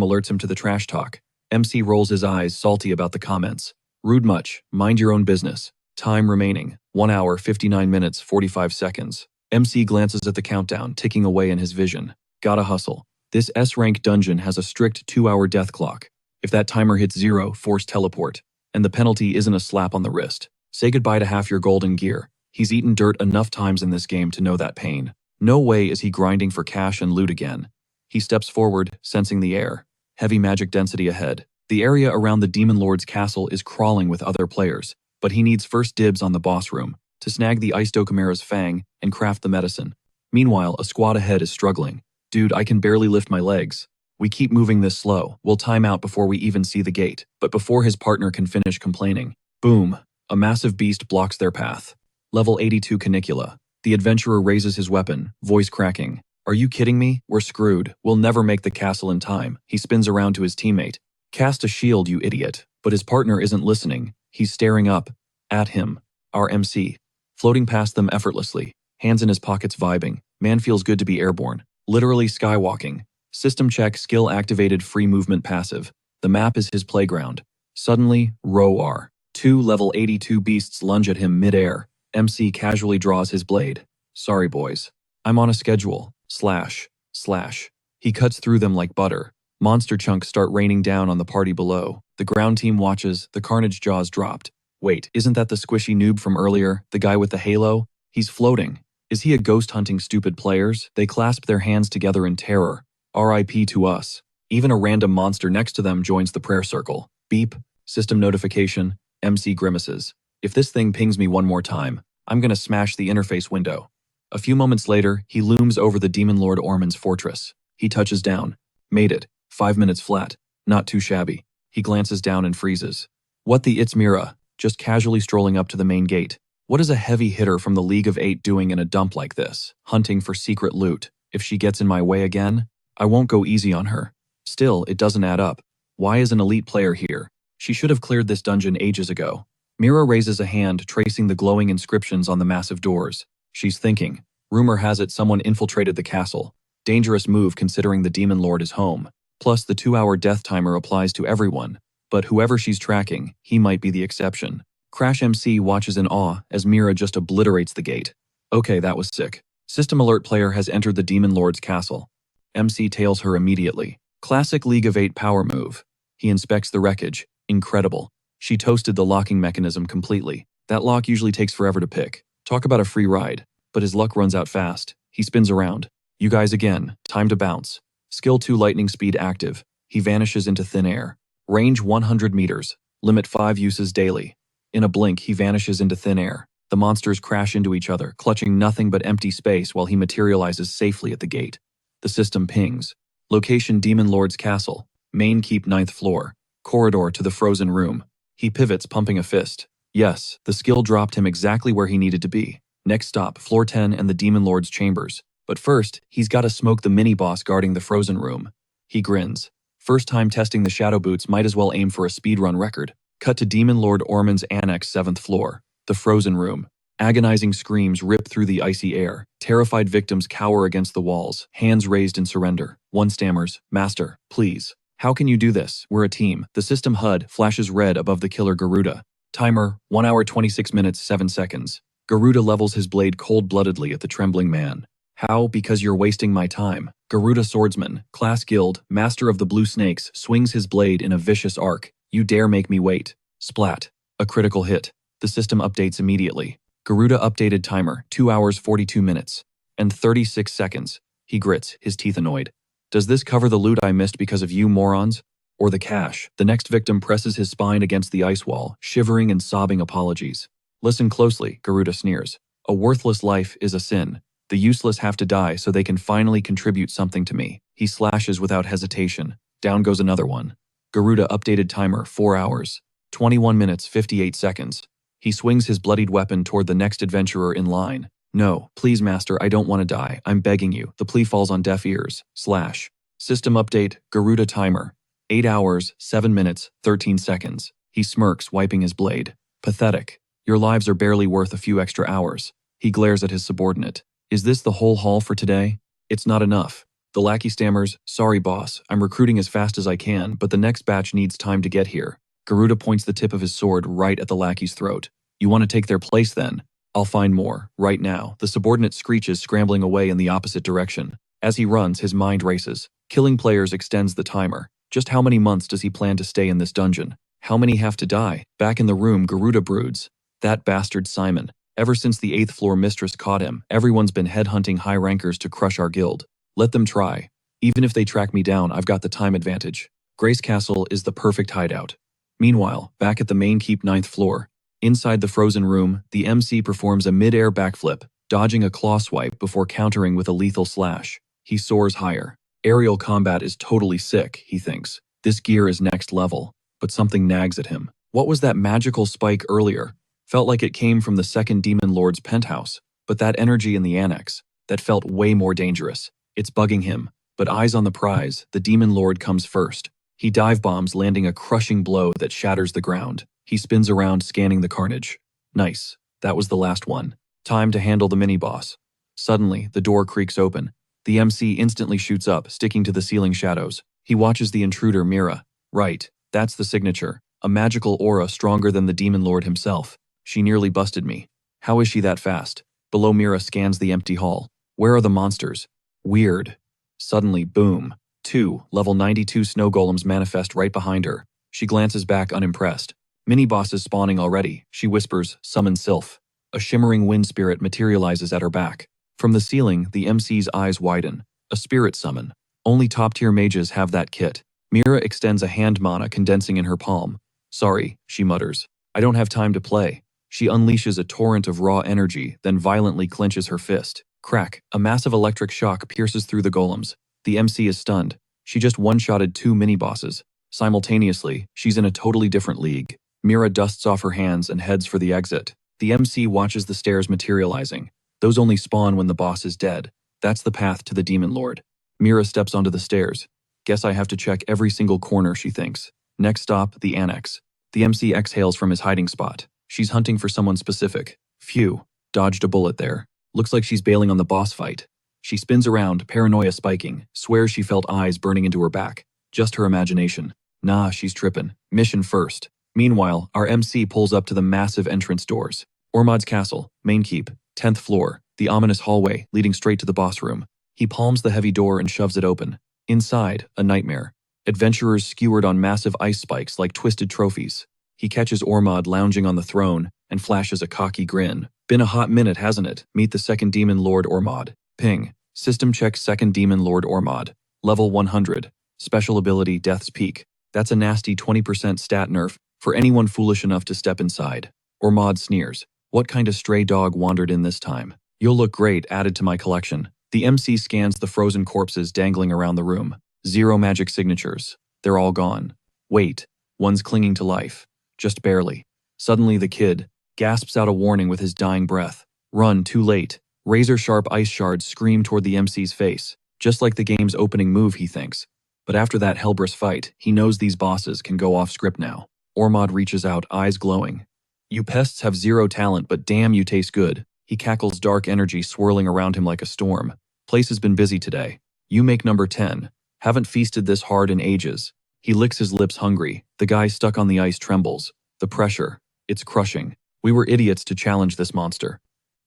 S1: alerts him to the trash talk. MC rolls his eyes, salty about the comments. Rude much, mind your own business. Time remaining, 1 hour, 59 minutes, 45 seconds. MC glances at the countdown, ticking away in his vision. Gotta hustle. This S-rank dungeon has a strict 2-hour death clock. If that timer hits 0, force teleport. And the penalty isn't a slap on the wrist. Say goodbye to half your golden gear. He's eaten dirt enough times in this game to know that pain. No way is he grinding for cash and loot again. He steps forward, sensing the air. Heavy magic density ahead. The area around the Demon Lord's castle is crawling with other players, but he needs first dibs on the boss room to snag the Ice Dokkamera's fang and craft the medicine. Meanwhile, a squad ahead is struggling. Dude, I can barely lift my legs. We keep moving this slow. We'll time out before we even see the gate. But before his partner can finish complaining, boom, a massive beast blocks their path. Level 82 Canicula. The adventurer raises his weapon, voice cracking. Are you kidding me? We're screwed. We'll never make the castle in time. He spins around to his teammate. Cast a shield, you idiot. But his partner isn't listening. He's staring up at him. Our MC. Floating past them effortlessly. Hands in his pockets vibing. Man feels good to be airborne. Literally skywalking. System check, skill activated, free movement passive. The map is his playground. Suddenly, roar. 2 level 82 beasts lunge at him mid-air. MC casually draws his blade. Sorry boys. I'm on a schedule. // He cuts through them like butter. Monster chunks start raining down on the party below. The ground team watches, the carnage jaws dropped. Wait, isn't that the squishy noob from earlier, the guy with the halo? He's floating. Is he a ghost hunting stupid players? They clasp their hands together in terror. RIP to us. Even a random monster next to them joins the prayer circle. Beep. System notification. MC grimaces. If this thing pings me one more time, I'm gonna smash the interface window. A few moments later, he looms over the Demon Lord Ormond's fortress. He touches down. Made it. 5 minutes flat. Not too shabby. He glances down and freezes. What the it's Mira, just casually strolling up to the main gate. What is a heavy hitter from the League of Eight doing in a dump like this? Hunting for secret loot. If she gets in my way again, I won't go easy on her. Still, it doesn't add up. Why is an elite player here? She should have cleared this dungeon ages ago. Mira raises a hand, tracing the glowing inscriptions on the massive doors. She's thinking. Rumor has it someone infiltrated the castle. Dangerous move considering the Demon Lord is home. Plus, the 2-hour death timer applies to everyone. But whoever she's tracking, he might be the exception. Crash MC watches in awe as Mira just obliterates the gate. Okay, that was sick. System alert player has entered the Demon Lord's castle. MC tails her immediately. Classic League of Eight power move. He inspects the wreckage. Incredible. She toasted the locking mechanism completely. That lock usually takes forever to pick. Talk about a free ride. But his luck runs out fast. He spins around. You guys again. Time to bounce. Skill 2 lightning speed active. He vanishes into thin air. Range 100 meters. Limit 5 uses daily. In a blink, he vanishes into thin air. The monsters crash into each other, clutching nothing but empty space while he materializes safely at the gate. The system pings. Location Demon Lord's castle. Main keep 9th floor. Corridor to the frozen room. He pivots, pumping a fist. Yes, the skill dropped him exactly where he needed to be. Next stop, floor 10 and the Demon Lord's chambers. But first, he's got to smoke the mini-boss guarding the frozen room. He grins. First time testing the shadow boots, might as well aim for a speedrun record. Cut to Demon Lord Ormond's Annex 7th floor. The frozen room. Agonizing screams rip through the icy air. Terrified victims cower against the walls, hands raised in surrender. One stammers, Master, please. How can you do this? We're a team. The system HUD flashes red above the killer Garuda. Timer, 1 hour 26 minutes 7 seconds. Garuda levels his blade cold-bloodedly at the trembling man. How? Because you're wasting my time. Garuda Swordsman, Class Guild, Master of the Blue Snakes, swings his blade in a vicious arc. You dare make me wait. Splat. A critical hit. The system updates immediately. Garuda updated timer, 2 hours 42 minutes. And 36 seconds. He grits, his teeth annoyed. Does this cover the loot I missed because of you morons? Or the cash? The next victim presses his spine against the ice wall, shivering and sobbing apologies. Listen closely, Garuda sneers. A worthless life is a sin. The useless have to die so they can finally contribute something to me. He slashes without hesitation. Down goes another one. Garuda updated timer, 4 hours. 21 minutes 58 seconds. He swings his bloodied weapon toward the next adventurer in line. No, please master, I don't want to die. I'm begging you. The plea falls on deaf ears. Slash. System update, Garuda timer. 8 hours, 7 minutes, 13 seconds. He smirks, wiping his blade. Pathetic. Your lives are barely worth a few extra hours. He glares at his subordinate. Is this the whole haul for today? It's not enough. The lackey stammers, sorry boss, I'm recruiting as fast as I can, but the next batch needs time to get here. Garuda points the tip of his sword right at the lackey's throat. You want to take their place then? I'll find more, right now. The subordinate screeches, scrambling away in the opposite direction. As he runs, his mind races. Killing players extends the timer. Just how many months does he plan to stay in this dungeon? How many have to die? Back in the room, Garuda broods. That bastard Simon. Ever since the 8th floor mistress caught him, everyone's been headhunting high rankers to crush our guild. Let them try. Even if they track me down, I've got the time advantage. Grace Castle is the perfect hideout. Meanwhile, back at the main keep 9th floor, inside the frozen room, the MC performs a mid-air backflip, dodging a claw swipe before countering with a lethal slash. He soars higher. Aerial combat is totally sick, he thinks. This gear is next level. But something nags at him. What was that magical spike earlier? Felt like it came from the second Demon Lord's penthouse. But that energy in the annex, that felt way more dangerous. It's bugging him. But eyes on the prize, the Demon Lord comes first. He dive bombs, landing a crushing blow that shatters the ground. He spins around, scanning the carnage. Nice. That was the last one. Time to handle the mini-boss. Suddenly, the door creaks open. The MC instantly shoots up, sticking to the ceiling shadows. He watches the intruder, Mira. Right. That's the signature. A magical aura stronger than the Demon Lord himself. She nearly busted me. How is she that fast? Below, Mira scans the empty hall. Where are the monsters? Weird. Suddenly, boom. 2 level 92 snow golems manifest right behind her. She glances back unimpressed. Mini-bosses spawning already. She whispers, summon Sylph. A shimmering wind spirit materializes at her back. From the ceiling, the MC's eyes widen. A spirit summon. Only top-tier mages have that kit. Mira extends a hand mana condensing in her palm. Sorry, she mutters. I don't have time to play. She unleashes a torrent of raw energy, then violently clenches her fist. Crack, a massive electric shock pierces through the golems. The MC is stunned. She just one-shotted 2 mini-bosses. Simultaneously, she's in a totally different league. Mira dusts off her hands and heads for the exit. The MC watches the stairs materializing. Those only spawn when the boss is dead. That's the path to the Demon Lord. Mira steps onto the stairs. Guess I have to check every single corner, she thinks. Next stop, the annex. The MC exhales from his hiding spot. She's hunting for someone specific. Phew, dodged a bullet there. Looks like she's bailing on the boss fight. She spins around, paranoia spiking, swears she felt eyes burning into her back. Just her imagination. Nah, she's trippin'. Mission first. Meanwhile, our MC pulls up to the massive entrance doors. Ormod's castle, main keep, 10th floor, the ominous hallway leading straight to the boss room. He palms the heavy door and shoves it open. Inside, a nightmare. Adventurers skewered on massive ice spikes like twisted trophies. He catches Ormod lounging on the throne and flashes a cocky grin. Been a hot minute, hasn't it? Meet the second Demon Lord Ormod. Ping. System check second Demon Lord Ormod. Level 100. Special ability Death's Peak. That's a nasty 20% stat nerf for anyone foolish enough to step inside. Ormod sneers. What kind of stray dog wandered in this time? You'll look great added to my collection. The MC scans the frozen corpses dangling around the room. 0 magic signatures. They're all gone. Wait. One's clinging to life. Just barely. Suddenly the kid gasps out a warning with his dying breath. Run, too late. Razor-sharp ice shards scream toward the MC's face. Just like the game's opening move, he thinks. But after that Hellbrus fight, he knows these bosses can go off script now. Ormod reaches out, eyes glowing. You pests have 0 talent, but damn you taste good. He cackles, dark energy swirling around him like a storm. Place has been busy today. You make number 10. Haven't feasted this hard in ages. He licks his lips hungry. The guy stuck on the ice trembles. The pressure. It's crushing. We were idiots to challenge this monster.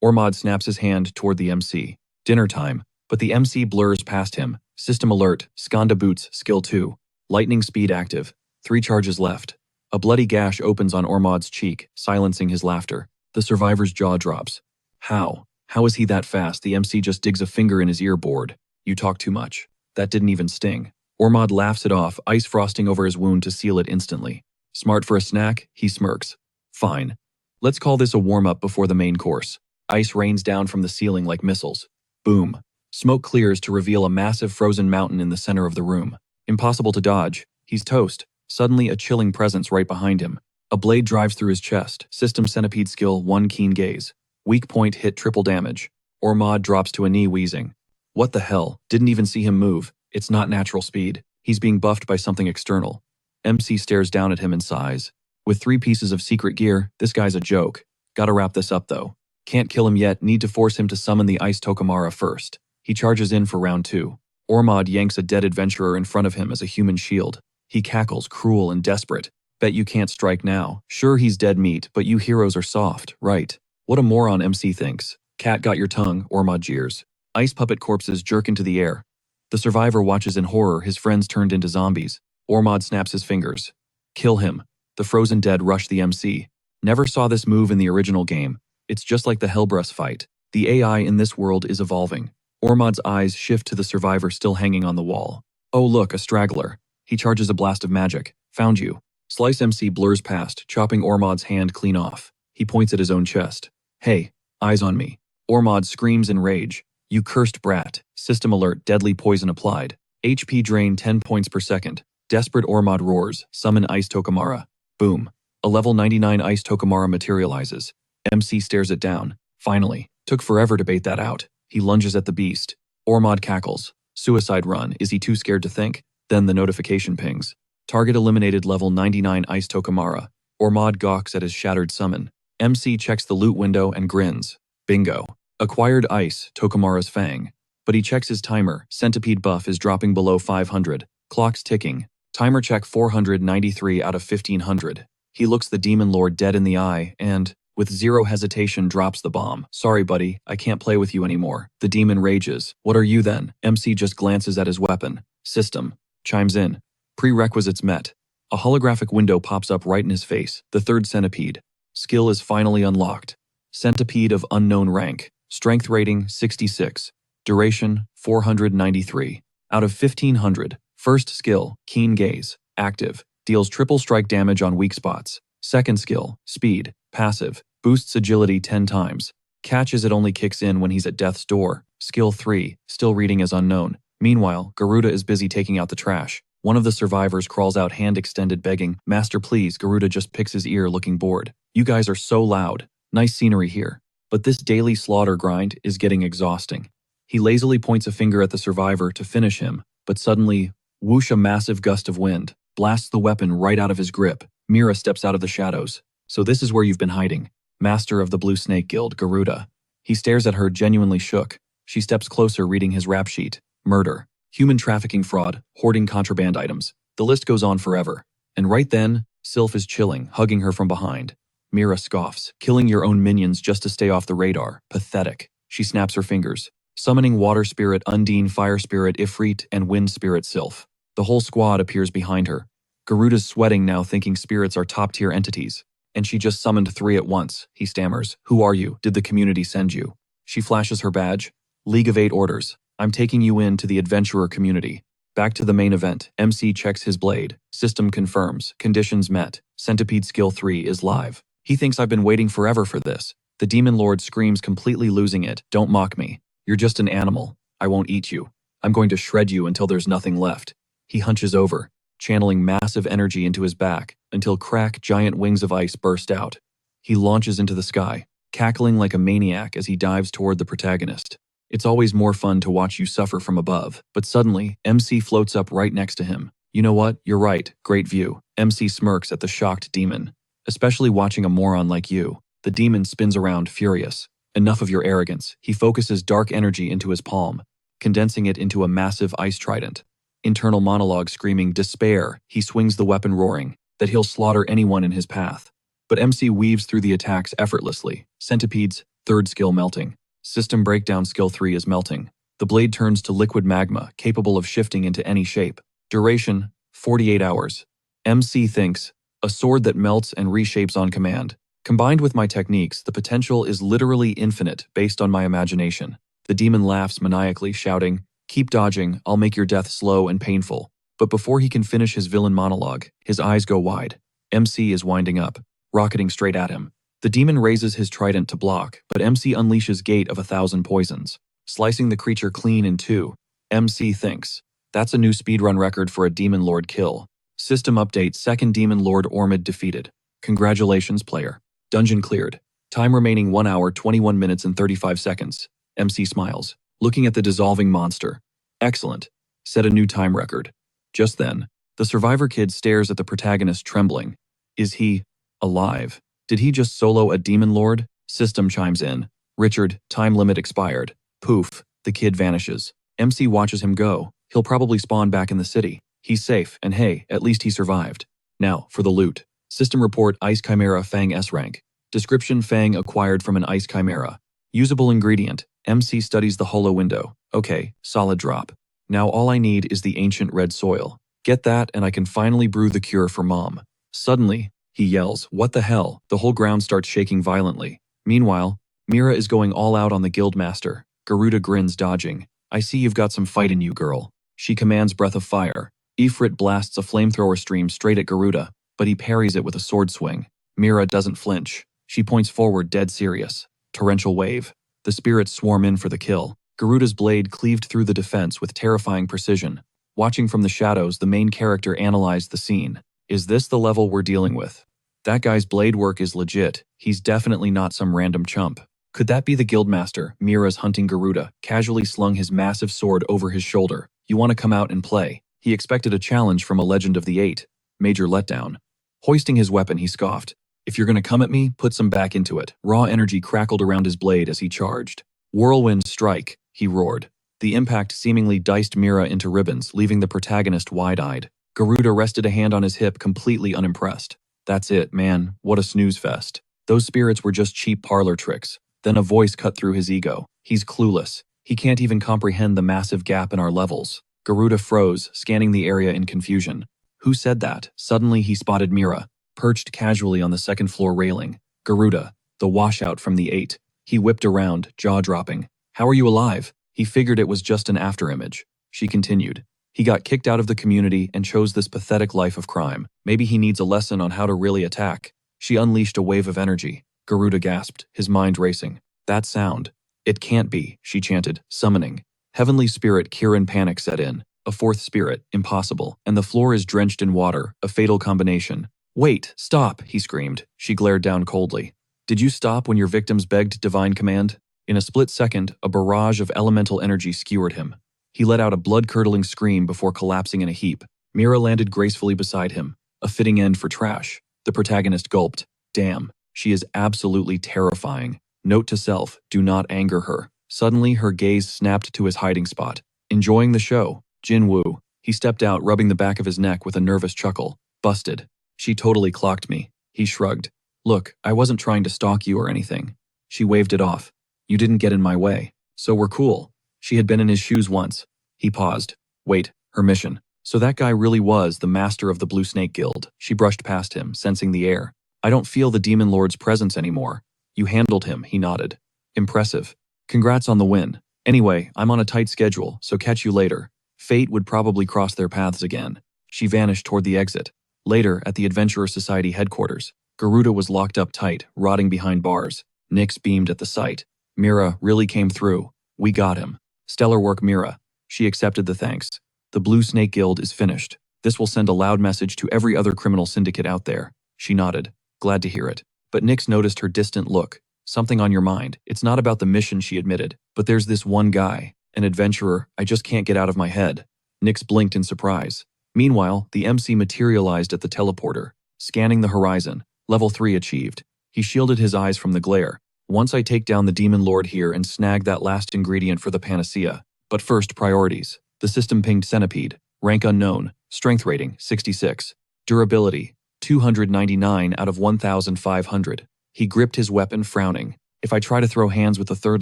S1: Ormod snaps his hand toward the MC. Dinner time. But the MC blurs past him. System alert. Skanda boots. Skill 2. Lightning speed active. 3 charges left. A bloody gash opens on Ormod's cheek, silencing his laughter. The survivor's jaw drops. How? How is he that fast? The MC just digs a finger in his ear, bored. You talk too much. That didn't even sting. Ormod laughs it off, ice frosting over his wound to seal it instantly. Smart for a snack? He smirks. Fine. Let's call this a warm-up before the main course. Ice rains down from the ceiling like missiles. Boom. Smoke clears to reveal a massive frozen mountain in the center of the room. Impossible to dodge. He's toast. Suddenly a chilling presence right behind him. A blade drives through his chest. System centipede skill 1 keen gaze. Weak point hit triple damage. Ormod drops to a knee wheezing. What the hell? Didn't even see him move. It's not natural speed. He's being buffed by something external. MC stares down at him and sighs. With 3 pieces of secret gear, this guy's a joke. Gotta wrap this up though. Can't kill him yet, need to force him to summon the Ice Tokamara first. He charges in for round 2. Ormod yanks a dead adventurer in front of him as a human shield. He cackles, cruel and desperate. Bet you can't strike now. Sure, he's dead meat, but you heroes are soft, right? What a moron, MC thinks. Cat got your tongue, Ormod jeers. Ice puppet corpses jerk into the air. The survivor watches in horror, his friends turned into zombies. Ormod snaps his fingers. Kill him. The frozen dead rush the MC. Never saw this move in the original game. It's just like the Hellbrus fight. The AI in this world is evolving. Ormod's eyes shift to the survivor still hanging on the wall. Oh look, a straggler. He charges a blast of magic. Found you. Slice MC blurs past, chopping Ormod's hand clean off. He points at his own chest. Hey, eyes on me. Ormod screams in rage. You cursed brat. System alert, deadly poison applied. HP drain 10 points per second. Desperate Ormod roars, summon Ice Tokamara. Boom. A level 99 Ice Tokamara materializes. MC stares it down. Finally. Took forever to bait that out. He lunges at the beast. Ormod cackles. Suicide run. Is he too scared to think? Then the notification pings. Target eliminated level 99 Ice Tokamara. Ormod gawks at his shattered summon. MC checks the loot window and grins. Bingo. Acquired Ice, Tokamara's Fang. But he checks his timer. Centipede buff is dropping below 500. Clock's ticking. Timer check 493 out of 1500. He looks the Demon Lord dead in the eye and, With zero hesitation drops the bomb. Sorry buddy, I can't play with you anymore. The demon rages. What are you then? MC just glances at his weapon. System. Chimes in. Prerequisites met. A holographic window pops up right in his face. The third centipede. Skill is finally unlocked. Centipede of unknown rank. Strength rating 66. Duration 493. Out of 1500. First skill, Keen Gaze. Active. Deals triple strike damage on weak spots. Second skill, Speed. Passive. Boosts agility 10 times. Catch as it only kicks in when he's at death's door. Skill 3. Still reading as unknown. Meanwhile, Garuda is busy taking out the trash. One of the survivors crawls out hand extended begging, Master please. Garuda just picks his ear looking bored. You guys are so loud. Nice scenery here. But this daily slaughter grind is getting exhausting. He lazily points a finger at the survivor to finish him, but suddenly, whoosh, a massive gust of wind blasts the weapon right out of his grip. Mira steps out of the shadows. So this is where you've been hiding. Master of the Blue Snake Guild, Garuda. He stares at her, genuinely shook. She steps closer, reading his rap sheet. Murder, human trafficking fraud, hoarding contraband items. The list goes on forever. And right then, Sylph is chilling, hugging her from behind. Mira scoffs, killing your own minions just to stay off the radar. Pathetic. She snaps her fingers, summoning Water Spirit, Undine, Fire Spirit, Ifrit, and Wind Spirit Sylph. The whole squad appears behind her. Garuda's sweating now, thinking spirits are top-tier entities. And she just summoned 3 at once, he stammers. Who are you? Did the community send you? She flashes her badge. League of 8 orders. I'm taking you in to the adventurer community. Back to the main event. MC checks his blade. System confirms. Conditions met. Centipede skill 3 is live. He thinks I've been waiting forever for this. The demon lord screams, completely losing it. Don't mock me. You're just an animal. I won't eat you. I'm going to shred you until there's nothing left. He hunches over, channeling massive energy into his back, until crack, giant wings of ice burst out. He launches into the sky, cackling like a maniac as he dives toward the protagonist. It's always more fun to watch you suffer from above, but suddenly, MC floats up right next to him. You know what? You're right. Great view. MC smirks at the shocked demon. Especially watching a moron like you. The demon spins around, furious. Enough of your arrogance. He focuses dark energy into his palm, condensing it into a massive ice trident. Internal monologue screaming despair, he swings the weapon, roaring that he'll slaughter anyone in his path. But MC weaves through the attacks effortlessly. Centipede's third skill melting. System breakdown skill 3 is melting. The blade turns to liquid magma, capable of shifting into any shape. Duration, 48 hours. MC thinks, a sword that melts and reshapes on command. Combined with my techniques, the potential is literally infinite based on my imagination. The demon laughs maniacally, shouting, keep dodging, I'll make your death slow and painful. But before he can finish his villain monologue, his eyes go wide. MC is winding up, rocketing straight at him. The demon raises his trident to block, but MC unleashes Gate of 1,000 Poisons, slicing the creature clean in two. MC thinks, that's a new speedrun record for a demon lord kill. System update, second demon lord Ormid defeated. Congratulations, player. Dungeon cleared. Time remaining 1 hour, 21 minutes and 35 seconds. MC smiles, looking at the dissolving monster. Excellent. Set a new time record. Just then, the survivor kid stares at the protagonist, trembling. Is he alive? Did he just solo a demon lord? System chimes in. Richard, time limit expired. Poof, the kid vanishes. MC watches him go. He'll probably spawn back in the city. He's safe, and hey, at least he survived. Now, for the loot. System report, Ice Chimera Fang S rank. Description, Fang acquired from an Ice Chimera. Usable ingredient. MC studies the holo window. Okay, solid drop. Now all I need is the ancient red soil. Get that and I can finally brew the cure for Mom. Suddenly, he yells, what the hell? The whole ground starts shaking violently. Meanwhile, Mira is going all out on the guildmaster. Garuda grins, dodging. I see you've got some fight in you, girl. She commands breath of fire. Ifrit blasts a flamethrower stream straight at Garuda, but he parries it with a sword swing. Mira doesn't flinch. She points forward, dead serious. Torrential wave. The spirits swarm in for the kill. Garuda's blade cleaved through the defense with terrifying precision. Watching from the shadows, the main character analyzed the scene. Is this the level we're dealing with? That guy's blade work is legit. He's definitely not some random chump. Could that be the guildmaster? Mira's hunting Garuda, casually slung his massive sword over his shoulder. You want to come out and play? He expected a challenge from a Legend of the Eight. Major letdown. Hoisting his weapon, he scoffed. If you're gonna come at me, put some back into it. Raw energy crackled around his blade as he charged. Whirlwind strike, he roared. The impact seemingly diced Mira into ribbons, leaving the protagonist wide-eyed. Garuda rested a hand on his hip, completely unimpressed. That's it, man. What a snooze fest. Those spirits were just cheap parlor tricks. Then a voice cut through his ego. He's clueless. He can't even comprehend the massive gap in our levels. Garuda froze, scanning the area in confusion. Who said that? Suddenly he spotted Mira, perched casually on the second floor railing. Garuda, the washout from the 8. He whipped around, jaw-dropping. How are you alive? He figured it was just an afterimage. She continued. He got kicked out of the community and chose this pathetic life of crime. Maybe he needs a lesson on how to really attack. She unleashed a wave of energy. Garuda gasped, his mind racing. That sound. It can't be, she chanted, summoning. Heavenly spirit Kirin panic set in. A fourth spirit, impossible, and the floor is drenched in water, a fatal combination. Wait, stop, he screamed. She glared down coldly. Did you stop when your victims begged divine command? In a split second, a barrage of elemental energy skewered him. He let out a blood-curdling scream before collapsing in a heap. Mira landed gracefully beside him, a fitting end for trash. The protagonist gulped. Damn, she is absolutely terrifying. Note to self, do not anger her. Suddenly, her gaze snapped to his hiding spot. Enjoying the show. Jin Woo. He stepped out, rubbing the back of his neck with a nervous chuckle. Busted. She totally clocked me. He shrugged. Look, I wasn't trying to stalk you or anything. She waved it off. You didn't get in my way. So we're cool. She had been in his shoes once. He paused. Wait, her mission. So that guy really was the master of the Blue Snake Guild. She brushed past him, sensing the air. I don't feel the Demon Lord's presence anymore. You handled him, he nodded. Impressive. Congrats on the win. Anyway, I'm on a tight schedule, so catch you later. Fate would probably cross their paths again. She vanished toward the exit. Later, at the Adventurer Society headquarters, Garuda was locked up tight, rotting behind bars. Nyx beamed at the sight. Mira really came through. We got him. Stellar work, Mira. She accepted the thanks. The Blue Snake Guild is finished. This will send a loud message to every other criminal syndicate out there. She nodded. Glad to hear it. But Nyx noticed her distant look. Something on your mind. It's not about the mission, she admitted. But there's this one guy, an adventurer, I just can't get out of my head. Nyx blinked in surprise. Meanwhile, the MC materialized at the teleporter, scanning the horizon. Level 3 achieved. He shielded his eyes from the glare. Once I take down the Demon Lord here and snag that last ingredient for the panacea. But first, priorities. The system pinged Centipede. Rank unknown. Strength rating, 66. Durability, 299 out of 1,500. He gripped his weapon, frowning. If I try to throw hands with the third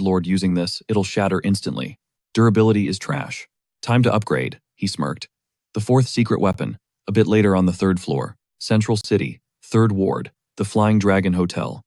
S1: lord using this, it'll shatter instantly. Durability is trash. Time to upgrade, he smirked. The fourth secret weapon, a bit later on the third floor. Central City, third ward, the Flying Dragon Hotel.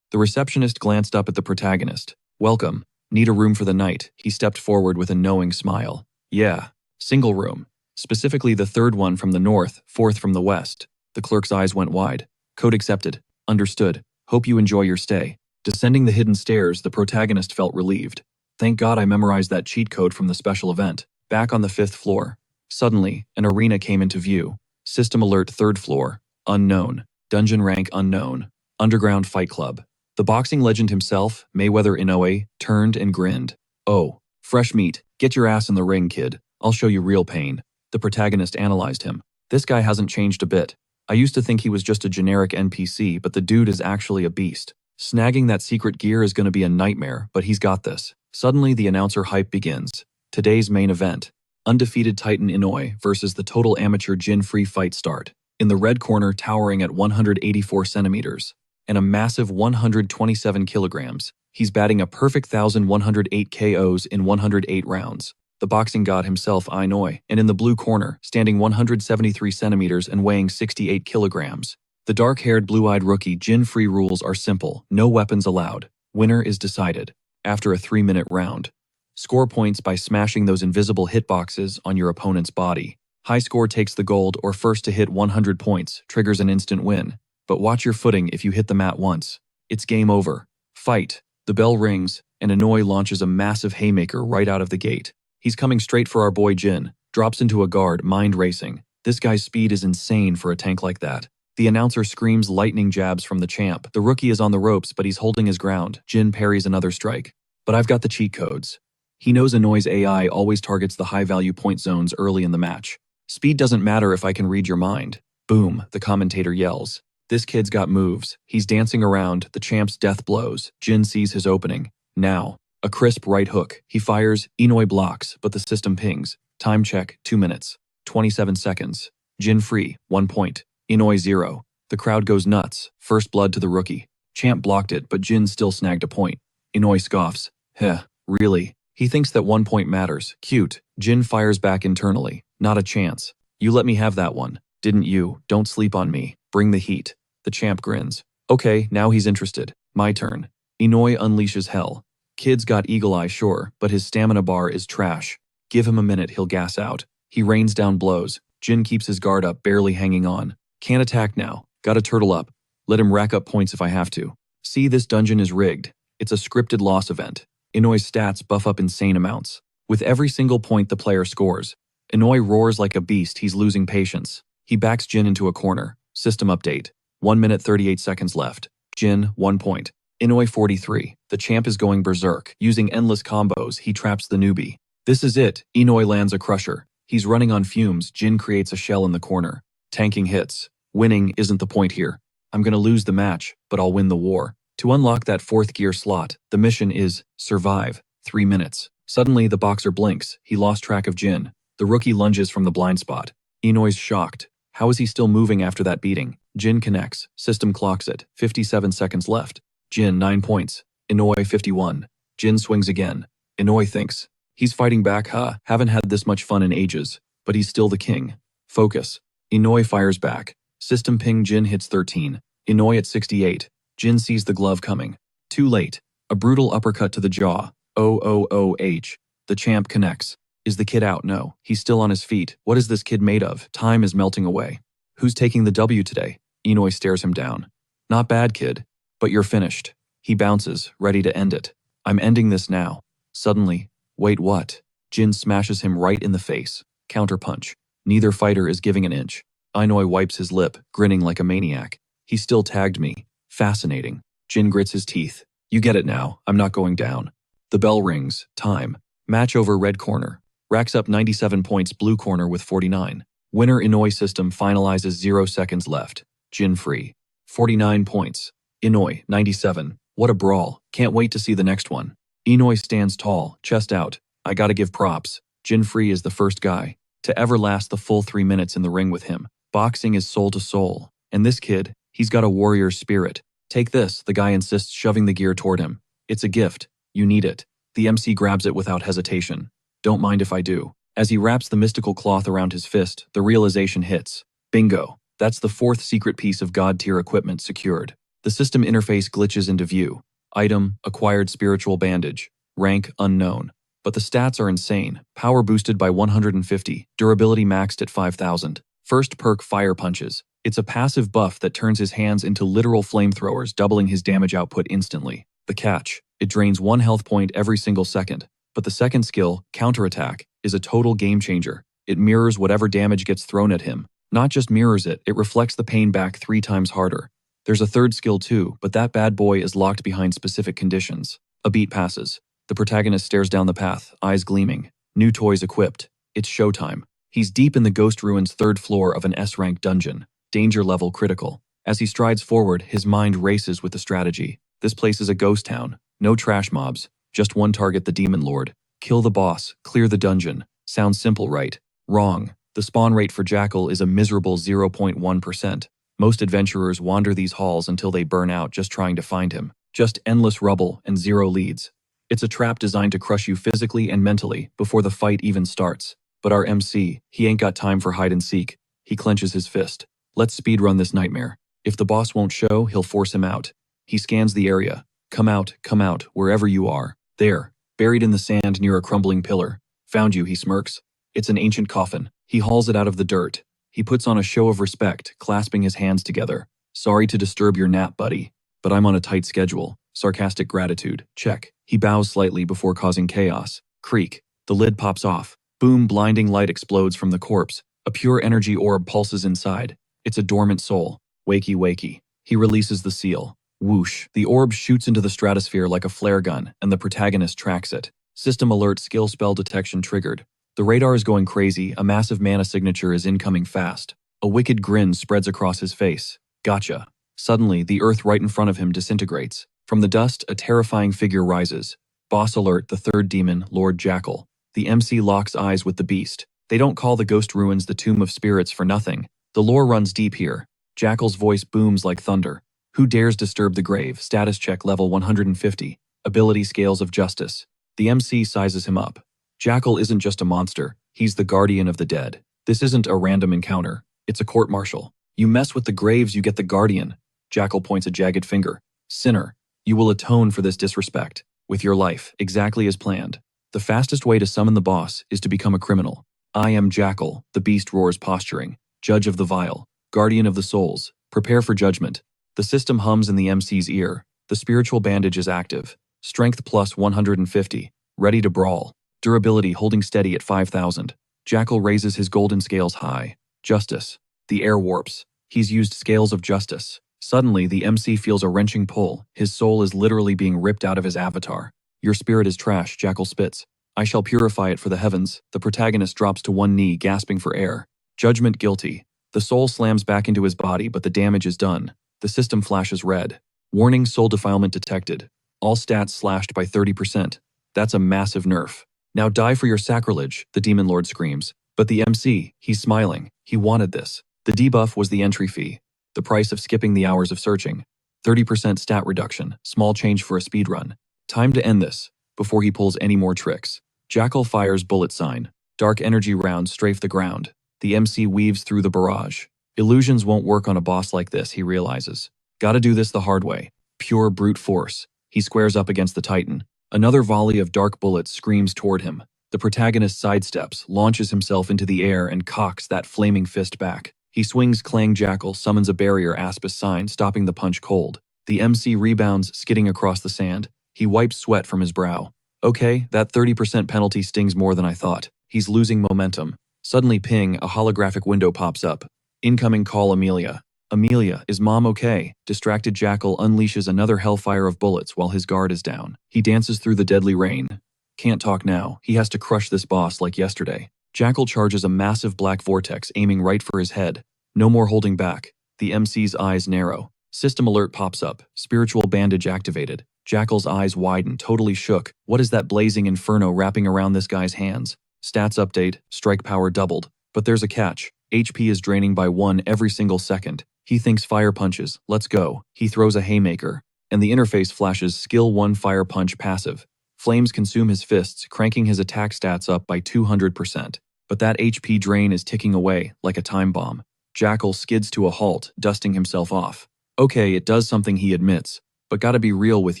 S1: The receptionist glanced up at the protagonist. Welcome. Need a room for the night. He stepped forward with a knowing smile. Yeah, single room. Specifically the third one from the north, fourth from the west. The clerk's eyes went wide. Code accepted. Understood. Hope you enjoy your stay. Descending the hidden stairs, the protagonist felt relieved. Thank God I memorized that cheat code from the special event. Back on the 5th floor. Suddenly, an arena came into view. System alert 3rd floor. Unknown. Dungeon rank unknown. Underground fight club. The boxing legend himself, Mayweather Inoue, turned and grinned. Oh, fresh meat. Get your ass in the ring, kid. I'll show you real pain. The protagonist analyzed him. This guy hasn't changed a bit. I used to think he was just a generic NPC, but the dude is actually a beast. Snagging that secret gear is going to be a nightmare, but he's got this. Suddenly, the announcer hype begins. Today's main event. Undefeated Titan Inoue versus the total amateur Jin free fight start. In the red corner, towering at 184 centimeters and a massive 127 kilograms, he's batting a perfect 1,108 KOs in 108 rounds. The boxing god himself, Inoue, and in the blue corner, standing 173 centimeters and weighing 68 kilograms. The dark-haired, blue-eyed rookie Jin-free rules are simple, no weapons allowed. Winner is decided after a 3-minute round. Score points by smashing those invisible hitboxes on your opponent's body. High score takes the gold, or first to hit 100 points triggers an instant win. But watch your footing if you hit the mat once. It's game over. Fight. The bell rings, and Inoue launches a massive haymaker right out of the gate. He's coming straight for our boy Jin. Drops into a guard, mind racing. This guy's speed is insane for a tank like that. The announcer screams lightning jabs from the champ. The rookie is on the ropes, but he's holding his ground. Jin parries another strike. But I've got the cheat codes. He knows Inoue's AI always targets the high-value point zones early in the match. Speed doesn't matter if I can read your mind. Boom, the commentator yells. This kid's got moves. He's dancing around, the champ's death blows. Jin sees his opening. Now. A crisp right hook. He fires, Inoue blocks, but the system pings. Time check, 2 minutes. 27 seconds. Jin free, 1 point. Inoue 0. The crowd goes nuts. First blood to the rookie. Champ blocked it, but Jin still snagged a point. Inoi scoffs. Heh, really? He thinks that 1 point matters. Cute. Jin fires back internally. Not a chance. You let me have that one, didn't you? Don't sleep on me. Bring the heat. The champ grins. Okay, now he's interested. My turn. Inoi unleashes hell. Kid's got eagle eye, sure, but his stamina bar is trash. Give him a minute, he'll gas out. He rains down blows. Jin keeps his guard up, barely hanging on. Can't attack now. Gotta turtle up. Let him rack up points if I have to. See, this dungeon is rigged. It's a scripted loss event. Inoi's stats buff up insane amounts. With every single point the player scores, Inoi roars like a beast. He's losing patience. He backs Jin into a corner. System update. 1 minute 38 seconds left. Jin, 1 point. Inoi 43. The champ is going berserk. Using endless combos, he traps the newbie. This is it. Inoi lands a crusher. He's running on fumes. Jin creates a shell in the corner. Tanking hits. Winning isn't the point here. I'm gonna lose the match, but I'll win the war. To unlock that 4th gear slot, the mission is survive. 3 minutes. Suddenly, the boxer blinks. He lost track of Jin. The rookie lunges from the blind spot. Inoi's shocked. How is he still moving after that beating? Jin connects. System clocks it. 57 seconds left. Jin, 9 points. Inoi, 51. Jin swings again. Inoi thinks. He's fighting back, huh? Haven't had this much fun in ages. But he's still the king. Focus. Inoi fires back. System ping. Jin hits 13. Inoi at 68. Jin sees the glove coming. Too late. A brutal uppercut to the jaw. OOOH. The champ connects. Is the kid out? No. He's still on his feet. What is this kid made of? Time is melting away. Who's taking the W today? Inoi stares him down. Not bad, kid. But you're finished. He bounces, ready to end it. I'm ending this now. Suddenly, wait, what? Jin smashes him right in the face. Counterpunch. Neither fighter is giving an inch. Inoi wipes his lip, grinning like a maniac. He still tagged me. Fascinating. Jin grits his teeth. You get it now. I'm not going down. The bell rings. Time. Match over red corner. Racks up 97 points, blue corner with 49. Winner Inoi system finalizes 0 seconds left. Jin free. 49 points. Inoi, 97. What a brawl. Can't wait to see the next one. Inoi stands tall, chest out. I gotta give props. Jin free is the first guy to ever last the full 3 minutes in the ring with him. Boxing is soul to soul. And this kid, he's got a warrior spirit. Take this, the guy insists, shoving the gear toward him. It's a gift. You need it. The MC grabs it without hesitation. Don't mind if I do. As he wraps the mystical cloth around his fist, the realization hits. Bingo. That's the 4th secret piece of God-tier equipment secured. The system interface glitches into view. Item, acquired spiritual bandage. Rank, unknown. But the stats are insane. Power boosted by 150. Durability maxed at 5,000. First perk, fire punches. It's a passive buff that turns his hands into literal flamethrowers, doubling his damage output instantly. The catch. It drains 1 health point every single second. But the second skill, counterattack, is a total game changer. It mirrors whatever damage gets thrown at him. Not just mirrors it, it reflects the pain back 3 times harder. There's a third skill too, but that bad boy is locked behind specific conditions. A beat passes. The protagonist stares down the path, eyes gleaming. New toys equipped. It's showtime. He's deep in the Ghost Ruins 3rd floor of an S-rank dungeon. Danger level critical. As he strides forward, his mind races with the strategy. This place is a ghost town. No trash mobs. Just one target, the Demon Lord. Kill the boss. Clear the dungeon. Sounds simple, right? Wrong. The spawn rate for Jackal is a miserable 0.1%. Most adventurers wander these halls until they burn out just trying to find him. Just endless rubble and 0 leads. It's a trap designed to crush you physically and mentally before the fight even starts. But our MC, he ain't got time for hide and seek. He clenches his fist. Let's speedrun this nightmare. If the boss won't show, he'll force him out. He scans the area. Come out, wherever you are. There, buried in the sand near a crumbling pillar. Found you, he smirks. It's an ancient coffin. He hauls it out of the dirt. He puts on a show of respect, clasping his hands together. Sorry to disturb your nap, buddy, but I'm on a tight schedule. Sarcastic gratitude. Check. He bows slightly before causing chaos. Creak. The lid pops off. Boom, blinding light explodes from the corpse. A pure energy orb pulses inside. It's a dormant soul. Wakey, wakey. He releases the seal. Whoosh. The orb shoots into the stratosphere like a flare gun, and the protagonist tracks it. System alert, skill spell detection triggered. The radar is going crazy. A massive mana signature is incoming fast. A wicked grin spreads across his face. Gotcha. Suddenly, the earth right in front of him disintegrates. From the dust, a terrifying figure rises. Boss alert, the 3rd demon, Lord Jackal. The MC locks eyes with the beast. They don't call the Ghost Ruins the Tomb of Spirits for nothing. The lore runs deep here. Jackal's voice booms like thunder. Who dares disturb the grave? Status check level 150. Ability scales of justice. The MC sizes him up. Jackal isn't just a monster, he's the guardian of the dead. This isn't a random encounter, it's a court-martial. You mess with the graves, you get the guardian. Jackal points a jagged finger. Sinner, you will atone for this disrespect. With your life, exactly as planned. The fastest way to summon the boss is to become a criminal. I am Jackal, the beast roars, posturing. Judge of the vile, guardian of the souls, prepare for judgment. The system hums in the MC's ear. The spiritual bandage is active. Strength plus 150. Ready to brawl. Durability holding steady at 5,000. Jackal raises his golden scales high. Justice. The air warps. He's used scales of justice. Suddenly, the MC feels a wrenching pull. His soul is literally being ripped out of his avatar. Your spirit is trash, Jackal spits. I shall purify it for the heavens. The protagonist drops to one knee, gasping for air. Judgment guilty. The soul slams back into his body, but the damage is done. The system flashes red. Warning, soul defilement detected. All stats slashed by 30%. That's a massive nerf. Now die for your sacrilege, the Demon Lord screams. But the MC, he's smiling. He wanted this. The debuff was the entry fee. The price of skipping the hours of searching. 30% stat reduction, small change for a speedrun. Time to end this, before he pulls any more tricks. Jackal fires bullet sign. Dark energy rounds strafe the ground. The MC weaves through the barrage. Illusions won't work on a boss like this, he realizes. Gotta do this the hard way. Pure brute force. He squares up against the Titan. Another volley of dark bullets screams toward him. The protagonist sidesteps, launches himself into the air, and cocks that flaming fist back. He swings Clang Jackal, summons a barrier Aspis sign, stopping the punch cold. The MC rebounds, skidding across the sand. He wipes sweat from his brow. Okay, that 30% penalty stings more than I thought. He's losing momentum. Suddenly ping, a holographic window pops up. Incoming call Amelia. Amelia, is Mom okay? Distracted Jackal unleashes another hellfire of bullets while his guard is down. He dances through the deadly rain. Can't talk now, he has to crush this boss like yesterday. Jackal charges a massive black vortex aiming right for his head. No more holding back. The MC's eyes narrow. System alert pops up. Spiritual bandage activated. Jackal's eyes widen, totally shook. What is that blazing inferno wrapping around this guy's hands? Stats update, strike power doubled. But there's a catch. HP is draining by 1 every single second. He thinks fire punches. Let's go. He throws a haymaker. And the interface flashes skill 1 fire punch passive. Flames consume his fists, cranking his attack stats up by 200%. But that HP drain is ticking away, like a time bomb. Jackal skids to a halt, dusting himself off. Okay, it does something, he admits. But gotta be real with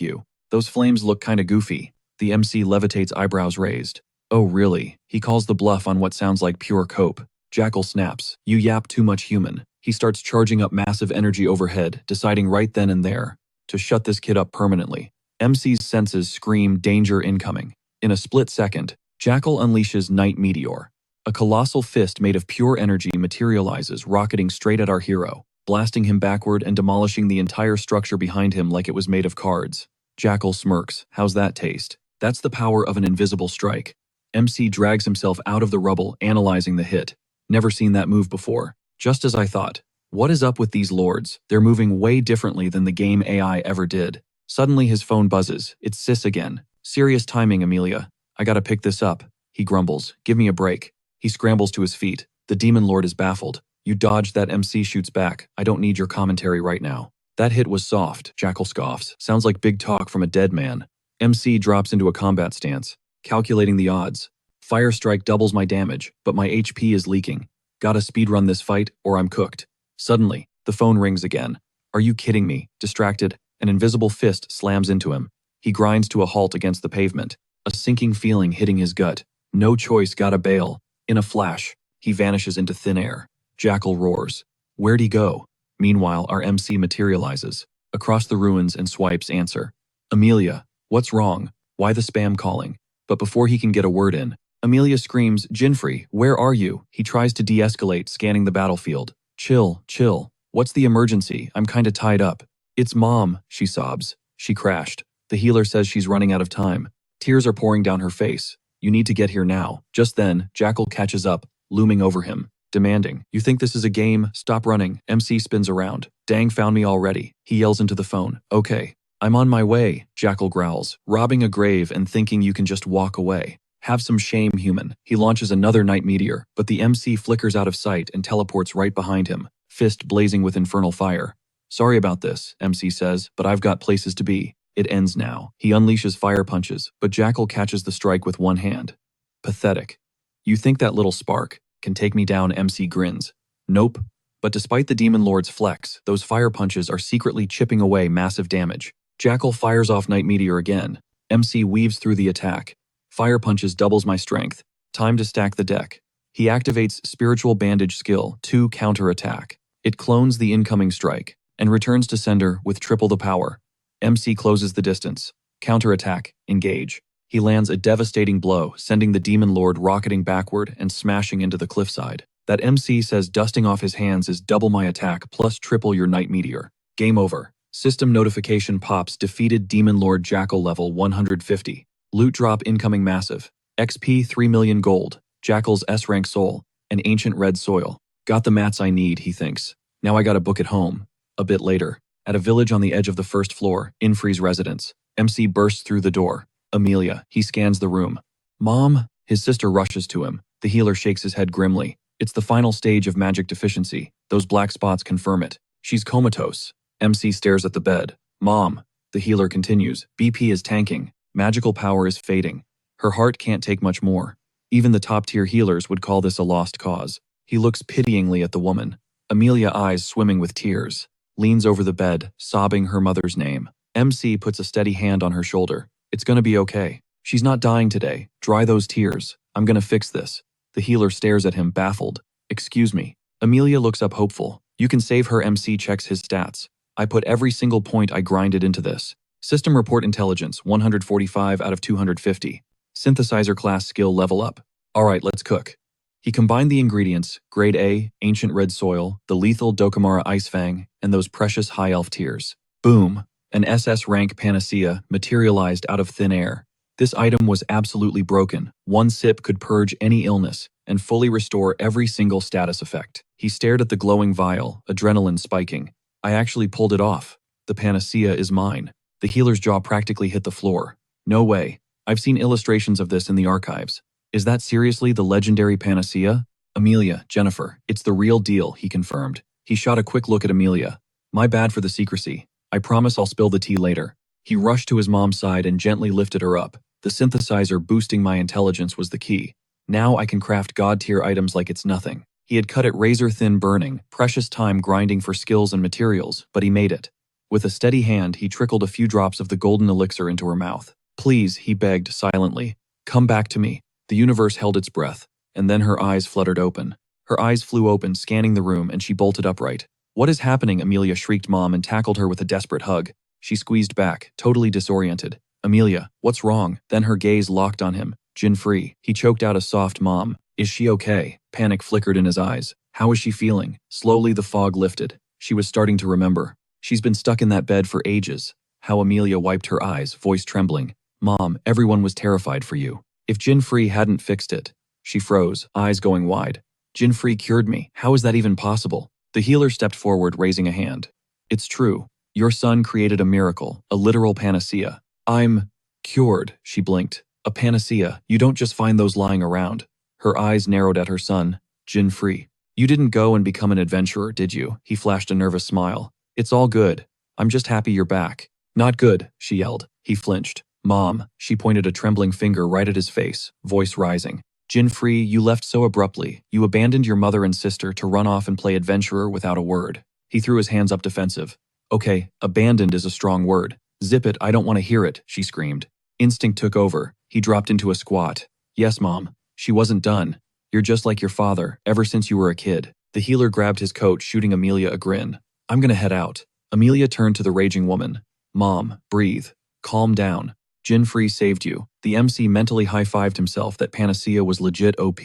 S1: you. Those flames look kinda goofy. The MC levitates, eyebrows raised. Oh really? He calls the bluff on what sounds like pure cope. Jackal snaps. You yap too much, human. He starts charging up massive energy overhead, deciding right then and there to shut this kid up permanently. MC's senses scream danger incoming. In a split second, Jackal unleashes Night Meteor. A colossal fist made of pure energy materializes, rocketing straight at our hero, blasting him backward and demolishing the entire structure behind him like it was made of cards. Jackal smirks. How's that taste? That's the power of an invisible strike. MC drags himself out of the rubble, analyzing the hit. Never seen that move before. Just as I thought. What is up with these lords? They're moving way differently than the game AI ever did. Suddenly his phone buzzes. It's Sis again. Serious timing, Amelia. I gotta pick this up. He grumbles. Give me a break. He scrambles to his feet. The Demon Lord is baffled. You dodged that. MC shoots back. I don't need your commentary right now. That hit was soft, Jackal scoffs. Sounds like big talk from a dead man. MC drops into a combat stance. Calculating the odds. Fire strike doubles my damage, but my HP is leaking. Gotta speedrun this fight, or I'm cooked. Suddenly, the phone rings again. Are you kidding me? Distracted, an invisible fist slams into him. He grinds to a halt against the pavement. A sinking feeling hitting his gut. No choice, gotta bail. In a flash, he vanishes into thin air. Jackal roars. Where'd he go? Meanwhile, our MC materializes across the ruins and swipes answer. Amelia, what's wrong? Why the spam calling? But before he can get a word in, Amelia screams, Jinfrey, where are you? He tries to de-escalate, scanning the battlefield. Chill, chill. What's the emergency? I'm kinda tied up. It's Mom, she sobs. She crashed. The healer says she's running out of time. Tears are pouring down her face. You need to get here now. Just then, Jackal catches up, looming over him, demanding, You think this is a game? Stop running. MC spins around. Dang, found me already. He yells into the phone. Okay. I'm on my way, Jackal growls, robbing a grave and thinking you can just walk away. Have some shame, human. He launches another Night Meteor, but the MC flickers out of sight and teleports right behind him, fist blazing with infernal fire. Sorry about this, MC says, but I've got places to be. It ends now. He unleashes fire punches, but Jackal catches the strike with one hand. Pathetic. You think that little spark can take me down? MC grins. Nope. But despite the Demon Lord's flex, those fire punches are secretly chipping away massive damage. Jackal fires off Night Meteor again. MC weaves through the attack. Fire punches doubles my strength. Time to stack the deck. He activates Spiritual Bandage skill 2 counter-attack. It clones the incoming strike and returns to sender with triple the power. MC closes the distance. Counter-attack, engage. He lands a devastating blow, sending the Demon Lord rocketing backward and smashing into the cliffside. That MC says dusting off his hands is double my attack plus triple your Night Meteor. Game over. System notification pops, defeated Demon Lord Jackal level 150. Loot drop incoming massive. XP 3 million gold. Jackal's S-rank soul. An ancient red soil. Got the mats I need, he thinks. Now I gotta book it home. A bit later. At a village on the edge of the first floor, Infree's residence. MC bursts through the door. Amelia. He scans the room. Mom? His sister rushes to him. The healer shakes his head grimly. It's the final stage of magic deficiency. Those black spots confirm it. She's comatose. MC stares at the bed. Mom. The healer continues. BP is tanking. Magical power is fading. Her heart can't take much more. Even the top-tier healers would call this a lost cause. He looks pityingly at the woman. Amelia, eyes swimming with tears, leans over the bed, sobbing her mother's name. MC puts a steady hand on her shoulder. It's gonna be okay. She's not dying today. Dry those tears. I'm gonna fix this. The healer stares at him, baffled. Excuse me. Amelia looks up hopeful. You can save her. MC checks his stats. I put every single point I grinded into this. System report intelligence, 145 out of 250. Synthesizer class skill level up. Alright, let's cook. He combined the ingredients, grade A, ancient red soil, the lethal Dokamara Ice Fang, and those precious high elf tears. Boom. An SS rank panacea materialized out of thin air. This item was absolutely broken. One sip could purge any illness and fully restore every single status effect. He stared at the glowing vial, adrenaline spiking. I actually pulled it off. The panacea is mine. The healer's jaw practically hit the floor. No way. I've seen illustrations of this in the archives. Is that seriously the legendary panacea? Amelia, Jennifer, it's the real deal, he confirmed. He shot a quick look at Amelia. My bad for the secrecy. I promise I'll spill the tea later. He rushed to his mom's side and gently lifted her up. The synthesizer boosting my intelligence was the key. Now I can craft god-tier items like it's nothing. He had cut it razor-thin, burning, precious time grinding for skills and materials, but he made it. With a steady hand, he trickled a few drops of the golden elixir into her mouth. Please, he begged silently. Come back to me. The universe held its breath, and then her eyes fluttered open. Her eyes flew open, scanning the room, and she bolted upright. What is happening? Amelia shrieked. Mom and tackled her with a desperate hug. She squeezed back, totally disoriented. Amelia, what's wrong? Then her gaze locked on him. Jin-free. He choked out a soft mom. Is she okay? Panic flickered in his eyes. How is she feeling? Slowly the fog lifted. She was starting to remember. She's been stuck in that bed for ages. How Amelia wiped her eyes, voice trembling. Mom, everyone was terrified for you. If Jin-free hadn't fixed it. She froze, eyes going wide. Jin-free cured me. How is that even possible? The healer stepped forward, raising a hand. It's true. Your son created a miracle, a literal panacea. I'm cured, she blinked. A panacea, you don't just find those lying around. Her eyes narrowed at her son, Jin-free. You didn't go and become an adventurer, did you? He flashed a nervous smile. It's all good. I'm just happy you're back. Not good, she yelled. He flinched. Mom, she pointed a trembling finger right at his face, voice rising. Jin-free, you left so abruptly. You abandoned your mother and sister to run off and play adventurer without a word. He threw his hands up defensive. Okay, abandoned is a strong word. Zip it, I don't want to hear it, she screamed. Instinct took over. He dropped into a squat. Yes, Mom. She wasn't done. You're just like your father, ever since you were a kid. The healer grabbed his coat, shooting Amelia a grin. I'm gonna head out. Amelia turned to the raging woman. Mom, breathe. Calm down. Jin-free saved you. The MC mentally high-fived himself that panacea was legit OP.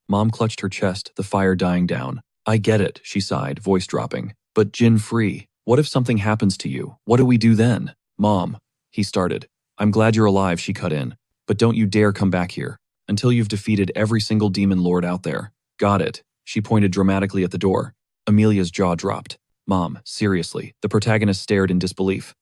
S1: Mom clutched her chest, the fire dying down. I get it, she sighed, voice dropping. But Jin-free, what if something happens to you? What do we do then? Mom, he started. I'm glad you're alive, she cut in. But don't you dare come back here. Until you've defeated every single demon lord out there. Got it. She pointed dramatically at the door. Amelia's jaw dropped. Mom, seriously. The protagonist stared in disbelief.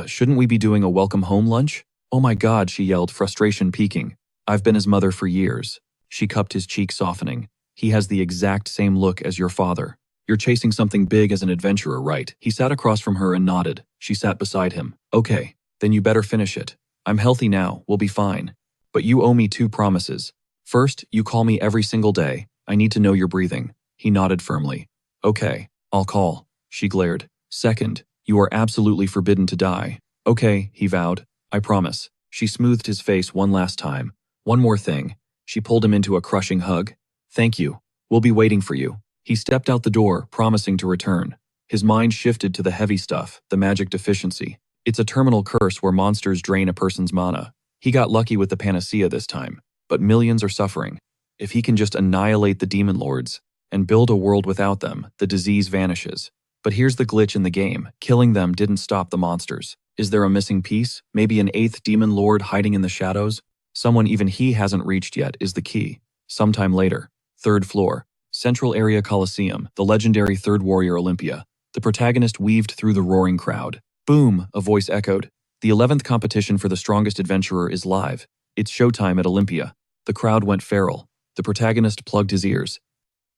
S1: Shouldn't we be doing a welcome home lunch? Oh my God, she yelled, frustration peaking. I've been his mother for years. She cupped his cheek, softening. He has the exact same look as your father. You're chasing something big as an adventurer, right? He sat across from her and nodded. She sat beside him. Okay, then you better finish it. I'm healthy now, we'll be fine. But you owe me 2 promises. First, you call me every single day. I need to know you're breathing. He nodded firmly. Okay, I'll call. She glared. Second, you are absolutely forbidden to die. Okay, he vowed. I promise. She smoothed his face one last time. One more thing. She pulled him into a crushing hug. Thank you. We'll be waiting for you. He stepped out the door, promising to return. His mind shifted to the heavy stuff, the magic deficiency. It's a terminal curse where monsters drain a person's mana. He got lucky with the panacea this time, but millions are suffering. If he can just annihilate the demon lords and build a world without them, the disease vanishes. But here's the glitch in the game. Killing them didn't stop the monsters. Is there a missing piece? Maybe an 8th demon lord hiding in the shadows? Someone even he hasn't reached yet is the key. Sometime later. 3rd floor. Central Area Coliseum, the legendary 3rd Warrior Olympia. The protagonist weaved through the roaring crowd. Boom, a voice echoed. The 11th competition for the strongest adventurer is live. It's showtime at Olympia. The crowd went feral. The protagonist plugged his ears.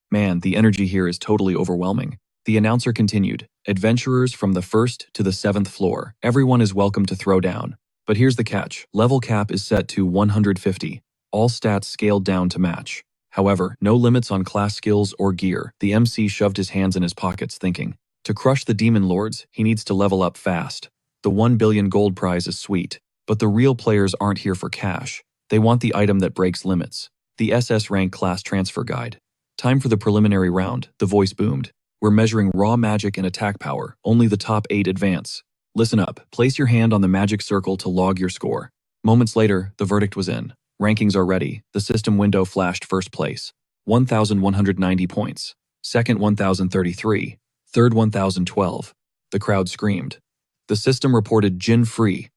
S1: Man, the energy here is totally overwhelming. The announcer continued. Adventurers from the 1st to the 7th floor. Everyone is welcome to throw down. But here's the catch. Level cap is set to 150. All stats scaled down to match. However, no limits on class skills or gear. The MC shoved his hands in his pockets, thinking, to crush the demon lords, he needs to level up fast. The 1 billion gold prize is sweet, but the real players aren't here for cash. They want the item that breaks limits. The SS rank class transfer guide. Time for the preliminary round, the voice boomed. We're measuring raw magic and attack power. Only the top 8 advance. Listen up. Place your hand on the magic circle to log your score. Moments later, the verdict was in. Rankings are ready. The system window flashed 1st place. 1,190 points. 2nd 1,033. 3rd 1,012. The crowd screamed. The system reported Jin free.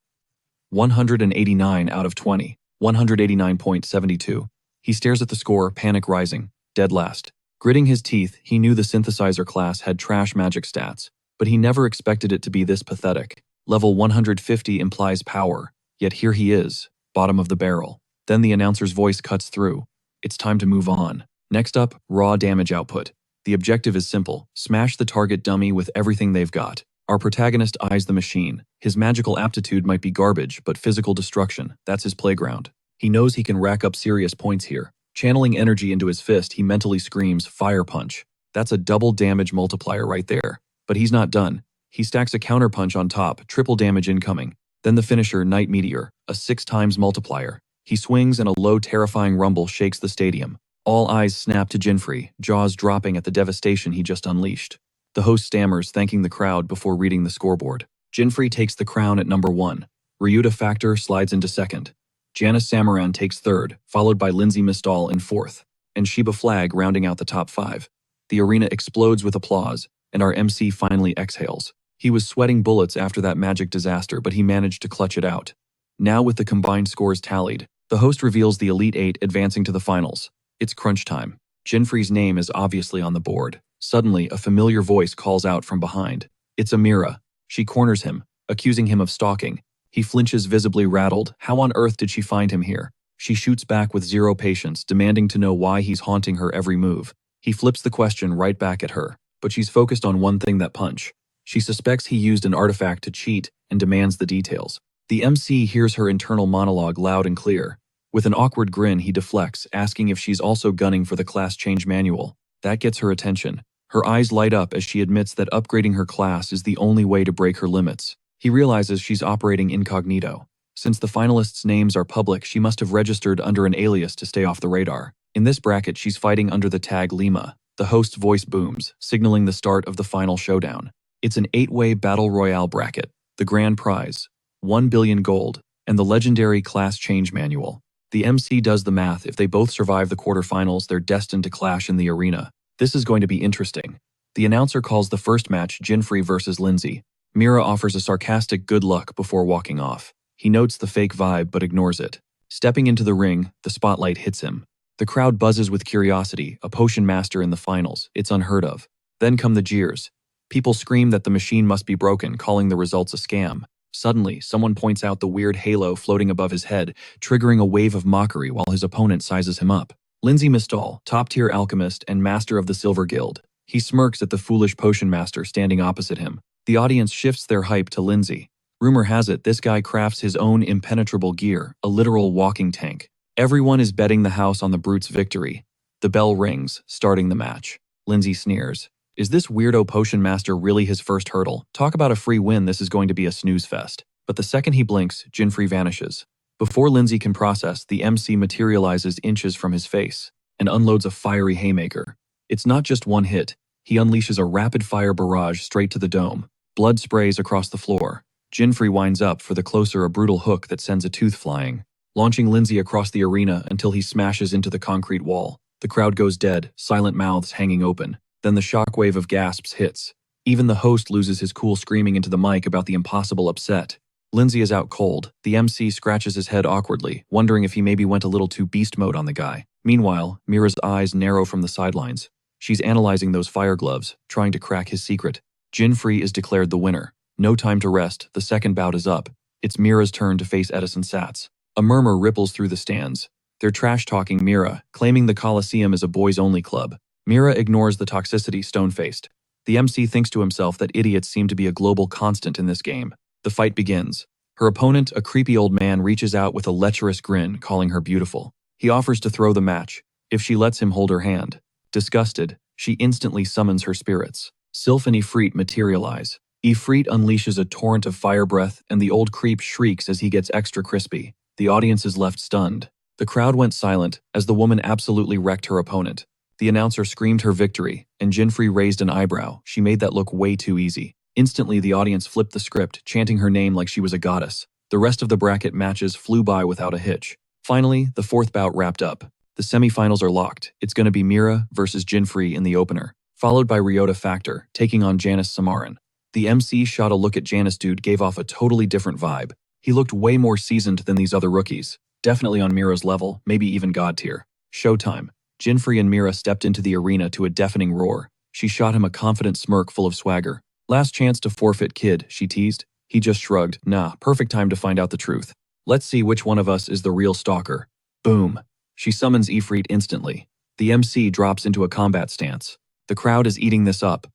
S1: 189 out of 20. 189.72. He stares at the score, panic rising. Dead last. Gritting his teeth, he knew the synthesizer class had trash magic stats, but he never expected it to be this pathetic. Level 150 implies power, yet here he is, bottom of the barrel. Then the announcer's voice cuts through. It's time to move on. Next up, raw damage output. The objective is simple. Smash the target dummy with everything they've got. Our protagonist eyes the machine. His magical aptitude might be garbage, but physical destruction, that's his playground. He knows he can rack up serious points here. Channeling energy into his fist, he mentally screams, Fire Punch. That's a double damage multiplier right there. But he's not done. He stacks a counterpunch on top, triple damage incoming. Then the finisher, Night Meteor, a 6 times multiplier. He swings and a low, terrifying rumble shakes the stadium. All eyes snap to Jinfrey, jaws dropping at the devastation he just unleashed. The host stammers, thanking the crowd before reading the scoreboard. Jinfrey takes the crown at number 1. Ryuta Factor slides into 2nd. Janice Samaran takes 3rd, followed by Lindsay Mistal in 4th, and Sheba Flag rounding out the top 5. The arena explodes with applause, and our MC finally exhales. He was sweating bullets after that magic disaster, but he managed to clutch it out. Now with the combined scores tallied, the host reveals the Elite 8 advancing to the finals. It's crunch time. Jinfrey's name is obviously on the board. Suddenly, a familiar voice calls out from behind. It's Amira. She corners him, accusing him of stalking. He flinches, visibly rattled. How on earth did she find him here? She shoots back with zero patience, demanding to know why he's haunting her every move. He flips the question right back at her, but she's focused on one thing, that punch. She suspects he used an artifact to cheat and demands the details. The MC hears her internal monologue loud and clear. With an awkward grin, he deflects, asking if she's also gunning for the class change manual. That gets her attention. Her eyes light up as she admits that upgrading her class is the only way to break her limits. He realizes she's operating incognito. Since the finalists' names are public, she must have registered under an alias to stay off the radar. In this bracket, she's fighting under the tag Lima. The host's voice booms, signaling the start of the final showdown. It's an 8-way battle royale bracket. The grand prize, 1 billion gold, and the legendary class change manual. The MC does the math. If they both survive the quarterfinals, they're destined to clash in the arena. This is going to be interesting. The announcer calls the first match Jinfrey versus Lindsay. Mira offers a sarcastic good luck before walking off. He notes the fake vibe but ignores it. Stepping into the ring, the spotlight hits him. The crowd buzzes with curiosity. A potion master in the finals. It's unheard of. Then come the jeers. People scream that the machine must be broken, calling the results a scam. Suddenly, someone points out the weird halo floating above his head, triggering a wave of mockery while his opponent sizes him up. Lindsay Mistal, top-tier alchemist and master of the Silver Guild. He smirks at the foolish potion master standing opposite him. The audience shifts their hype to Lindsay. Rumor has it this guy crafts his own impenetrable gear, a literal walking tank. Everyone is betting the house on the brute's victory. The bell rings, starting the match. Lindsay sneers. Is this weirdo potion master really his first hurdle? Talk about a free win, this is going to be a snooze fest. But the second he blinks, Jinfrey vanishes. Before Lindsay can process, the MC materializes inches from his face and unloads a fiery haymaker. It's not just one hit. He unleashes a rapid-fire barrage straight to the dome. Blood sprays across the floor. Jinfrey winds up for the closer a brutal hook that sends a tooth flying, launching Lindsay across the arena until he smashes into the concrete wall. The crowd goes dead, silent mouths hanging open. Then the shockwave of gasps hits. Even the host loses his cool screaming into the mic about the impossible upset. Lindsay is out cold. The MC scratches his head awkwardly, wondering if he maybe went a little too beast mode on the guy. Meanwhile, Mira's eyes narrow from the sidelines. She's analyzing those fire gloves, trying to crack his secret. Jinfrey is declared the winner. No time to rest, the second bout is up. It's Mira's turn to face Edison Sats. A murmur ripples through the stands. They're trash-talking Mira, claiming the Coliseum is a boys-only club. Mira ignores the toxicity stone-faced. The MC thinks to himself that idiots seem to be a global constant in this game. The fight begins. Her opponent, a creepy old man, reaches out with a lecherous grin, calling her beautiful. He offers to throw the match, if she lets him hold her hand. Disgusted, she instantly summons her spirits. Sylph and Ifrit materialize. Ifrit unleashes a torrent of fire breath, and the old creep shrieks as he gets extra crispy. The audience is left stunned. The crowd went silent as the woman absolutely wrecked her opponent. The announcer screamed her victory, and Jinfrey raised an eyebrow. She made that look way too easy. Instantly, the audience flipped the script, chanting her name like she was a goddess. The rest of the bracket matches flew by without a hitch. Finally, the fourth bout wrapped up. The semifinals are locked. It's going to be Mira versus Jinfrey in the opener, followed by Ryota Factor, taking on Janice Samaran. The MC shot a look at Janice dude gave off a totally different vibe. He looked way more seasoned than these other rookies. Definitely on Mira's level, maybe even god tier. Showtime. Jinfrey and Mira stepped into the arena to a deafening roar. She shot him a confident smirk full of swagger. Last chance to forfeit, kid, she teased. He just shrugged. Nah, perfect time to find out the truth. Let's see which one of us is the real stalker. Boom. She summons Ifrit instantly. The MC drops into a combat stance. The crowd is eating this up.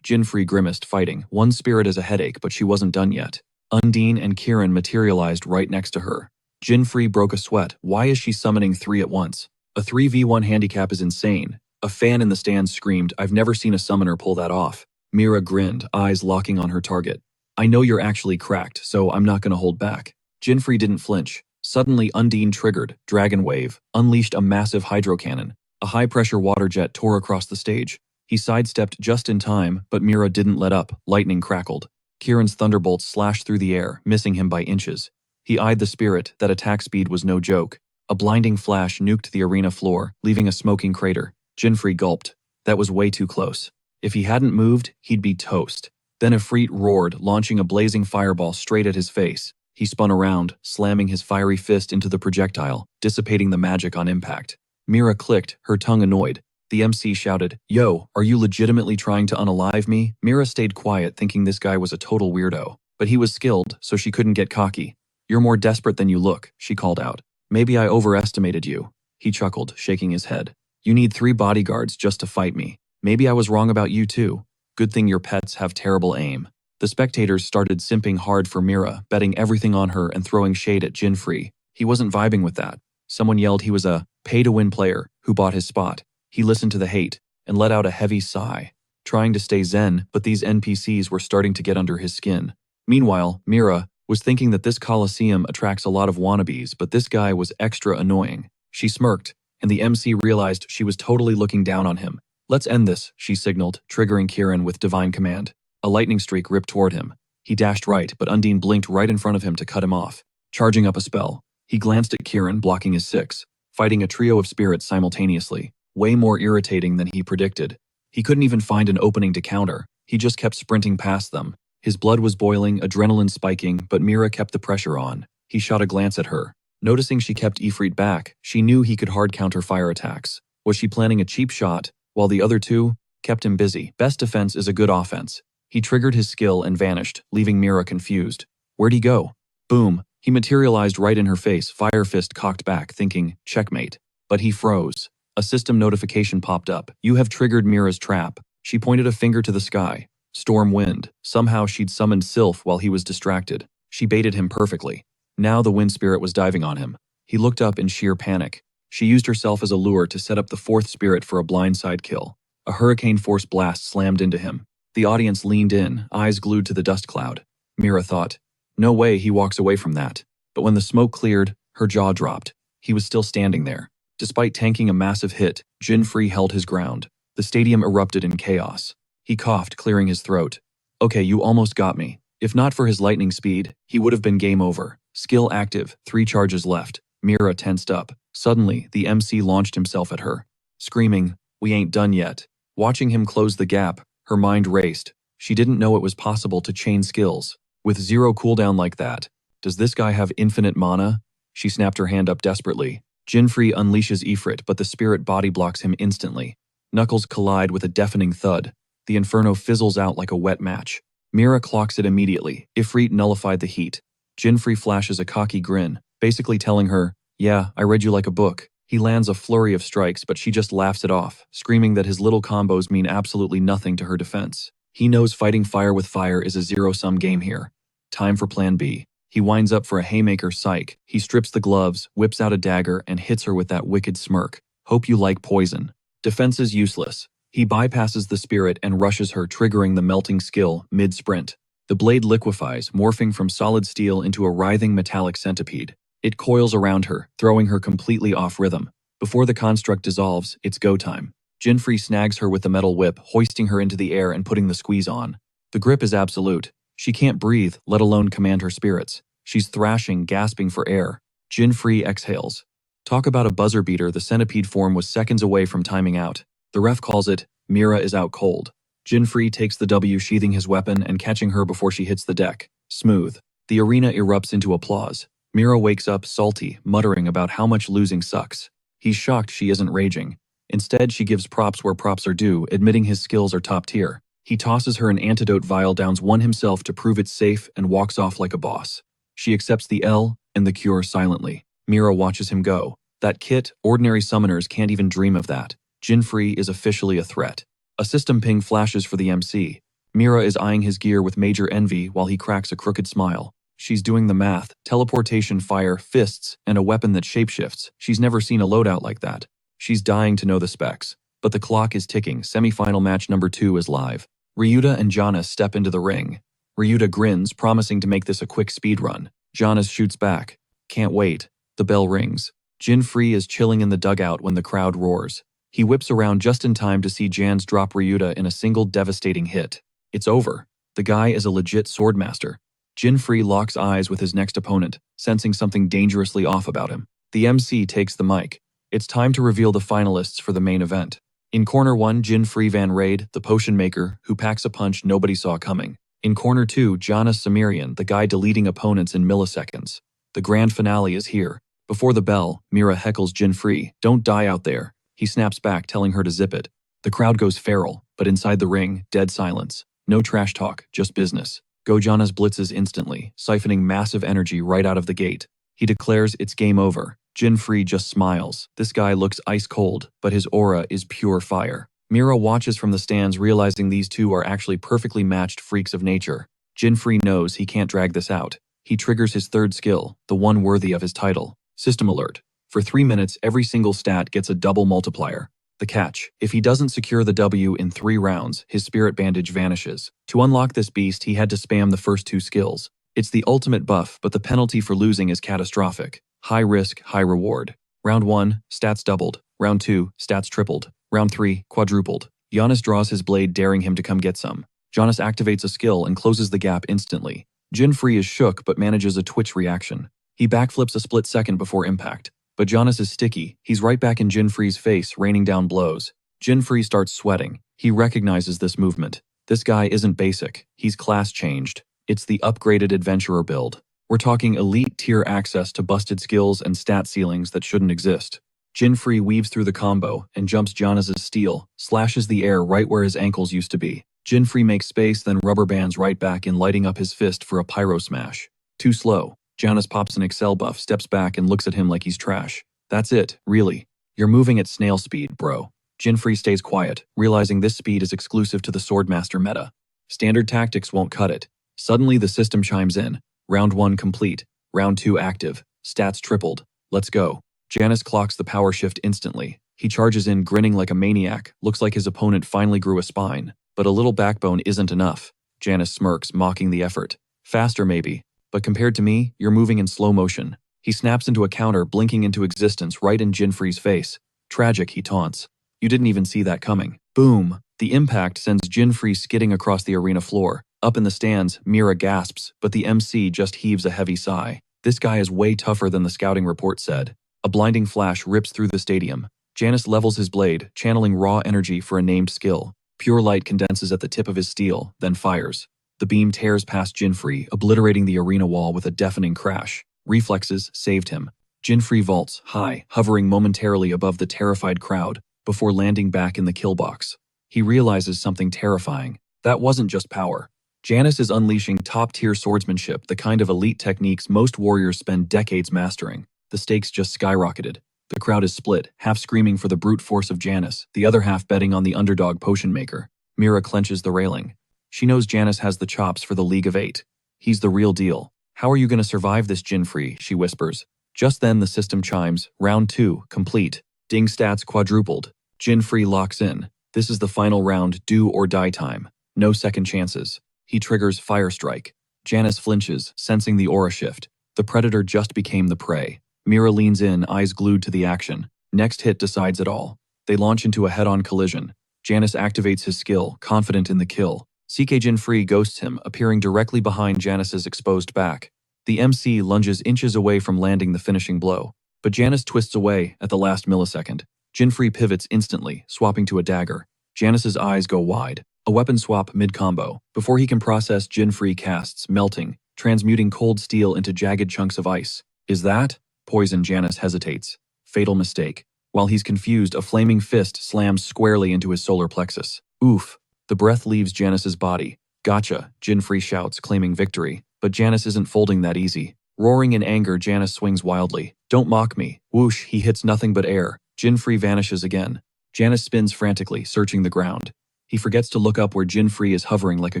S1: Jinfrey grimaced, fighting. One spirit is a headache, but she wasn't done yet. Undine and Kieran materialized right next to her. Jinfrey broke a sweat. Why is she summoning three at once? A 3v1 handicap is insane. A fan in the stands screamed, I've never seen a summoner pull that off. Mira grinned, eyes locking on her target. I know you're actually cracked, so I'm not going to hold back. Jinfrey didn't flinch. Suddenly, Undine triggered, Dragon Wave, unleashed a massive hydro cannon. A high-pressure water jet tore across the stage. He sidestepped just in time, but Mira didn't let up. Lightning crackled. Kieran's thunderbolt slashed through the air, missing him by inches. He eyed the spirit. That attack speed was no joke. A blinding flash nuked the arena floor, leaving a smoking crater. Jinfrey gulped. That was way too close. If he hadn't moved, he'd be toast. Then Ifrit roared, launching a blazing fireball straight at his face. He spun around, slamming his fiery fist into the projectile, dissipating the magic on impact. Mira clicked, her tongue annoyed. The MC shouted, Yo, are you legitimately trying to unalive me? Mira stayed quiet, thinking this guy was a total weirdo. But he was skilled, so she couldn't get cocky. You're more desperate than you look, she called out. Maybe I overestimated you. He chuckled, shaking his head. You need 3 bodyguards just to fight me. Maybe I was wrong about you too. Good thing your pets have terrible aim. The spectators started simping hard for Mira, betting everything on her and throwing shade at Jinfrey. He wasn't vibing with that. Someone yelled he was a pay-to-win player who bought his spot. He listened to the hate and let out a heavy sigh, trying to stay zen, but these NPCs were starting to get under his skin. Meanwhile, Mira was thinking that this Coliseum attracts a lot of wannabes, but this guy was extra annoying. She smirked, and the MC realized she was totally looking down on him. Let's end this, she signaled, triggering Kieran with divine command. A lightning streak ripped toward him. He dashed right, but Undine blinked right in front of him to cut him off. Charging up a spell, he glanced at Kieran, blocking his 6, fighting a trio of spirits simultaneously, way more irritating than he predicted. He couldn't even find an opening to counter. He just kept sprinting past them. His blood was boiling, adrenaline spiking, but Mira kept the pressure on. He shot a glance at her. Noticing she kept Ifrit back, she knew he could hard counter fire attacks. Was she planning a cheap shot, while the other two kept him busy? Best defense is a good offense. He triggered his skill and vanished, leaving Mira confused. Where'd he go? Boom. He materialized right in her face, fire fist cocked back, thinking, checkmate. But he froze. A system notification popped up. You have triggered Mira's trap. She pointed a finger to the sky. Storm wind. Somehow she'd summoned Sylph while he was distracted. She baited him perfectly. Now the wind spirit was diving on him. He looked up in sheer panic. She used herself as a lure to set up the fourth spirit for a blindside kill. A hurricane-force blast slammed into him. The audience leaned in, eyes glued to the dust cloud. Mira thought, no way he walks away from that. But when the smoke cleared, her jaw dropped. He was still standing there. Despite tanking a massive hit, Jinfree held his ground. The stadium erupted in chaos. He coughed, clearing his throat. Okay, you almost got me. If not for his lightning speed, he would have been game over. Skill active, 3 charges left. Mira tensed up. Suddenly, the MC launched himself at her. Screaming, we ain't done yet. Watching him close the gap, her mind raced. She didn't know it was possible to chain skills. With 0 cooldown like that, does this guy have infinite mana? She snapped her hand up desperately. Jinfree unleashes Ifrit, but the spirit body blocks him instantly. Knuckles collide with a deafening thud. The inferno fizzles out like a wet match. Mira clocks it immediately. Ifrit nullified the heat. Jinfree flashes a cocky grin, basically telling her, yeah, I read you like a book. He lands a flurry of strikes, but she just laughs it off, screaming that his little combos mean absolutely nothing to her defense. He knows fighting fire with fire is a zero-sum game here. Time for plan B. He winds up for a haymaker psych. He strips the gloves, whips out a dagger, and hits her with that wicked smirk. Hope you like poison. Defense is useless. He bypasses the spirit and rushes her, triggering the melting skill mid-sprint. The blade liquefies, morphing from solid steel into a writhing metallic centipede. It coils around her, throwing her completely off rhythm. Before the construct dissolves, it's go time. Jinfree snags her with the metal whip, hoisting her into the air and putting the squeeze on. The grip is absolute. She can't breathe, let alone command her spirits. She's thrashing, gasping for air. Jinfree exhales. Talk about a buzzer beater, the centipede form was seconds away from timing out. The ref calls it, Mira is out cold. Jinfree takes the W, sheathing his weapon and catching her before she hits the deck. Smooth. The arena erupts into applause. Mira wakes up salty, muttering about how much losing sucks. He's shocked she isn't raging. Instead, she gives props where props are due, admitting his skills are top tier. He tosses her an antidote vial, downs one himself to prove it's safe, and walks off like a boss. She accepts the L and the cure silently. Mira watches him go. That kit, ordinary summoners can't even dream of that. Jinfree is officially a threat. A system ping flashes for the MC. Mira is eyeing his gear with major envy while he cracks a crooked smile. She's doing the math, teleportation, fire, fists, and a weapon that shapeshifts. She's never seen a loadout like that. She's dying to know the specs. But the clock is ticking. Semi-final match number 2 is live. Ryuta and Jonas step into the ring. Ryuta grins, promising to make this a quick speed run. Jonas shoots back. Can't wait. The bell rings. Jinfree is chilling in the dugout when the crowd roars. He whips around just in time to see Jans drop Ryuta in a single devastating hit. It's over. The guy is a legit swordmaster. Jinfree locks eyes with his next opponent, sensing something dangerously off about him. The MC takes the mic. It's time to reveal the finalists for the main event. In Corner 1, Jinfree Van Raid, the potion maker, who packs a punch nobody saw coming. In Corner 2, Jonas Samirian, the guy deleting opponents in milliseconds. The grand finale is here. Before the bell, Mira heckles Jinfree, "Don't die out there." He snaps back, telling her to zip it. The crowd goes feral, but inside the ring, dead silence. No trash talk, just business. Go Jonas blitzes instantly, siphoning massive energy right out of the gate. He declares it's game over. Jinfree just smiles. This guy looks ice cold, but his aura is pure fire. Mira watches from the stands, realizing these two are actually perfectly matched freaks of nature. Jinfree knows he can't drag this out. He triggers his third skill, the one worthy of his title. System alert. For 3 minutes, every single stat gets a double multiplier. The catch: if he doesn't secure the W in 3 rounds, his spirit bandage vanishes. To unlock this beast, he had to spam the first 2 skills. It's the ultimate buff, but the penalty for losing is catastrophic. High risk, high reward. Round 1, stats doubled. Round 2, stats tripled. Round 3, quadrupled. Jonas draws his blade, daring him to come get some. Jonas activates a skill and closes the gap instantly. Jinfree is shook but manages a twitch reaction. He backflips a split second before impact. But Jonas is sticky. He's right back in Jinfree's face, raining down blows. Jinfree starts sweating. He recognizes this movement. This guy isn't basic. He's class changed. It's the upgraded adventurer build. We're talking elite tier access to busted skills and stat ceilings that shouldn't exist. Jinfree weaves through the combo and jumps Jonas's steel, slashes the air right where his ankles used to be. Jinfree makes space, then rubber bands right back in, lighting up his fist for a pyro smash. Too slow. Jonas pops an Excel buff, steps back and looks at him like he's trash. That's it, really. You're moving at snail speed, bro. Jinfree stays quiet, realizing this speed is exclusive to the Swordmaster meta. Standard tactics won't cut it. Suddenly the system chimes in. Round 1 complete. Round 2 active. Stats tripled. Let's go. Janus clocks the power shift instantly. He charges in grinning like a maniac. Looks like his opponent finally grew a spine. But a little backbone isn't enough. Janus smirks, mocking the effort. Faster maybe. But compared to me, you're moving in slow motion. He snaps into a counter, blinking into existence right in Jinfree's face. Tragic, he taunts. You didn't even see that coming. Boom! The impact sends Jinfree skidding across the arena floor. Up in the stands, Mira gasps, but the MC just heaves a heavy sigh. This guy is way tougher than the scouting report said. A blinding flash rips through the stadium. Janus levels his blade, channeling raw energy for a named skill. Pure light condenses at the tip of his steel, then fires. The beam tears past Jinfree, obliterating the arena wall with a deafening crash. Reflexes saved him. Jinfree vaults high, hovering momentarily above the terrified crowd, before landing back in the kill box. He realizes something terrifying. That wasn't just power. Janus is unleashing top-tier swordsmanship, the kind of elite techniques most warriors spend decades mastering. The stakes just skyrocketed. The crowd is split, half screaming for the brute force of Janus, the other half betting on the underdog potion maker. Mira clenches the railing. She knows Janus has the chops for the League of Eight. He's the real deal. How are you going to survive this, Jinfree? She whispers. Just then the system chimes. Round 2, complete. Ding stats quadrupled. Jinfree locks in. This is the final round, do or die time. No second chances. He triggers Fire Strike. Janus flinches, sensing the aura shift. The predator just became the prey. Mira leans in, eyes glued to the action. Next hit decides it all. They launch into a head-on collision. Janus activates his skill, confident in the kill. CK Jinfree ghosts him, appearing directly behind Janus's exposed back. The MC lunges inches away from landing the finishing blow. But Janus twists away at the last millisecond. Jinfree pivots instantly, swapping to a dagger. Janus's eyes go wide. A weapon swap mid-combo. Before he can process, Jinfree casts, melting, transmuting cold steel into jagged chunks of ice. Is that? Poison. Janus hesitates. Fatal mistake. While he's confused, a flaming fist slams squarely into his solar plexus. Oof. The breath leaves Janus's body. Gotcha, Jinfree shouts, claiming victory. But Janus isn't folding that easy. Roaring in anger, Janus swings wildly. Don't mock me. Whoosh, he hits nothing but air. Jinfree vanishes again. Janus spins frantically, searching the ground. He forgets to look up where Jinfree is hovering like a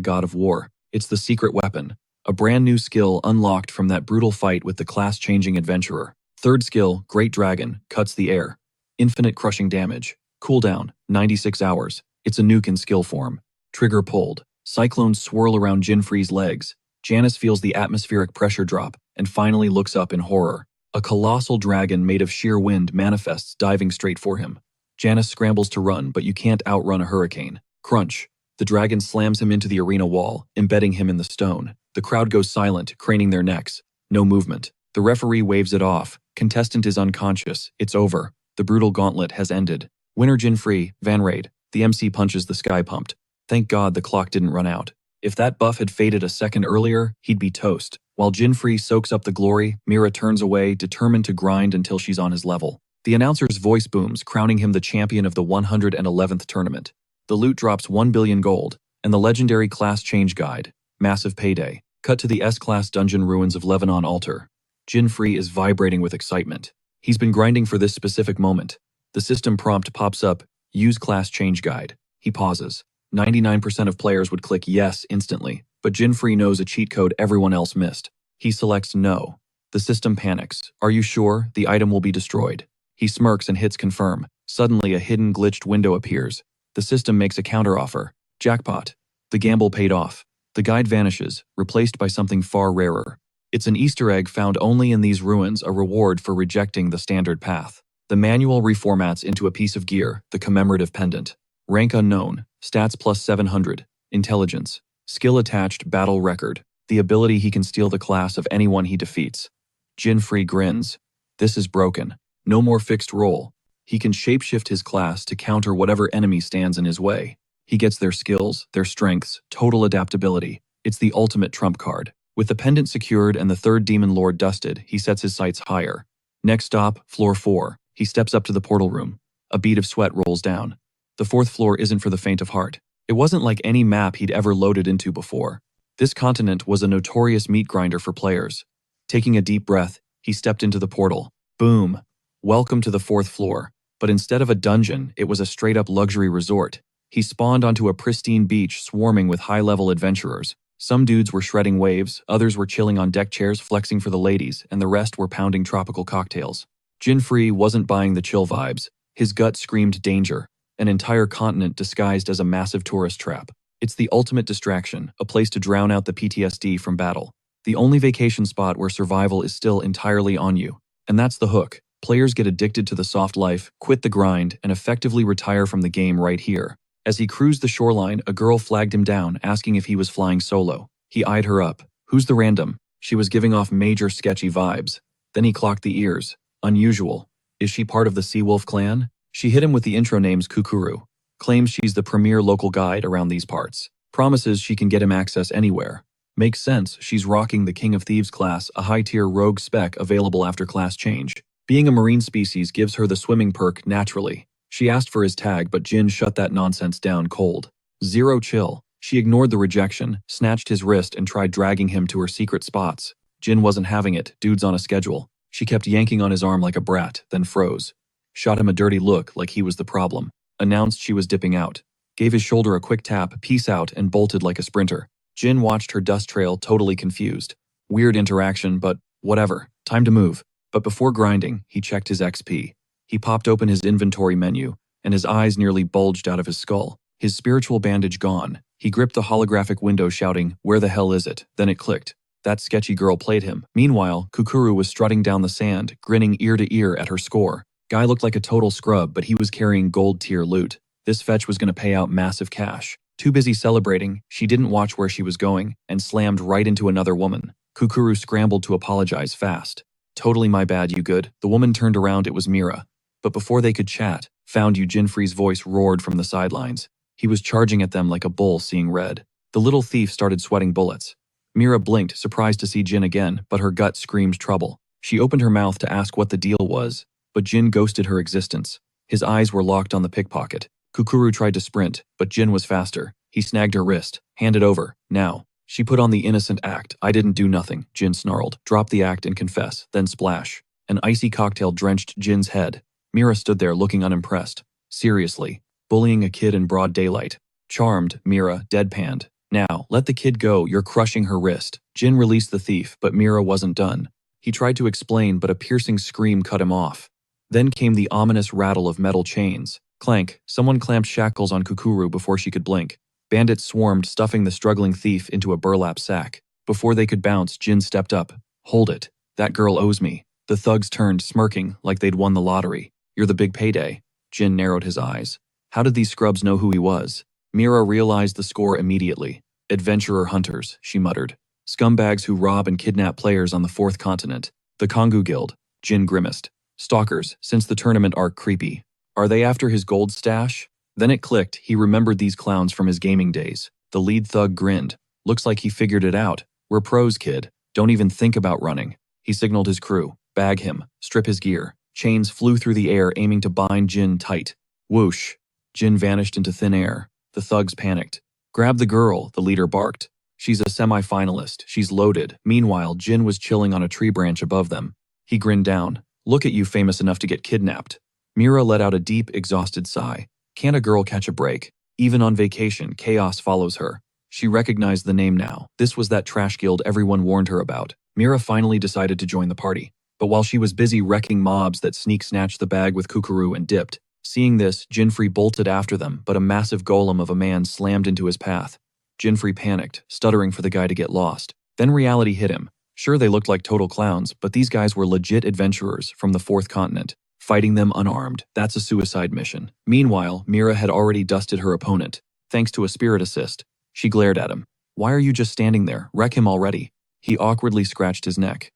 S1: god of war. It's the secret weapon. A brand new skill unlocked from that brutal fight with the class-changing adventurer. Third skill, Great Dragon, cuts the air. Infinite crushing damage. Cooldown, 96 hours. It's a nuke in skill form. Trigger pulled. Cyclones swirl around Jinfree's legs. Janus feels the atmospheric pressure drop, and finally looks up in horror. A colossal dragon made of sheer wind manifests, diving straight for him. Janus scrambles to run, but you can't outrun a hurricane. Crunch. The dragon slams him into the arena wall, embedding him in the stone. The crowd goes silent, craning their necks. No movement. The referee waves it off. Contestant is unconscious. It's over. The brutal gauntlet has ended. Winner Jinfree, Van Raid. The MC punches the sky pumped. Thank God the clock didn't run out. If that buff had faded a second earlier, he'd be toast. While Jinfree soaks up the glory, Mira turns away, determined to grind until she's on his level. The announcer's voice booms, crowning him the champion of the 111th tournament. The loot drops 1 billion gold, and the legendary class change guide. Massive payday. Cut to the S-class dungeon ruins of Lebanon Altar. Jinfree is vibrating with excitement. He's been grinding for this specific moment. The system prompt pops up, use class change guide. He pauses. 99% of players would click yes instantly, but Jinfree knows a cheat code everyone else missed. He selects no. The system panics. Are you sure? The item will be destroyed. He smirks and hits confirm. Suddenly a hidden glitched window appears. The system makes a counteroffer. Jackpot. The gamble paid off. The guide vanishes, replaced by something far rarer. It's an Easter egg found only in these ruins, a reward for rejecting the standard path. The manual reformats into a piece of gear, the commemorative pendant. Rank unknown, stats plus 700, intelligence, skill attached, battle record, the ability he can steal the class of anyone he defeats. Jinfree grins. This is broken. No more fixed role. He can shapeshift his class to counter whatever enemy stands in his way. He gets their skills, their strengths, total adaptability. It's the ultimate trump card. With the pendant secured and the third demon lord dusted, he sets his sights higher. Next stop, floor 4. He steps up to the portal room. A bead of sweat rolls down. The 4th floor isn't for the faint of heart. It wasn't like any map he'd ever loaded into before. This continent was a notorious meat grinder for players. Taking a deep breath, he stepped into the portal. Boom. Welcome to the 4th floor. But instead of a dungeon, it was a straight-up luxury resort. He spawned onto a pristine beach swarming with high-level adventurers. Some dudes were shredding waves, others were chilling on deck chairs flexing for the ladies, and the rest were pounding tropical cocktails. Jinfree wasn't buying the chill vibes. His gut screamed danger. An entire continent disguised as a massive tourist trap. It's the ultimate distraction, a place to drown out the PTSD from battle. The only vacation spot where survival is still entirely on you. And that's the hook. Players get addicted to the soft life, quit the grind, and effectively retire from the game right here. As he cruised the shoreline, a girl flagged him down, asking if he was flying solo. He eyed her up. Who's the random? She was giving off major sketchy vibes. Then he clocked the ears. Unusual. Is she part of the Seawolf clan? She hit him with the intro names Kukuru. Claims she's the premier local guide around these parts. Promises she can get him access anywhere. Makes sense, she's rocking the King of Thieves class, a high-tier rogue spec available after class change. Being a marine species gives her the swimming perk naturally. She asked for his tag, but Jin shut that nonsense down cold. Zero chill. She ignored the rejection, snatched his wrist, and tried dragging him to her secret spots. Jin wasn't having it, dude's on a schedule. She kept yanking on his arm like a brat, then froze. Shot him a dirty look like he was the problem. Announced she was dipping out. Gave his shoulder a quick tap, peace out, and bolted like a sprinter. Jin watched her dust trail, totally confused. Weird interaction, but whatever. Time to move. But before grinding, he checked his XP. He popped open his inventory menu, and his eyes nearly bulged out of his skull. His spiritual bandage gone. He gripped the holographic window shouting, "Where the hell is it?" Then it clicked. That sketchy girl played him. Meanwhile, Kukuru was strutting down the sand, grinning ear to ear at her score. Guy looked like a total scrub, but he was carrying gold tier loot. This fetch was going to pay out massive cash. Too busy celebrating, she didn't watch where she was going, and slammed right into another woman. Kukuru scrambled to apologize fast. "Totally my bad, you good." The woman turned around, it was Mira. But before they could chat, Found You Jinfree's voice roared from the sidelines. He was charging at them like a bull seeing red. The little thief started sweating bullets. Mira blinked, surprised to see Jin again, but her gut screamed trouble. She opened her mouth to ask what the deal was, but Jin ghosted her existence. His eyes were locked on the pickpocket. Kukuru tried to sprint, but Jin was faster. He snagged her wrist. "Hand it over, now." She put on the innocent act. "I didn't do nothing," Jin snarled. "Drop the act and confess, then splash." An icy cocktail drenched Jin's head. Mira stood there looking unimpressed. Seriously, bullying a kid in broad daylight. Charmed, Mira deadpanned. "Now, let the kid go, you're crushing her wrist." Jin released the thief, but Mira wasn't done. He tried to explain, but a piercing scream cut him off. Then came the ominous rattle of metal chains. Clank, someone clamped shackles on Kukuru before she could blink. Bandits swarmed, stuffing the struggling thief into a burlap sack. Before they could bounce, Jin stepped up. "Hold it. That girl owes me." The thugs turned, smirking, like they'd won the lottery. "You're the big payday." Jin narrowed his eyes. How did these scrubs know who he was? Mira realized the score immediately. "Adventurer hunters," she muttered. "Scumbags who rob and kidnap players on the fourth continent. The Kongu Guild." Jin grimaced. "Stalkers, since the tournament arc creepy. Are they after his gold stash?" Then it clicked, he remembered these clowns from his gaming days. The lead thug grinned. "Looks like he figured it out. We're pros, kid. Don't even think about running." He signaled his crew. "Bag him. Strip his gear." Chains flew through the air, aiming to bind Jin tight. Whoosh. Jin vanished into thin air. The thugs panicked. "Grab the girl," the leader barked. "She's a semi-finalist. She's loaded." Meanwhile, Jin was chilling on a tree branch above them. He grinned down. "Look at you, famous enough to get kidnapped." Mira let out a deep, exhausted sigh. Can't a girl catch a break? Even on vacation, chaos follows her. She recognized the name now. This was that trash guild everyone warned her about. Mira finally decided to join the party. But while she was busy wrecking mobs that sneak-snatched the bag with Kukuru and dipped. Seeing this, Jinfree bolted after them, but a massive golem of a man slammed into his path. Jinfree panicked, stuttering for the guy to get lost. Then reality hit him. Sure, they looked like total clowns, but these guys were legit adventurers from the fourth continent. Fighting them unarmed, that's a suicide mission. Meanwhile, Mira had already dusted her opponent. Thanks to a spirit assist. She glared at him. "Why are you just standing there? Wreck him already." He awkwardly scratched his neck.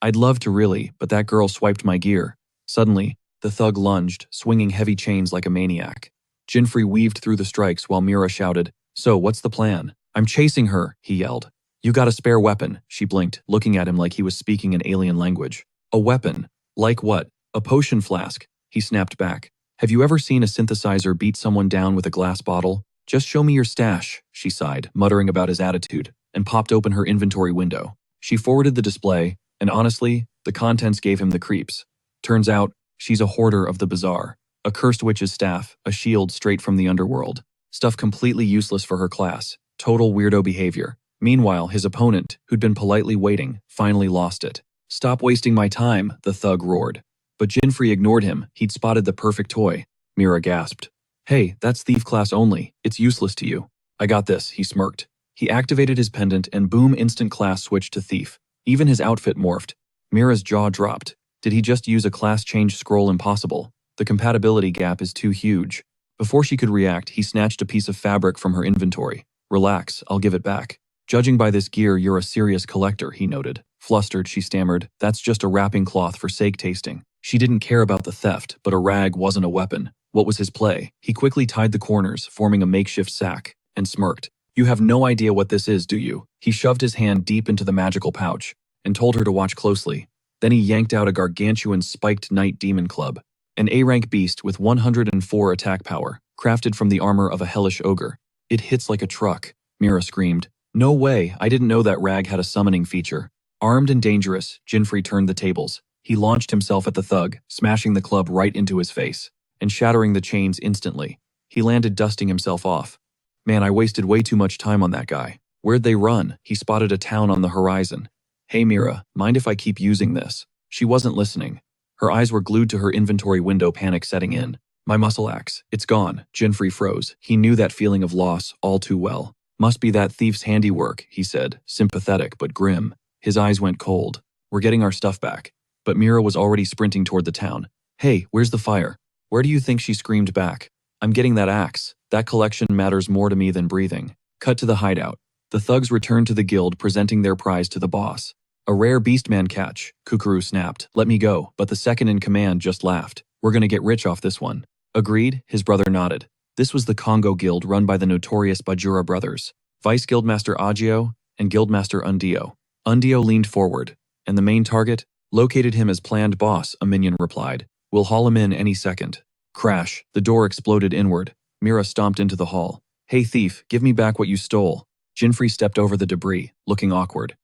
S1: "I'd love to really, but that girl swiped my gear." Suddenly, the thug lunged, swinging heavy chains like a maniac. Jinfree weaved through the strikes while Mira shouted, "So, what's the plan?" "I'm chasing her," he yelled. "You got a spare weapon?" She blinked, looking at him like he was speaking an alien language. "A weapon? Like what?" "A potion flask," he snapped back. "Have you ever seen a synthesizer beat someone down with a glass bottle?" "Just show me your stash," she sighed, muttering about his attitude, and popped open her inventory window. She forwarded the display, and honestly, the contents gave him the creeps. Turns out, she's a hoarder of the bizarre. A cursed witch's staff, a shield straight from the underworld. Stuff completely useless for her class. Total weirdo behavior. Meanwhile, his opponent, who'd been politely waiting, finally lost it. "Stop wasting my time," the thug roared. But Jinfree ignored him. He'd spotted the perfect toy. Mira gasped. "Hey, that's thief class only. It's useless to you." "I got this," he smirked. He activated his pendant and boom, instant class switched to thief. Even his outfit morphed. Mira's jaw dropped. Did he just use a class change scroll? Impossible. The compatibility gap is too huge. Before she could react, he snatched a piece of fabric from her inventory. "Relax, I'll give it back." "Judging by this gear, you're a serious collector," he noted. Flustered, she stammered, "That's just a wrapping cloth for sake tasting." She didn't care about the theft, but a rag wasn't a weapon. What was his play? He quickly tied the corners, forming a makeshift sack, and smirked. "You have no idea what this is, do you?" He shoved his hand deep into the magical pouch, and told her to watch closely. Then he yanked out a gargantuan spiked night demon club. An A-rank beast with 104 attack power, crafted from the armor of a hellish ogre. "It hits like a truck," Mira screamed. "No way, I didn't know that rag had a summoning feature." Armed and dangerous, Jinfree turned the tables. He launched himself at the thug, smashing the club right into his face, and shattering the chains instantly. He landed dusting himself off. "Man, I wasted way too much time on that guy. Where'd they run?" He spotted a town on the horizon. "Hey Mira, mind if I keep using this?" She wasn't listening. Her eyes were glued to her inventory window, panic setting in. "My muscle axe, it's gone." Jinfree froze. He knew that feeling of loss all too well. "Must be that thief's handiwork," he said, sympathetic but grim. His eyes went cold. "We're getting our stuff back." But Mira was already sprinting toward the town. "Hey, where's the fire?" "Where do you think?" she screamed back. "I'm getting that axe. That collection matters more to me than breathing." Cut to the hideout. The thugs returned to the guild, presenting their prize to the boss. "A rare beastman catch," Kukuru snapped. "Let me go," but the second in command just laughed. "We're gonna get rich off this one." "Agreed," his brother nodded. This was the Congo Guild run by the notorious Bajura brothers, Vice Guildmaster Agio and Guildmaster Undio. Undio leaned forward. "And the main target?" "Located him as planned, boss," a minion replied. "We'll haul him in any second." Crash. The door exploded inward. Mira stomped into the hall. "Hey thief, give me back what you stole." Jinfree stepped over the debris, looking awkward.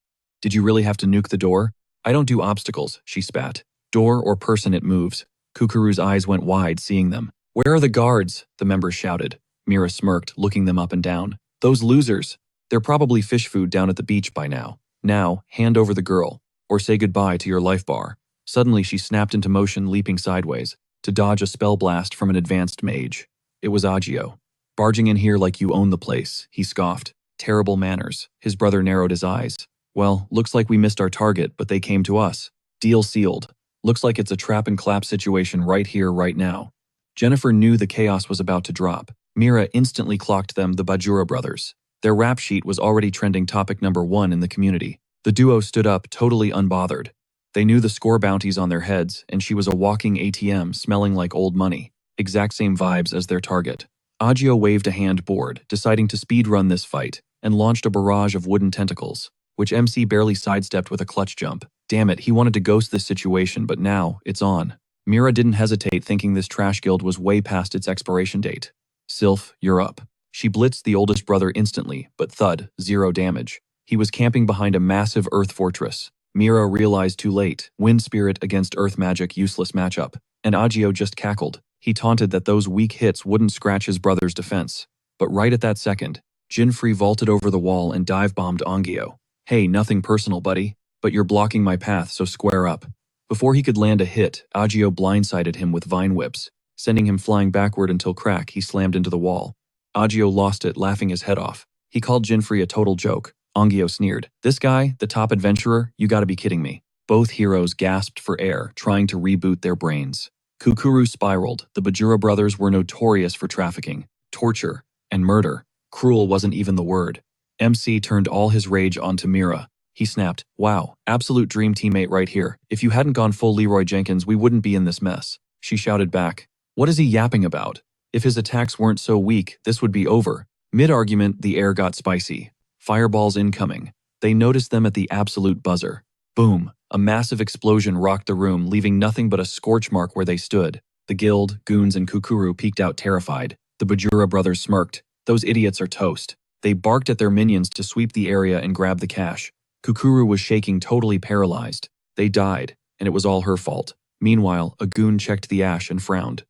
S1: "Did you really have to nuke the door?" "I don't do obstacles," she spat. "Door or person, it moves." Kukuru's eyes went wide, seeing them. "Where are the guards?" the members shouted. Mira smirked, looking them up and down. "Those losers. They're probably fish food down at the beach by now. Now, hand over the girl, or say goodbye to your life bar." Suddenly she snapped into motion, leaping sideways, to dodge a spell blast from an advanced mage. It was Agio. "Barging in here like you own the place," he scoffed. "Terrible manners." His brother narrowed his eyes. "Well, looks like we missed our target, but they came to us. Deal sealed. Looks like it's a trap and clap situation right here, right now." Jennifer knew the chaos was about to drop. Mira instantly clocked them, the Bajura brothers. Their rap sheet was already trending topic #1 in the community. The duo stood up, totally unbothered. They knew the score bounties on their heads, and she was a walking ATM smelling like old money. Exact same vibes as their target. Agio waved a hand board, deciding to speedrun this fight, and launched a barrage of wooden tentacles, which MC barely sidestepped with a clutch jump. Damn it, he wanted to ghost this situation, but now, it's on. Mira didn't hesitate, thinking this trash guild was way past its expiration date. "Sylph, you're up." She blitzed the oldest brother instantly, but thud, 0 damage. He was camping behind a massive earth fortress. Mira realized too late. Wind spirit against earth magic, useless matchup. And Agio just cackled. He taunted that those weak hits wouldn't scratch his brother's defense. But right at that second, Jinfree vaulted over the wall and dive-bombed Angio. "Hey, nothing personal, buddy, but you're blocking my path, so square up." Before he could land a hit, Agio blindsided him with vine whips, sending him flying backward until crack he slammed into the wall. Agio lost it, laughing his head off. He called Jinfree a total joke. Angio sneered. "This guy, the top adventurer, you gotta be kidding me." Both heroes gasped for air, trying to reboot their brains. Kukuru spiraled. The Bajura brothers were notorious for trafficking, torture, and murder. Cruel wasn't even the word. MC turned all his rage onto Mira. He snapped, "Wow, absolute dream teammate right here. If you hadn't gone full Leroy Jenkins, we wouldn't be in this mess." She shouted back, "What is he yapping about? If his attacks weren't so weak, this would be over." Mid-argument, the air got spicy. Fireballs incoming. They noticed them at the absolute buzzer. Boom! A massive explosion rocked the room, leaving nothing but a scorch mark where they stood. The guild, goons, and Kukuru peeked out terrified. The Bajura brothers smirked. Those idiots are toast. They barked at their minions to sweep the area and grab the cash. Kukuru was shaking, totally paralyzed. They died, and it was all her fault. Meanwhile, a goon checked the ash and frowned.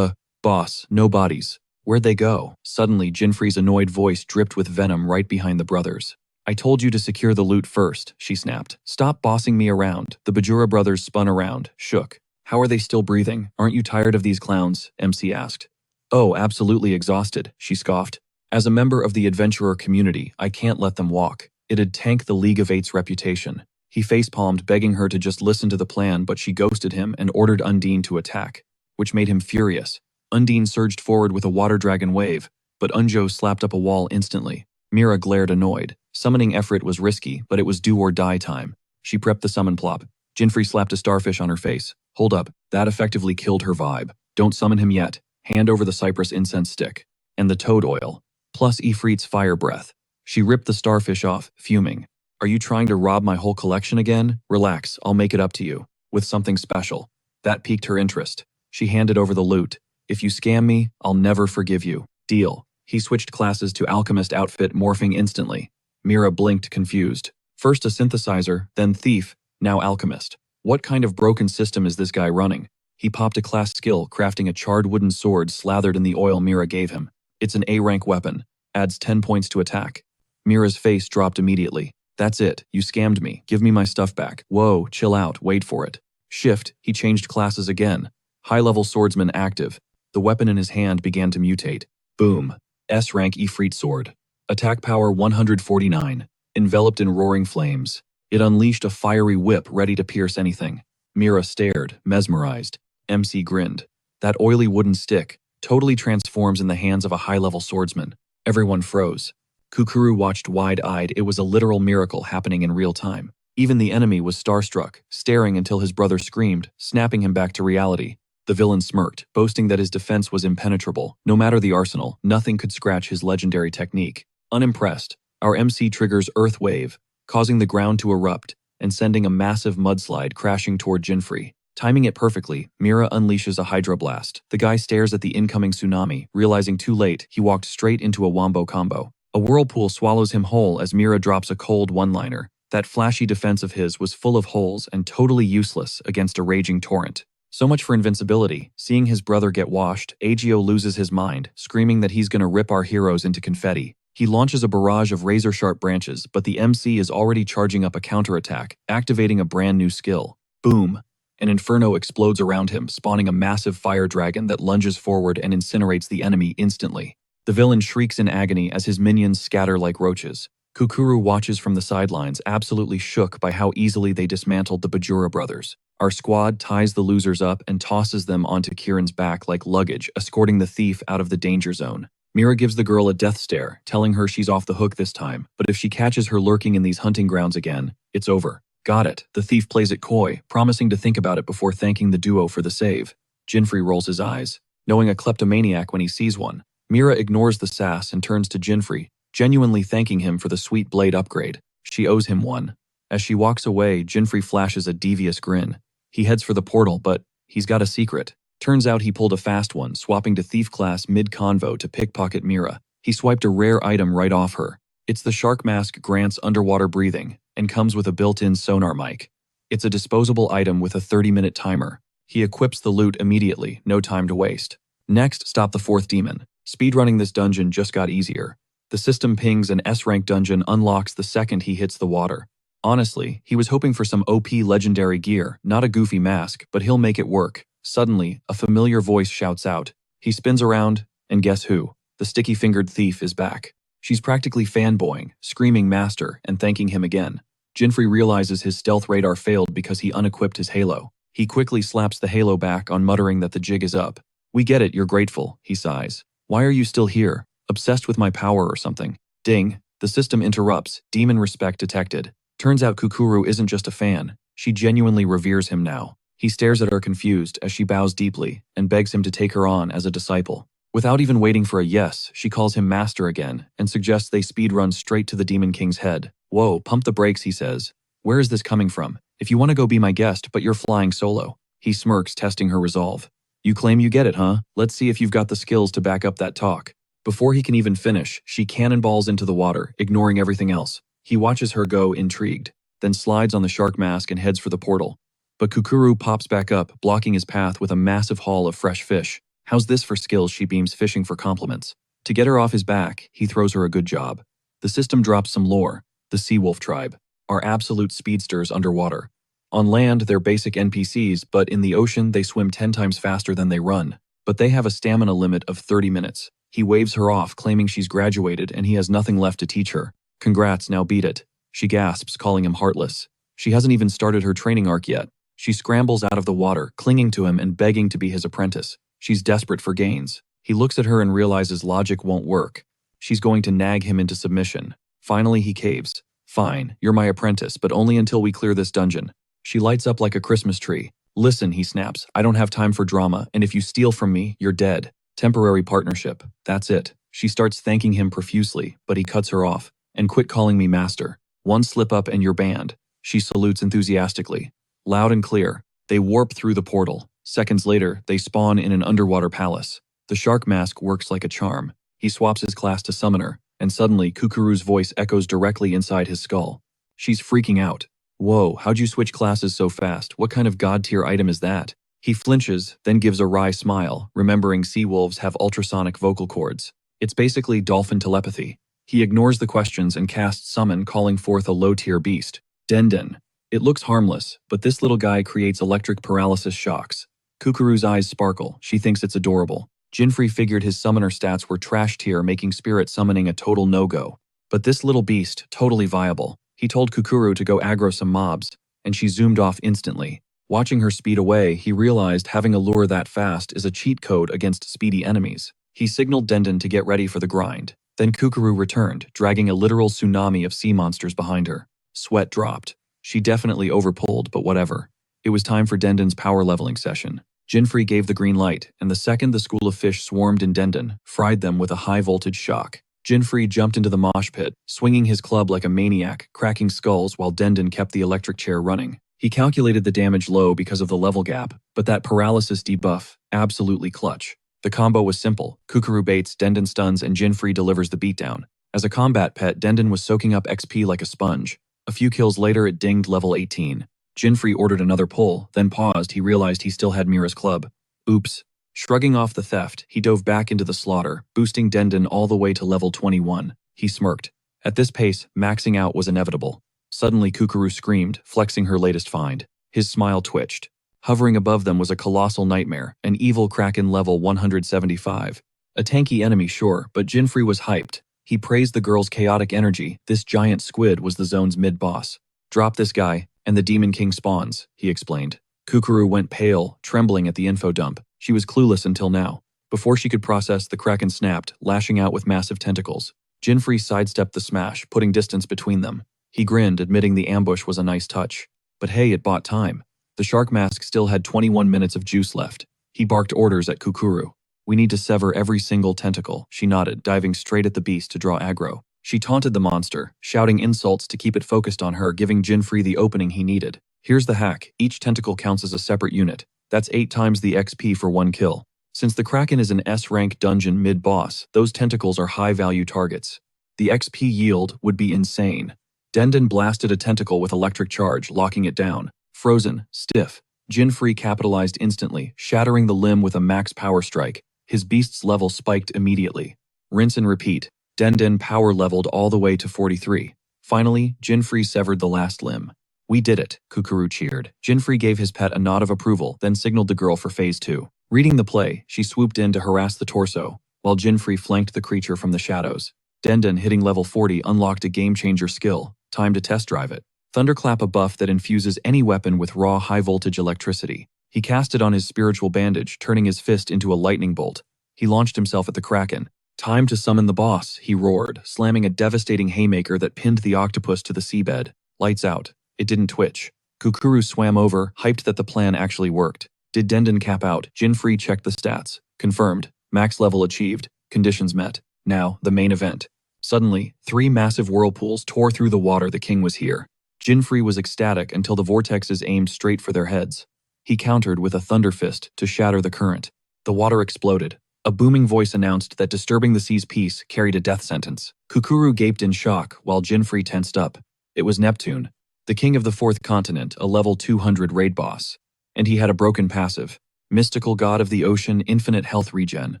S1: Boss, no bodies. Where'd they go? Suddenly, Jinfrey's annoyed voice dripped with venom right behind the brothers. I told you to secure the loot first, she snapped. Stop bossing me around. The Bajura brothers spun around, shook. How are they still breathing? Aren't you tired of these clowns? MC asked. Oh, absolutely exhausted, she scoffed. As a member of the adventurer community, I can't let them walk. It'd tank the League of Eight's reputation. He facepalmed, begging her to just listen to the plan, but she ghosted him and ordered Undine to attack, which made him furious. Undine surged forward with a water dragon wave, but Unjo slapped up a wall instantly. Mira glared annoyed. Summoning Efrit was risky, but it was do or die time. She prepped the summon plop. Jinfrey slapped a starfish on her face. Hold up, that effectively killed her vibe. Don't summon him yet. Hand over the cypress incense stick. And the toad oil. Plus Ifrit's fire breath. She ripped the starfish off, fuming. Are you trying to rob my whole collection again? Relax, I'll make it up to you. With something special. That piqued her interest. She handed over the loot. If you scam me, I'll never forgive you. Deal. He switched classes to alchemist outfit, morphing instantly. Mira blinked, confused. First a synthesizer, then thief, now alchemist. What kind of broken system is this guy running? He popped a class skill, crafting a charred wooden sword slathered in the oil Mira gave him. It's an A-rank weapon. Adds 10 points to attack. Mira's face dropped immediately. That's it, you scammed me. Give me my stuff back. Whoa, chill out, wait for it. Shift, he changed classes again. High-level swordsman active. The weapon in his hand began to mutate. Boom. S-rank Ifrit sword. Attack power 149. Enveloped in roaring flames. It unleashed a fiery whip ready to pierce anything. Mira stared, mesmerized. MC grinned. That oily wooden stick totally transforms in the hands of a high-level swordsman. Everyone froze. Kukuru watched wide-eyed. It was a literal miracle happening in real time. Even the enemy was starstruck, staring until his brother screamed, snapping him back to reality. The villain smirked, boasting that his defense was impenetrable. No matter the arsenal, nothing could scratch his legendary technique. Unimpressed, our MC triggers Earth Wave, causing the ground to erupt and sending a massive mudslide crashing toward Jinfrey. Timing it perfectly, Mira unleashes a hydroblast. The guy stares at the incoming tsunami, realizing too late he walked straight into a wombo combo. A whirlpool swallows him whole as Mira drops a cold one-liner. That flashy defense of his was full of holes and totally useless against a raging torrent. So much for invincibility. Seeing his brother get washed, Agio loses his mind, screaming that he's gonna rip our heroes into confetti. He launches a barrage of razor-sharp branches, but the MC is already charging up a counterattack, activating a brand new skill. Boom! An inferno explodes around him, spawning a massive fire dragon that lunges forward and incinerates the enemy instantly. The villain shrieks in agony as his minions scatter like roaches. Kukuru watches from the sidelines, absolutely shook by how easily they dismantled the Bajura brothers. Our squad ties the losers up and tosses them onto Kieran's back like luggage, escorting the thief out of the danger zone. Mira gives the girl a death stare, telling her she's off the hook this time, but if she catches her lurking in these hunting grounds again, it's over. Got it. The thief plays it coy, promising to think about it before thanking the duo for the save. Jinfrey rolls his eyes, knowing a kleptomaniac when he sees one. Mira ignores the sass and turns to Jinfrey, genuinely thanking him for the sweet blade upgrade. She owes him one. As she walks away, Jinfrey flashes a devious grin. He heads for the portal, but he's got a secret. Turns out he pulled a fast one, swapping to thief class mid-convo to pickpocket Mira. He swiped a rare item right off her. It's the shark mask grants underwater breathing, and comes with a built-in sonar mic. It's a disposable item with a 30-minute timer. He equips the loot immediately, no time to waste. Next, stop the fourth demon. Speedrunning this dungeon just got easier. The system pings an S-rank dungeon unlocks the second he hits the water. Honestly, he was hoping for some OP legendary gear, not a goofy mask, but he'll make it work. Suddenly, a familiar voice shouts out. He spins around, and guess who? The sticky-fingered thief is back. She's practically fanboying, screaming master, and thanking him again. Jinfrey realizes his stealth radar failed because he unequipped his halo. He quickly slaps the halo back on, muttering that the jig is up. We get it, you're grateful, he sighs. Why are you still here? Obsessed with my power or something? Ding. The system interrupts, demon respect detected. Turns out Kukuru isn't just a fan. She genuinely reveres him now. He stares at her confused as she bows deeply and begs him to take her on as a disciple. Without even waiting for a yes, she calls him master again and suggests they speedrun straight to the Demon King's head. Whoa, pump the brakes, he says. Where is this coming from? If you want to go be my guest, but you're flying solo. He smirks, testing her resolve. You claim you get it, huh? Let's see if you've got the skills to back up that talk. Before he can even finish, she cannonballs into the water, ignoring everything else. He watches her go, intrigued, then slides on the shark mask and heads for the portal. But Kukuru pops back up, blocking his path with a massive haul of fresh fish. How's this for skills? She beams, fishing for compliments. To get her off his back, he throws her a good job. The system drops some lore. The Sea Wolf tribe are absolute speedsters underwater. On land, they're basic NPCs, but in the ocean, they swim 10 times faster than they run. But they have a stamina limit of 30 minutes. He waves her off, claiming she's graduated and he has nothing left to teach her. Congrats, now beat it. She gasps, calling him heartless. She hasn't even started her training arc yet. She scrambles out of the water, clinging to him and begging to be his apprentice. She's desperate for gains. He looks at her and realizes logic won't work. She's going to nag him into submission. Finally, he caves. Fine, you're my apprentice, but only until we clear this dungeon. She lights up like a Christmas tree. Listen, he snaps, I don't have time for drama, and if you steal from me, you're dead. Temporary partnership. That's it. She starts thanking him profusely, but he cuts her off. And quit calling me master. One slip up and you're banned. She salutes enthusiastically. Loud and clear. They warp through the portal. Seconds later, they spawn in an underwater palace. The shark mask works like a charm. He swaps his class to summoner, and suddenly Kukuru's voice echoes directly inside his skull. She's freaking out. Whoa, how'd you switch classes so fast? What kind of god-tier item is that? He flinches, then gives a wry smile, remembering sea wolves have ultrasonic vocal cords. It's basically dolphin telepathy. He ignores the questions and casts summon, calling forth a low-tier beast. Denden. It looks harmless, but this little guy creates electric paralysis shocks. Kukuru's eyes sparkle. She thinks it's adorable. Jinfrey figured his summoner stats were trash tier, making spirit summoning a total no-go. But this little beast, totally viable. He told Kukuru to go aggro some mobs, and she zoomed off instantly. Watching her speed away, he realized having a lure that fast is a cheat code against speedy enemies. He signaled Denden to get ready for the grind. Then Kukuru returned, dragging a literal tsunami of sea monsters behind her. Sweat dropped. She definitely overpulled, but whatever. It was time for Denden's power leveling session. Jinfrey gave the green light, and the second the school of fish swarmed in Denden, fried them with a high-voltage shock. Jinfrey jumped into the mosh pit, swinging his club like a maniac, cracking skulls while Denden kept the electric chair running. He calculated the damage low because of the level gap, but that paralysis debuff, absolutely clutch. The combo was simple. Kukuru baits, Denden stuns, and Jinfrey delivers the beatdown. As a combat pet, Denden was soaking up XP like a sponge. A few kills later, it dinged level 18. Jinfrey ordered another pull, then paused. He realized he still had Mira's club. Oops. Shrugging off the theft, he dove back into the slaughter, boosting Denden all the way to level 21. He smirked. At this pace, maxing out was inevitable. Suddenly, Kukuru screamed, flexing her latest find. His smile twitched. Hovering above them was a colossal nightmare, an evil kraken level 175. A tanky enemy, sure, but Jinfrey was hyped. He praised the girl's chaotic energy. This giant squid was the zone's mid-boss. Drop this guy, and the Demon King spawns, he explained. Kukuru went pale, trembling at the info dump. She was clueless until now. Before she could process, the kraken snapped, lashing out with massive tentacles. Jinfrey sidestepped the smash, putting distance between them. He grinned, admitting the ambush was a nice touch. But hey, it bought time. The shark mask still had 21 minutes of juice left. He barked orders at Kukuru. We need to sever every single tentacle, she nodded, diving straight at the beast to draw aggro. She taunted the monster, shouting insults to keep it focused on her, giving Jinfrey the opening he needed. Here's the hack. Each tentacle counts as a separate unit. That's 8 times the XP for one kill. Since the Kraken is an S-rank dungeon mid-boss, those tentacles are high-value targets. The XP yield would be insane. Denden blasted a tentacle with electric charge, locking it down. Frozen, stiff. Jinfrey capitalized instantly, shattering the limb with a max power strike. His beast's level spiked immediately. Rinse and repeat. Denden power leveled all the way to 43. Finally, Jinfrey severed the last limb. We did it, Kukuru cheered. Jinfrey gave his pet a nod of approval, then signaled the girl for phase 2. Reading the play, she swooped in to harass the torso, while Jinfrey flanked the creature from the shadows. Denden, hitting level 40, unlocked a game-changer skill. Time to test drive it. Thunderclap, a buff that infuses any weapon with raw high-voltage electricity. He cast it on his spiritual bandage, turning his fist into a lightning bolt. He launched himself at the Kraken. Time to summon the boss, he roared, slamming a devastating haymaker that pinned the octopus to the seabed. Lights out. It didn't twitch. Kukuru swam over, hyped that the plan actually worked. Did Denden cap out? Jinfrey checked the stats. Confirmed. Max level achieved. Conditions met. Now, the main event. Suddenly, 3 massive whirlpools tore through the water. The king was here. Jinfrey was ecstatic until the vortexes aimed straight for their heads. He countered with a thunder fist to shatter the current. The water exploded. A booming voice announced that disturbing the sea's peace carried a death sentence. Kukuru gaped in shock while Jinfrey tensed up. It was Neptune, the king of the 4th continent, a level 200 raid boss. And he had a broken passive. Mystical god of the ocean, infinite health regen.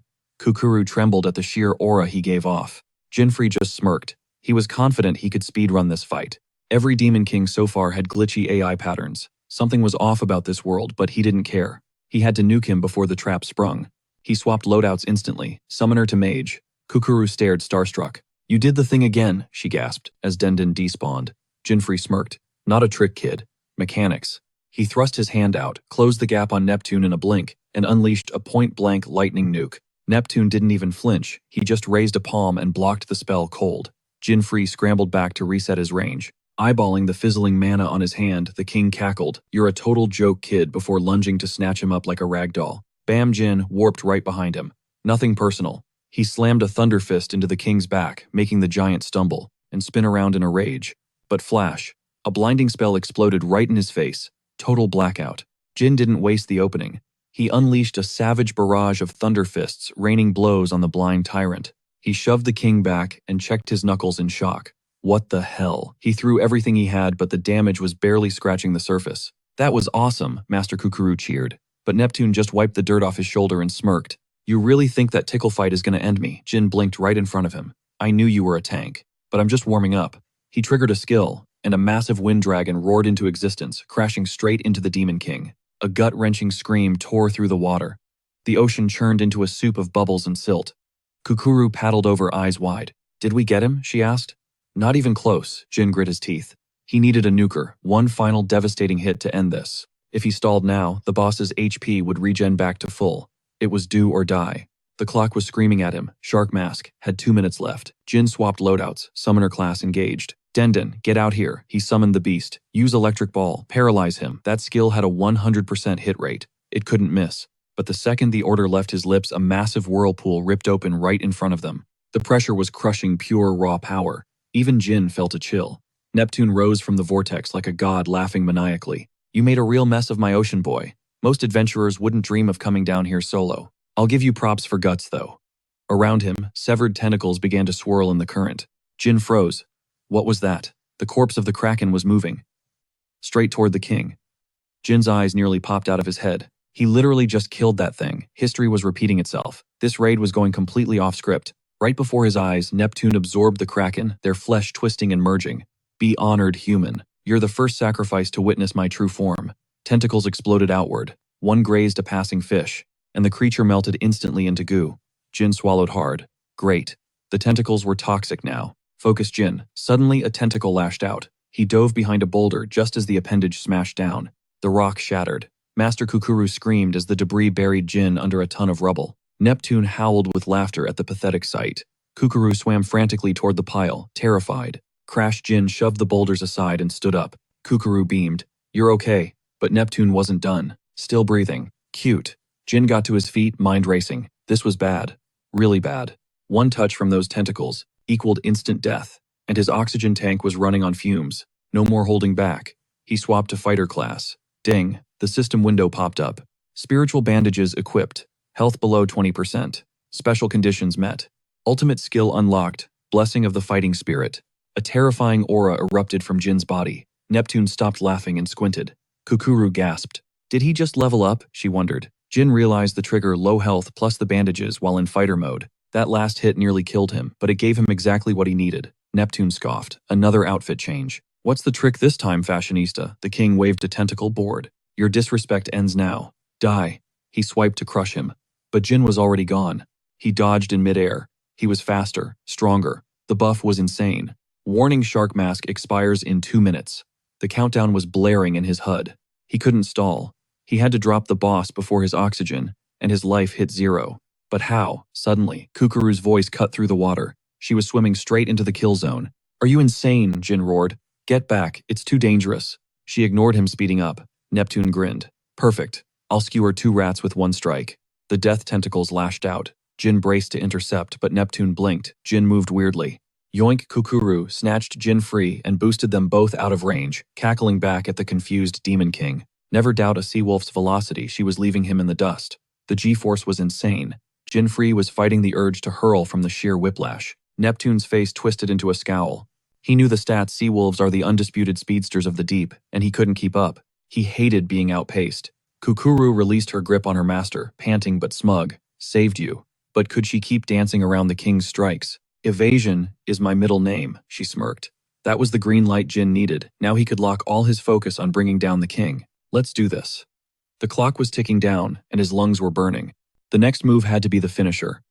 S1: Kukuru trembled at the sheer aura he gave off. Jinfree just smirked. He was confident he could speedrun this fight. Every Demon King so far had glitchy AI patterns. Something was off about this world, but he didn't care. He had to nuke him before the trap sprung. He swapped loadouts instantly, summoner to mage. Kukuru stared starstruck. "You did the thing again," she gasped, as Dendon despawned. Jinfree smirked. "Not a trick, kid. Mechanics." He thrust his hand out, closed the gap on Neptune in a blink, and unleashed a point-blank lightning nuke. Neptune didn't even flinch. He just raised a palm and blocked the spell cold. Jinfree scrambled back to reset his range. Eyeballing the fizzling mana on his hand, the king cackled, "You're a total joke, kid," before lunging to snatch him up like a ragdoll. Bam! Jin warped right behind him. Nothing personal. He slammed a thunder fist into the king's back, making the giant stumble and spin around in a rage. But flash! A blinding spell exploded right in his face. Total blackout. Jin didn't waste the opening. He unleashed a savage barrage of thunder fists, raining blows on the blind tyrant. He shoved the king back and checked his knuckles in shock. What the hell? He threw everything he had, but the damage was barely scratching the surface. "That was awesome," Master Kukuru cheered. But Neptune just wiped the dirt off his shoulder and smirked. "You really think that tickle fight is going to end me?" Jin blinked right in front of him. "I knew you were a tank, but I'm just warming up." He triggered a skill, and a massive wind dragon roared into existence, crashing straight into the Demon King. A gut-wrenching scream tore through the water. The ocean churned into a soup of bubbles and silt. Kukuru paddled over, eyes wide. "Did we get him?" she asked. "Not even close," Jin grit his teeth. He needed a nuker, one final devastating hit to end this. If he stalled now, the boss's HP would regen back to full. It was do or die. The clock was screaming at him. Shark Mask had 2 minutes left. Jin swapped loadouts, summoner class engaged. "Dendon, get out here." He summoned the beast. "Use electric ball, paralyze him." That skill had a 100% hit rate. It couldn't miss. But the second the order left his lips, a massive whirlpool ripped open right in front of them. The pressure was crushing pure raw power. Even Jin felt a chill. Neptune rose from the vortex like a god, laughing maniacally. "You made a real mess of my ocean boy. Most adventurers wouldn't dream of coming down here solo. I'll give you props for guts, though." Around him, severed tentacles began to swirl in the current. Jin froze. What was that? The corpse of the Kraken was moving. Straight toward the king. Jin's eyes nearly popped out of his head. He literally just killed that thing. History was repeating itself. This raid was going completely off script. Right before his eyes, Neptune absorbed the Kraken, their flesh twisting and merging. "Be honored, human. You're the first sacrifice to witness my true form." Tentacles exploded outward. One grazed a passing fish, and the creature melted instantly into goo. Jin swallowed hard. Great. The tentacles were toxic now. Focus, Jin. Suddenly, a tentacle lashed out. He dove behind a boulder just as the appendage smashed down. The rock shattered. Master Kukuru screamed as the debris buried Jin under a ton of rubble. Neptune howled with laughter at the pathetic sight. Kukuru swam frantically toward the pile, terrified. Crash Jin shoved the boulders aside and stood up. Kukuru beamed. "You're okay." But Neptune wasn't done. Still breathing. Cute. Jin got to his feet, mind racing. This was bad. Really bad. One touch from those tentacles equaled instant death, and his oxygen tank was running on fumes. No more holding back. He swapped to fighter class. Ding. The system window popped up. Spiritual bandages equipped. Health below 20%. Special conditions met. Ultimate skill unlocked. Blessing of the fighting spirit. A terrifying aura erupted from Jin's body. Neptune stopped laughing and squinted. Kukuru gasped. Did he just level up? She wondered. Jin realized the trigger low health plus the bandages while in fighter mode. That last hit nearly killed him, but it gave him exactly what he needed. Neptune scoffed. Another outfit change. "What's the trick this time, fashionista?" The king waved a tentacle board. "Your disrespect ends now. Die." He swiped to crush him. But Jin was already gone. He dodged in midair. He was faster, stronger. The buff was insane. Warning, Shark Mask expires in 2 minutes. The countdown was blaring in his HUD. He couldn't stall. He had to drop the boss before his oxygen, and his life hit 0. But how? Suddenly, Kukuru's voice cut through the water. She was swimming straight into the kill zone. "Are you insane?" Jin roared. "Get back, it's too dangerous." She ignored him, speeding up. Neptune grinned. "Perfect. I'll skewer 2 rats with 1 strike." The death tentacles lashed out. Jin braced to intercept, but Neptune blinked. Jin moved weirdly. Yoink! Kukuru snatched Jin free and boosted them both out of range, cackling back at the confused Demon King. Never doubt a seawolf's velocity, she was leaving him in the dust. The G-force was insane. Jinfree was fighting the urge to hurl from the sheer whiplash. Neptune's face twisted into a scowl. He knew the stats: seawolves are the undisputed speedsters of the deep, and he couldn't keep up. He hated being outpaced. Kukuru released her grip on her master, panting but smug. Saved you. But could she keep dancing around the king's strikes? Evasion is my middle name, she smirked. That was the green light Jin needed. Now he could lock all his focus on bringing down the king. Let's do this. The clock was ticking down, and his lungs were burning. The next move had to be the finisher.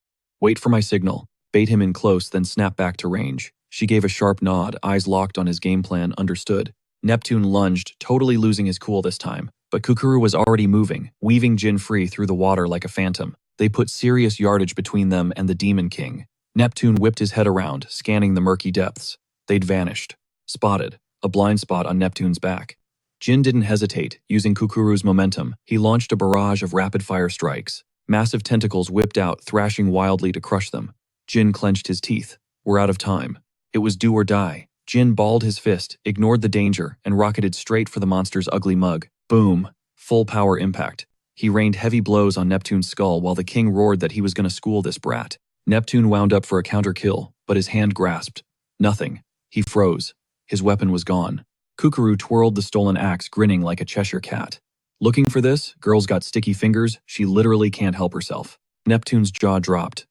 S1: Wait for my signal. Bait him in close, then snap back to range. She gave a sharp nod, eyes locked on his game plan, understood. Neptune lunged, totally losing his cool this time. But Kukuru was already moving, weaving Jin free through the water like a phantom. They put serious yardage between them and the Demon King. Neptune whipped his head around, scanning the murky depths. They'd vanished. Spotted. A blind spot on Neptune's back. Jin didn't hesitate. Using Kukuru's momentum, he launched a barrage of rapid-fire strikes. Massive tentacles whipped out, thrashing wildly to crush them. Jin clenched his teeth. We're out of time. It was do or die. Jin balled his fist, ignored the danger, and rocketed straight for the monster's ugly mug. Boom. Full power impact. He rained heavy blows on Neptune's skull while the king roared that he was going to school this brat. Neptune wound up for a counter kill, but his hand grasped. Nothing. He froze. His weapon was gone. Kukuru twirled the stolen axe, grinning like a Cheshire cat. Looking for this? Girl's got sticky fingers. She literally can't help herself. Neptune's jaw dropped.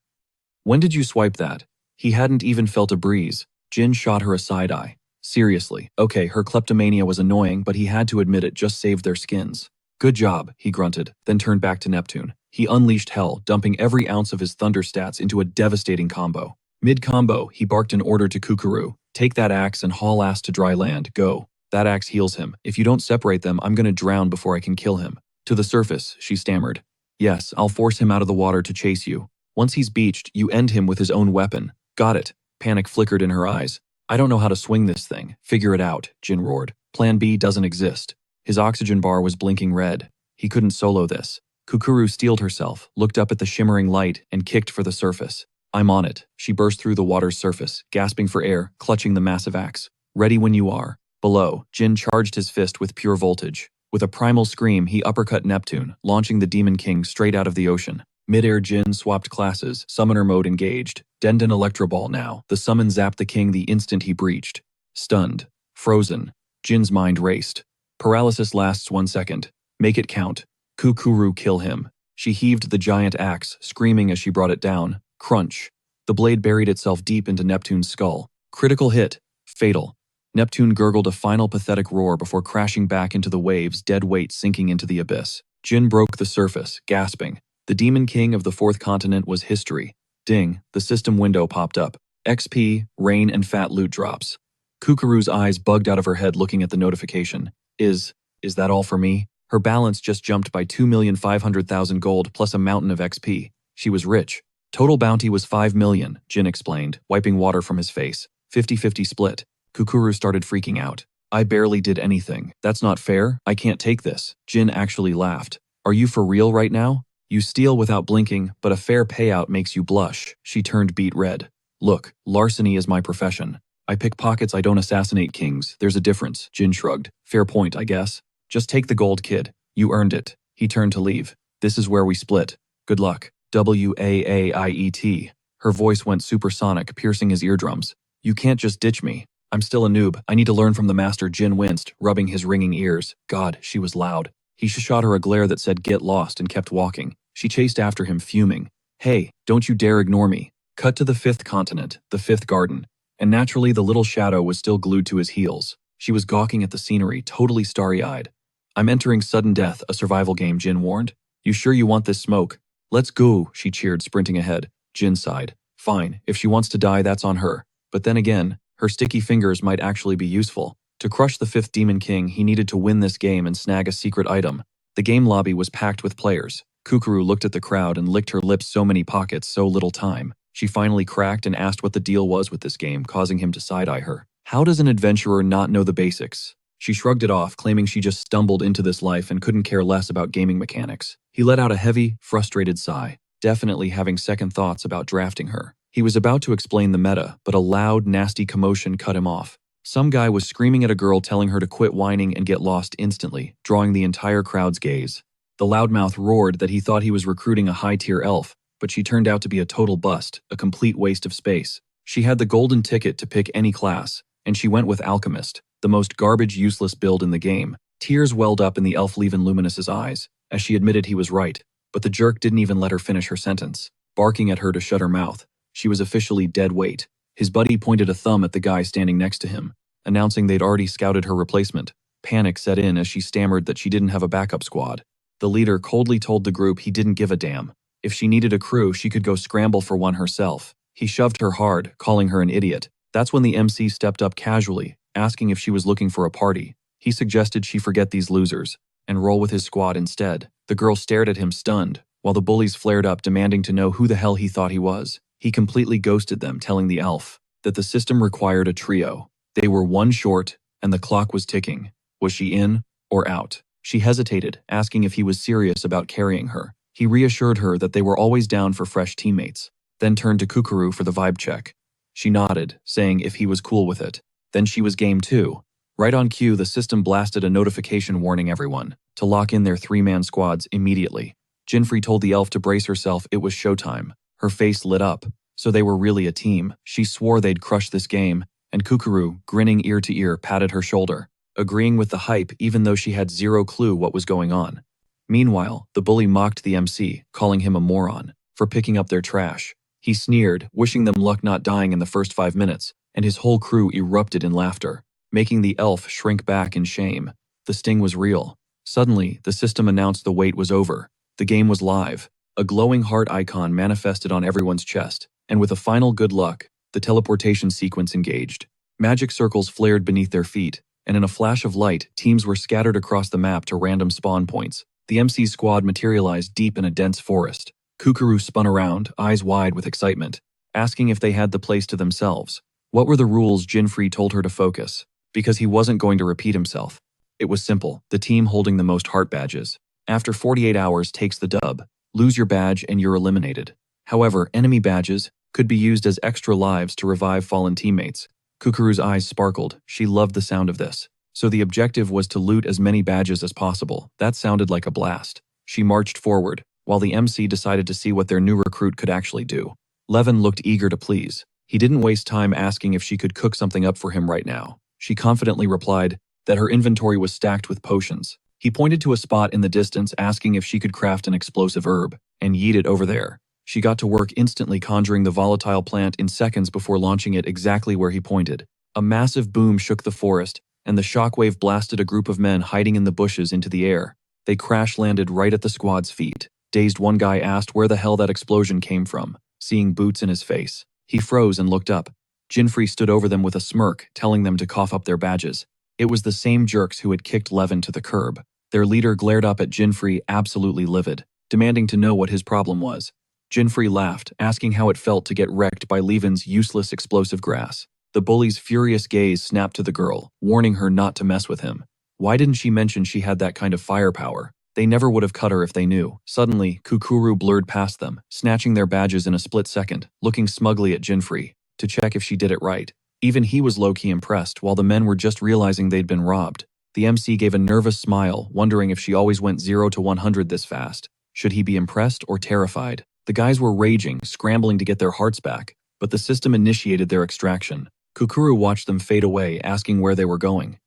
S1: When did you swipe that? He hadn't even felt a breeze. Jin shot her a side eye. Seriously. Okay, her kleptomania was annoying, but he had to admit it just saved their skins. Good job, he grunted, then turned back to Neptune. He unleashed hell, dumping every ounce of his thunder stats into a devastating combo. Mid-combo, he barked an order to Kukuru. Take that axe and haul ass to dry land. Go. That axe heals him. If you don't separate them, I'm gonna drown before I can kill him. To the surface, she stammered. Yes, I'll force him out of the water to chase you. Once he's beached, you end him with his own weapon. Got it. Panic flickered in her eyes. I don't know how to swing this thing. Figure it out, Jin roared. Plan B doesn't exist. His oxygen bar was blinking red. He couldn't solo this. Kukuru steeled herself, looked up at the shimmering light, and kicked for the surface. I'm on it. She burst through the water's surface, gasping for air, clutching the massive axe. Ready when you are. Below, Jin charged his fist with pure voltage. With a primal scream, he uppercut Neptune, launching the Demon King straight out of the ocean. Mid-air Jin swapped classes, summoner mode engaged. Dendon Electro Ball now. The summon zapped the king the instant he breached. Stunned. Frozen. Jin's mind raced. Paralysis lasts 1 second. Make it count. Kukuru kill him. She heaved the giant axe, screaming as she brought it down. Crunch. The blade buried itself deep into Neptune's skull. Critical hit. Fatal. Neptune gurgled a final pathetic roar before crashing back into the waves, dead weight sinking into the abyss. Jin broke the surface, gasping. The Demon King of the Fourth Continent was history. Ding, the system window popped up. XP, rain, and fat loot drops. Kukuru's eyes bugged out of her head looking at the notification. Is that all for me? Her balance just jumped by 2,500,000 gold plus a mountain of XP. She was rich. Total bounty was 5 million, Jin explained, wiping water from his face. 50-50 split. Kukuru started freaking out. I barely did anything. That's not fair. I can't take this. Jin actually laughed. Are you for real right now? You steal without blinking, but a fair payout makes you blush. She turned beet red. Look, larceny is my profession. I pick pockets, I don't assassinate kings. There's a difference, Jin shrugged. Fair point, I guess. Just take the gold, kid. You earned it. He turned to leave. This is where we split. Good luck. WAAIET. Her voice went supersonic, piercing his eardrums. You can't just ditch me. I'm still a noob. I need to learn from the master. Jin winced, rubbing his ringing ears. God, she was loud. He shot her a glare that said get lost and kept walking. She chased after him, fuming. Hey, don't you dare ignore me. Cut to the fifth continent, the fifth garden. And naturally the little shadow was still glued to his heels. She was gawking at the scenery, totally starry-eyed. I'm entering sudden death, a survival game, Jin warned. You sure you want this smoke? Let's go, she cheered, sprinting ahead. Jin sighed. Fine, if she wants to die, that's on her. But then again, her sticky fingers might actually be useful. To crush the fifth Demon King, he needed to win this game and snag a secret item. The game lobby was packed with players. Kukuru looked at the crowd and licked her lips, so many pockets, so little time. She finally cracked and asked what the deal was with this game, causing him to side-eye her. How does an adventurer not know the basics? She shrugged it off, claiming she just stumbled into this life and couldn't care less about gaming mechanics. He let out a heavy, frustrated sigh, definitely having second thoughts about drafting her. He was about to explain the meta, but a loud, nasty commotion cut him off. Some guy was screaming at a girl, telling her to quit whining and get lost instantly, drawing the entire crowd's gaze. The loudmouth roared that he thought he was recruiting a high-tier elf, but she turned out to be a total bust, a complete waste of space. She had the golden ticket to pick any class, and she went with Alchemist, the most garbage, useless build in the game. Tears welled up in the elf Leven Luminous's eyes. as she admitted he was right, but the jerk didn't even let her finish her sentence, barking at her to shut her mouth. She was officially dead weight. His buddy pointed a thumb at the guy standing next to him, announcing they'd already scouted her replacement. Panic set in as she stammered that she didn't have a backup squad. The leader coldly told the group he didn't give a damn. If she needed a crew, she could go scramble for one herself. He shoved her hard, calling her an idiot. That's when the MC stepped up casually, asking if she was looking for a party. He suggested she forget these losers and roll with his squad instead. The girl stared at him stunned, while the bullies flared up demanding to know who the hell he thought he was. He completely ghosted them, telling the elf that the system required a trio. They were one short, and the clock was ticking. Was she in or out? She hesitated, asking if he was serious about carrying her. He reassured her that they were always down for fresh teammates, then turned to Kukuru for the vibe check. She nodded, saying if he was cool with it. Then she was game too. Right on cue, the system blasted a notification warning everyone to lock in their three-man squads immediately. Jinfrey told the elf to brace herself. It was showtime. Her face lit up. So they were really a team. She swore they'd crush this game, and Kukuru, grinning ear to ear, patted her shoulder, agreeing with the hype even though she had zero clue what was going on. Meanwhile, the bully mocked the MC, calling him a moron for picking up their trash. He sneered, wishing them luck not dying in the first 5 minutes, and his whole crew erupted in laughter, making the elf shrink back in shame. The sting was real. Suddenly, the system announced the wait was over. The game was live. A glowing heart icon manifested on everyone's chest, and with a final good luck, the teleportation sequence engaged. Magic circles flared beneath their feet, and in a flash of light, teams were scattered across the map to random spawn points. The MC's squad materialized deep in a dense forest. Kukuru spun around, eyes wide with excitement, asking if they had the place to themselves. What were the rules? Jinfrey told her to focus, because he wasn't going to repeat himself. It was simple, the team holding the most heart badges. After 48 hours takes the dub. Lose your badge and you're eliminated. However, enemy badges could be used as extra lives to revive fallen teammates. Kukuru's eyes sparkled. She loved the sound of this. So the objective was to loot as many badges as possible. That sounded like a blast. She marched forward, while the MC decided to see what their new recruit could actually do. Levin looked eager to please. He didn't waste time asking if she could cook something up for him right now. She confidently replied that her inventory was stacked with potions. He pointed to a spot in the distance, asking if she could craft an explosive herb and yeet it over there. She got to work instantly, conjuring the volatile plant in seconds before launching it exactly where he pointed. A massive boom shook the forest, and the shockwave blasted a group of men hiding in the bushes into the air. They crash-landed right at the squad's feet. Dazed, one guy asked where the hell that explosion came from, seeing boots in his face. He froze and looked up. Jinfrey stood over them with a smirk, telling them to cough up their badges. It was the same jerks who had kicked Levin to the curb. Their leader glared up at Jinfrey, absolutely livid, demanding to know what his problem was. Jinfrey laughed, asking how it felt to get wrecked by Levin's useless explosive grass. The bully's furious gaze snapped to the girl, warning her not to mess with him. Why didn't she mention she had that kind of firepower? They never would have cut her if they knew. Suddenly, Kukuru blurred past them, snatching their badges in a split second, looking smugly at Jinfrey to check if she did it right. Even he was low-key impressed, while the men were just realizing they'd been robbed. The MC gave a nervous smile, wondering if she always went 0 to 100 this fast. Should he be impressed or terrified? The guys were raging, scrambling to get their hearts back, but the system initiated their extraction. Kukuru watched them fade away, asking where they were going.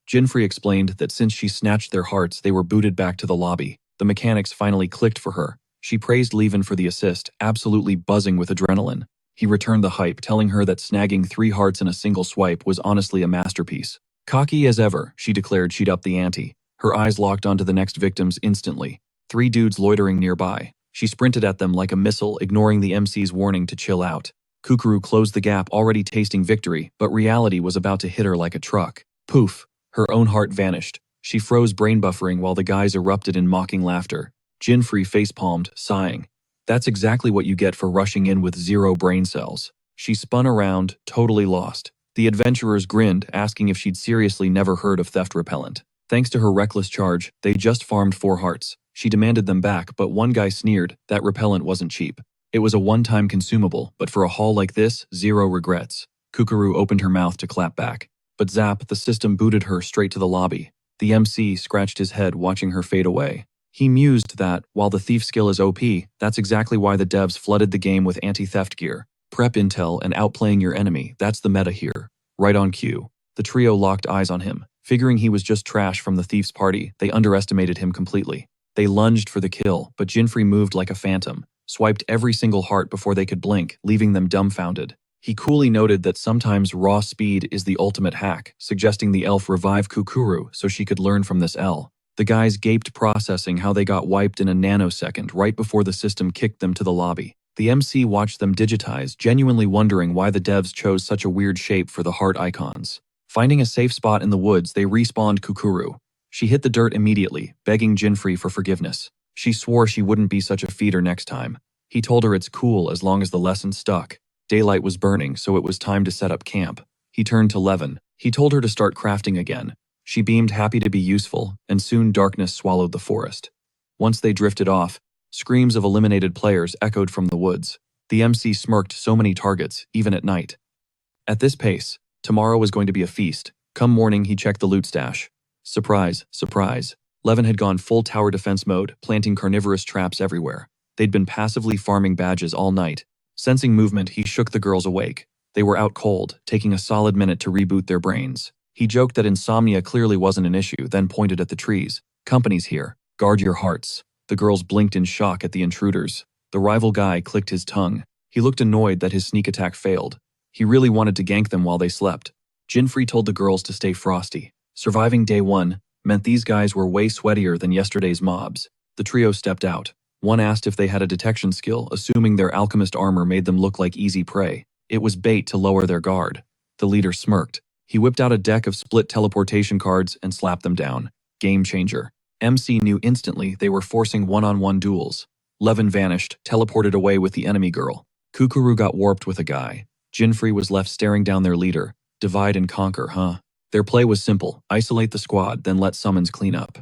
S1: Jinfrey explained that since she snatched their hearts, they were booted back to the lobby. The mechanics finally clicked for her. She praised Levin for the assist, absolutely buzzing with adrenaline. He returned the hype, telling her that snagging 3 hearts in a single swipe was honestly a masterpiece. Cocky as ever, she declared she'd up the ante. Her eyes locked onto the next victims instantly. 3 dudes loitering nearby. She sprinted at them like a missile, ignoring the MC's warning to chill out. Kukuru closed the gap, already tasting victory, but reality was about to hit her like a truck. Poof! Her own heart vanished. She froze, brain buffering, while the guys erupted in mocking laughter. Jinfrey facepalmed, sighing. That's exactly what you get for rushing in with 0 brain cells. She spun around, totally lost. The adventurers grinned, asking if she'd seriously never heard of theft repellent. Thanks to her reckless charge, they just farmed 4 hearts. She demanded them back, but one guy sneered that repellent wasn't cheap. It was a one-time consumable, but for a haul like this, 0 regrets. Kukuru opened her mouth to clap back. But zap, the system booted her straight to the lobby. The MC scratched his head, watching her fade away. He mused that, while the thief skill is OP, that's exactly why the devs flooded the game with anti-theft gear. Prep intel and outplaying your enemy, that's the meta here. Right on cue. The trio locked eyes on him. Figuring he was just trash from the thief's party, they underestimated him completely. They lunged for the kill, but Jinfrey moved like a phantom, swiped every single heart before they could blink, leaving them dumbfounded. He coolly noted that sometimes raw speed is the ultimate hack, suggesting the elf revive Kukuru so she could learn from this L. The guys gaped, processing how they got wiped in a nanosecond right before the system kicked them to the lobby. The MC watched them digitize, genuinely wondering why the devs chose such a weird shape for the heart icons. Finding a safe spot in the woods, they respawned Kukuru. She hit the dirt immediately, begging Jinfrey for forgiveness. She swore she wouldn't be such a feeder next time. He told her it's cool as long as the lesson stuck. Daylight was burning, so it was time to set up camp. He turned to Levin. He told her to start crafting again. She beamed, happy to be useful, and soon darkness swallowed the forest. Once they drifted off, screams of eliminated players echoed from the woods. The MC smirked, so many targets, even at night. At this pace, tomorrow was going to be a feast. Come morning, he checked the loot stash. Surprise, surprise. Levin had gone full tower defense mode, planting carnivorous traps everywhere. They'd been passively farming badges all night. Sensing movement, he shook the girls awake. They were out cold, taking a solid minute to reboot their brains. He joked that insomnia clearly wasn't an issue, then pointed at the trees. Company's here. Guard your hearts. The girls blinked in shock at the intruders. The rival guy clicked his tongue. He looked annoyed that his sneak attack failed. He really wanted to gank them while they slept. Jinfrey told the girls to stay frosty. Surviving day one meant these guys were way sweatier than yesterday's mobs. The trio stepped out. One asked if they had a detection skill, assuming their alchemist armor made them look like easy prey. It was bait to lower their guard. The leader smirked. He whipped out a deck of split teleportation cards and slapped them down. Game changer. MC knew instantly they were forcing one-on-one duels. Levin vanished, teleported away with the enemy girl. Kukuru got warped with a guy. Jinfrey was left staring down their leader. Divide and conquer, huh? Their play was simple. Isolate the squad, then let summons clean up.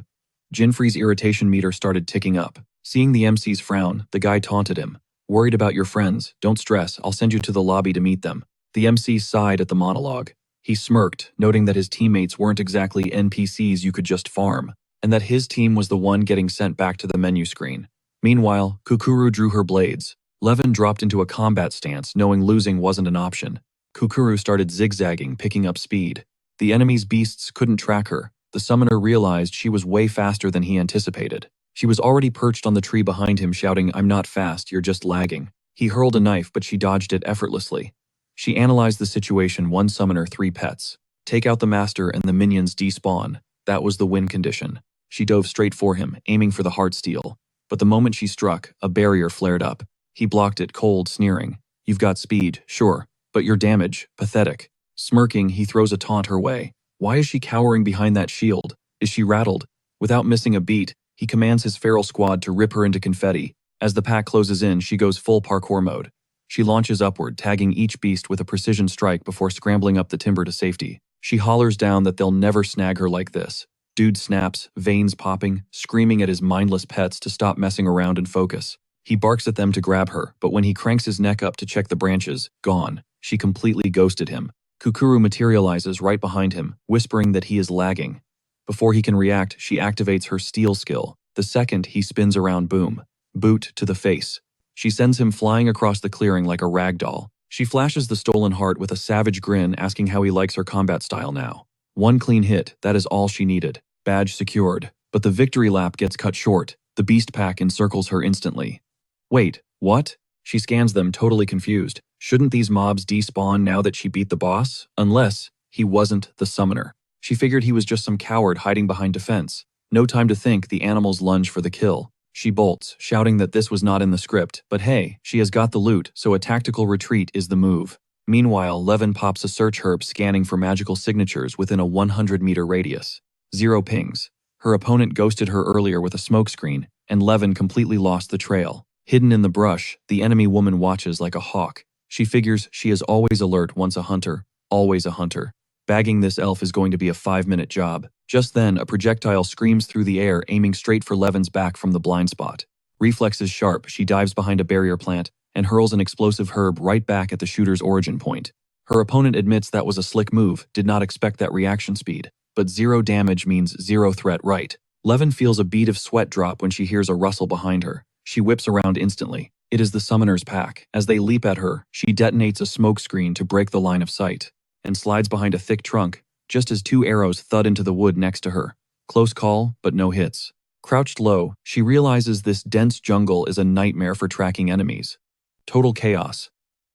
S1: Jinfrey's irritation meter started ticking up. Seeing the MC's frown, the guy taunted him. Worried about your friends? Don't stress, I'll send you to the lobby to meet them. The MC sighed at the monologue. He smirked, noting that his teammates weren't exactly NPCs you could just farm, and that his team was the one getting sent back to the menu screen. Meanwhile, Kukuru drew her blades. Levin dropped into a combat stance, knowing losing wasn't an option. Kukuru started zigzagging, picking up speed. The enemy's beasts couldn't track her. The summoner realized she was way faster than he anticipated. She was already perched on the tree behind him, shouting, "I'm not fast, you're just lagging." He hurled a knife, but she dodged it effortlessly. She analyzed the situation: one summoner, 3 pets. Take out the master and the minions despawn. That was the win condition. She dove straight for him, aiming for the heartsteel. But the moment she struck, a barrier flared up. He blocked it, cold, sneering. "You've got speed, sure, but your damage, pathetic." Smirking, he throws a taunt her way. Why is she cowering behind that shield? Is she rattled? Without missing a beat, he commands his feral squad to rip her into confetti. As the pack closes in, she goes full parkour mode. She launches upward, tagging each beast with a precision strike before scrambling up the timber to safety. She hollers down that they'll never snag her like this. Dude snaps, veins popping, screaming at his mindless pets to stop messing around and focus. He barks at them to grab her, but when he cranks his neck up to check the branches, gone. She completely ghosted him. Kukuru materializes right behind him, whispering that he is lagging. Before he can react, she activates her steal skill. The second he spins around, boom. Boot to the face. She sends him flying across the clearing like a rag doll. She flashes the stolen heart with a savage grin, asking how he likes her combat style now. One clean hit, that is all she needed. Badge secured. But the victory lap gets cut short. The beast pack encircles her instantly. Wait, what? She scans them, totally confused. Shouldn't these mobs despawn now that she beat the boss? Unless he wasn't the summoner. She figured he was just some coward hiding behind defense. No time to think, the animals lunge for the kill. She bolts, shouting that this was not in the script, but hey, she has got the loot, so a tactical retreat is the move. Meanwhile, Levin pops a search herb, scanning for magical signatures within a 100-meter radius. 0 pings. Her opponent ghosted her earlier with a smokescreen, and Levin completely lost the trail. Hidden in the brush, the enemy woman watches like a hawk. She figures she is always alert, once a hunter, always a hunter. Bagging this elf is going to be a 5-minute job. Just then, a projectile screams through the air, aiming straight for Levin's back from the blind spot. Reflexes sharp, she dives behind a barrier plant and hurls an explosive herb right back at the shooter's origin point. Her opponent admits that was a slick move, did not expect that reaction speed. But 0 damage means 0 threat, right? Levin feels a bead of sweat drop when she hears a rustle behind her. She whips around instantly. It is the summoner's pack. As they leap at her, she detonates a smoke screen to break the line of sight, and slides behind a thick trunk, just as 2 arrows thud into the wood next to her. Close call, but no hits. Crouched low, she realizes this dense jungle is a nightmare for tracking enemies. Total chaos.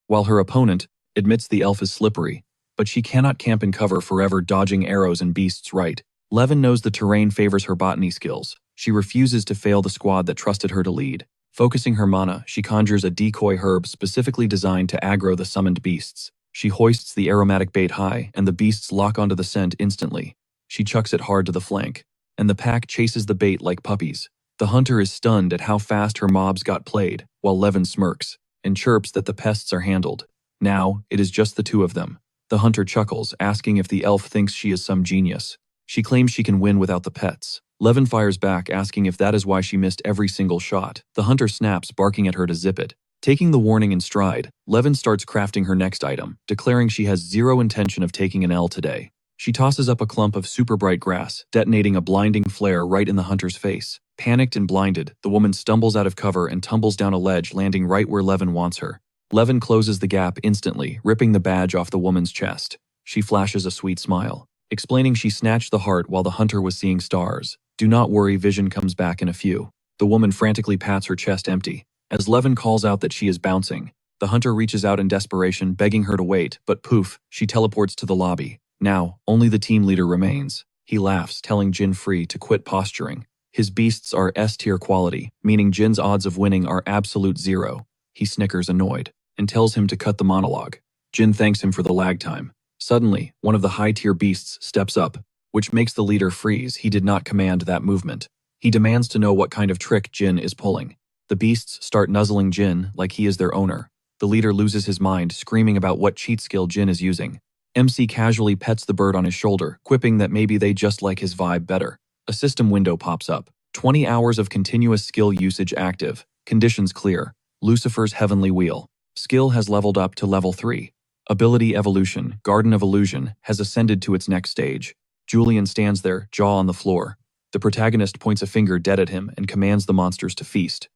S1: While her opponent admits the elf is slippery, but she cannot camp in cover forever dodging arrows and beasts right. Levin knows the terrain favors her botany skills. She refuses to fail the squad that trusted her to lead. Focusing her mana, she conjures a decoy herb specifically designed to aggro the summoned beasts. She hoists the aromatic bait high, and the beasts lock onto the scent instantly. She chucks it hard to the flank, and the pack chases the bait like puppies. The hunter is stunned at how fast her mobs got played, while Levin smirks and chirps that the pests are handled. Now, it is just the two of them. The hunter chuckles, asking if the elf thinks she is some genius. She claims she can win without the pets. Levin fires back, asking if that is why she missed every single shot. The hunter snaps, barking at her to zip it. Taking the warning in stride, Levin starts crafting her next item, declaring she has zero intention of taking an L today. She tosses up a clump of super bright grass, detonating a blinding flare right in the hunter's face. Panicked and blinded, the woman stumbles out of cover and tumbles down a ledge, landing right where Levin wants her. Levin closes the gap instantly, ripping the badge off the woman's chest. She flashes a sweet smile, explaining she snatched the heart while the hunter was seeing stars. Do not worry, vision comes back in a few. The woman frantically pats her chest empty. As Levin calls out that she is bouncing, the hunter reaches out in desperation, begging her to wait, but poof, she teleports to the lobby. Now, only the team leader remains. He laughs, telling Jin Free to quit posturing. His beasts are S-tier quality, meaning Jin's odds of winning are absolute zero. He snickers, annoyed, and tells him to cut the monologue. Jin thanks him for the lag time. Suddenly, one of the high-tier beasts steps up, which makes the leader freeze. He did not command that movement. He demands to know what kind of trick Jin is pulling. The beasts start nuzzling Jin like he is their owner. The leader loses his mind, screaming about what cheat skill Jin is using. MC casually pets the bird on his shoulder, quipping that maybe they just like his vibe better. A system window pops up. 20 hours of continuous skill usage active. Conditions clear. Lucifer's Heavenly Wheel. Skill has leveled up to level 3. Ability evolution, Garden of Illusion, has ascended to its next stage. Julian stands there, jaw on the floor. The protagonist points a finger dead at him and commands the monsters to feast.